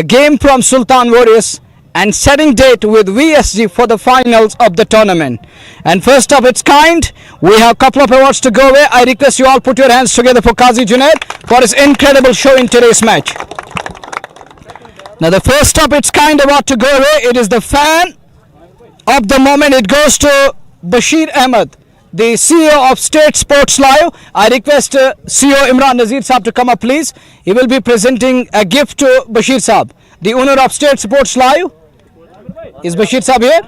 game from Sultan Warriors and setting date with VSG for the finals of the tournament. And first of its kind, we have a couple of awards to go away. I request you all put your hands together for Qazi Junaid for his incredible show in today's match. Now the first of its kind award to go away, it is the fan of the moment. It goes to Bashir Ahmed, the CEO of State Sports Live. I request CEO Imran Nazir Saab to come up, please. He will be presenting a gift to Bashir Saab, the owner of State Sports Live. Is Bashir Saab here?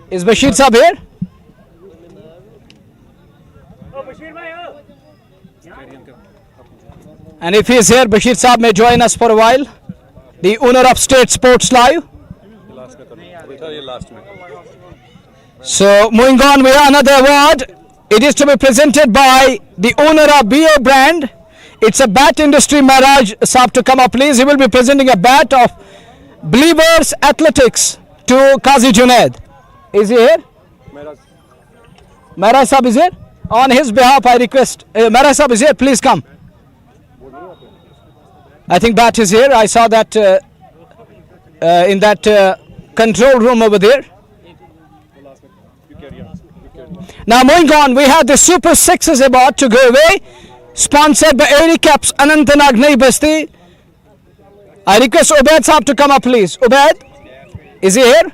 Is Bashir Saab here? And if he is here, Bashir Saab may join us for a while. The owner of State Sports Live. So moving on, we have another award. It is to be presented by the owner of BA brand. It's a bat industry. Maharaj Saab to come up, please. He will be presenting a bat of Believers Athletics to Qazi Junaid. Is he here? Maharaj Saab is here. On his behalf, I request Maharaj Saab is here. Please come. I think bat is here. I saw that in that control room over there. Now moving on, we have the Super Sixes about to go away, sponsored by AD Caps Anantnag Nayi Basti. I request Ubaid Saab to come up, please. Ubaid, is he here?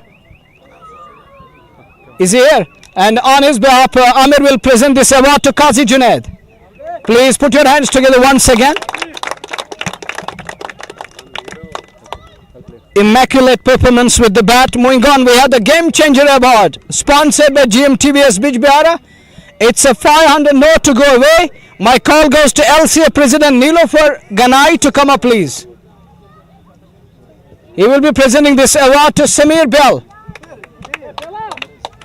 Is he here? And on his behalf, Amir will present this award to Qazi Junaid. Please put your hands together once again. Immaculate performance with the bat. Moving on, we have the Game Changer Award, sponsored by GMTVS Bijbihara. It's a 500 note to go away. My call goes to LCA President Nilofer Ganai to come up, please. He will be presenting this award to Samir Bell.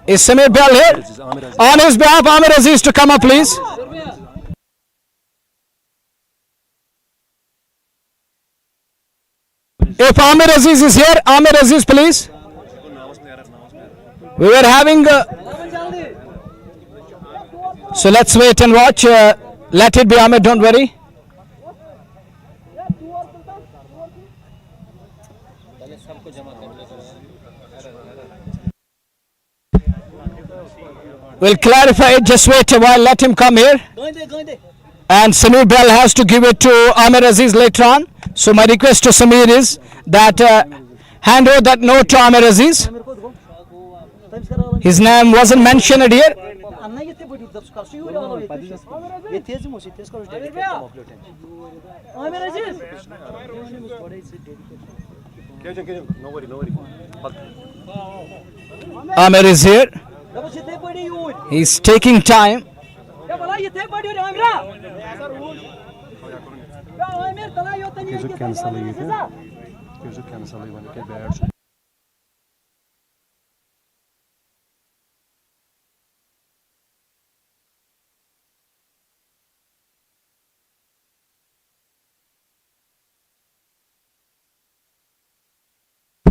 Is Samir Bell here? On his behalf, Amir Aziz to come up, please. If Amir Aziz is here, Amir Aziz, please. We were having so let's wait and watch. Let it be Amir, don't worry. We'll clarify it, just wait a while, let him come here. And Samir Bell has to give it to Amir Aziz later on. So my request to Samir is that hand over that note to Amir Aziz. His name wasn't mentioned here. Amir is here. He's taking time.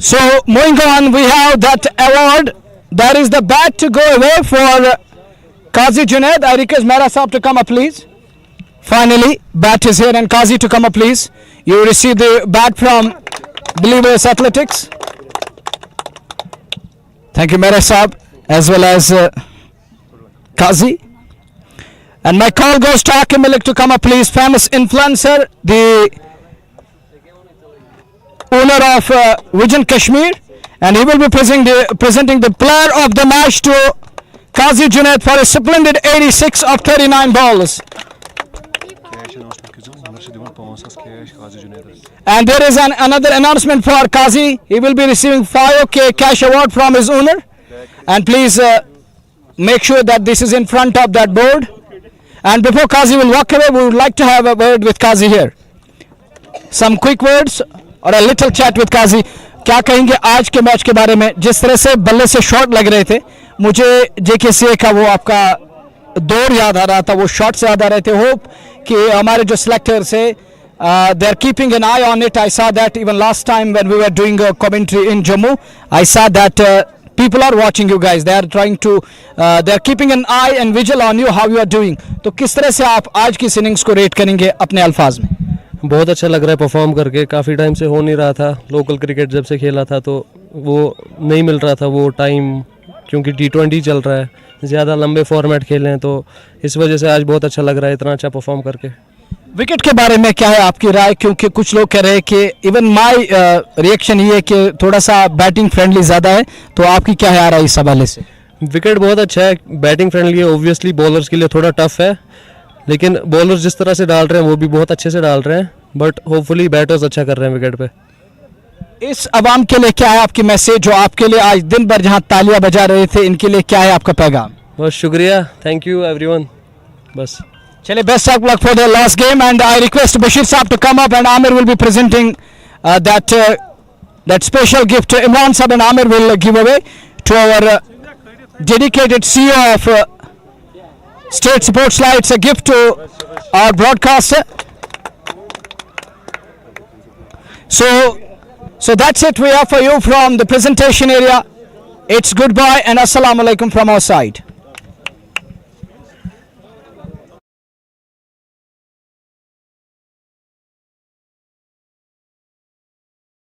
So moving on, we have that award. That is the bat to go away for Qazi Junaid. I request Mera Saab to come up, please. Finally, bat is here, and Qazi to come up, please. You receive the bat from Believers Athletics. Thank you, Mera Saab, as well as Qazi. And my call goes to Akim Malik to come up, please. Famous influencer, the owner of Vision Kashmir, and he will be presenting the player of the match to Qazi Junaid for a splendid 86 of 39 balls. And there is another announcement for Qazi. He will be receiving 5k cash award from his owner. And please make sure that this is in front of that board. And before Qazi will walk away, we would like to have a word with Qazi here. Some quick words और a little chat with Qazi. क्या कहेंगे आज के match के बारे में? जिस तरह से बल्ले से शॉट लग रहे थे, मुझे जेकेसीए का वो आपका दौर याद आ रहा था, वो शॉट्स याद आ रहे थे. होप कि हमारे जो सिलेक्टर्स है they're keeping an eye on it. I saw that even last time when we were doing a commentary in Jammu. I saw that people are watching you guys. They are trying to, they are keeping an eye and vigil on you how you are doing. तो किस तरह से आप आज की innings को rate करेंगे अपने अल्फाज में? बहुत अच्छा लग रहा है परफॉर्म करके, काफ़ी टाइम से हो नहीं रहा था। लोकल क्रिकेट जब से खेला था तो वो नहीं मिल रहा था वो टाइम, क्योंकि T20 चल रहा है, ज़्यादा लंबे फॉर्मेट खेले हैं, तो इस वजह से आज बहुत अच्छा लग रहा है इतना अच्छा परफॉर्म करके। विकेट के बारे में क्या है आपकी राय? क्योंकि कुछ लोग कह रहे हैं कि इवन माय रिएक्शन ये है कि थोड़ा सा बैटिंग फ्रेंडली ज़्यादा है, तो आपकी क्या है आ रहा है इस हवाले से? विकेट बहुत अच्छा है, बैटिंग फ्रेंडली है, ओब्वियसली बॉलर्स के लिए थोड़ा टफ है, लेकिन बॉलर्स जिस तरह से डाल रहे हैं वो भी बहुत अच्छे से डाल रहे हैं, बट होपफुली बैटर्स अच्छा कर रहे हैं विकेट पे। इस अवाम के लिए क्या है आपकी मैसेज, जो आपके लिए आज दिन भर जहां तालियां बजा रहे थे, इनके लिए क्या है आपका पैगाम? बहुत शुक्रिया, थैंक यू एवरीवन। बस चलिए, best of luck for the last game and I request Bashir sahab to come up and Aamir will be presenting that special gift. Imran Sab and Amir will give away to our dedicated CEO of State Sports Lights, a gift to our broadcaster. So that's it we have for you from the presentation area. It's goodbye and assalamu alaikum from our side.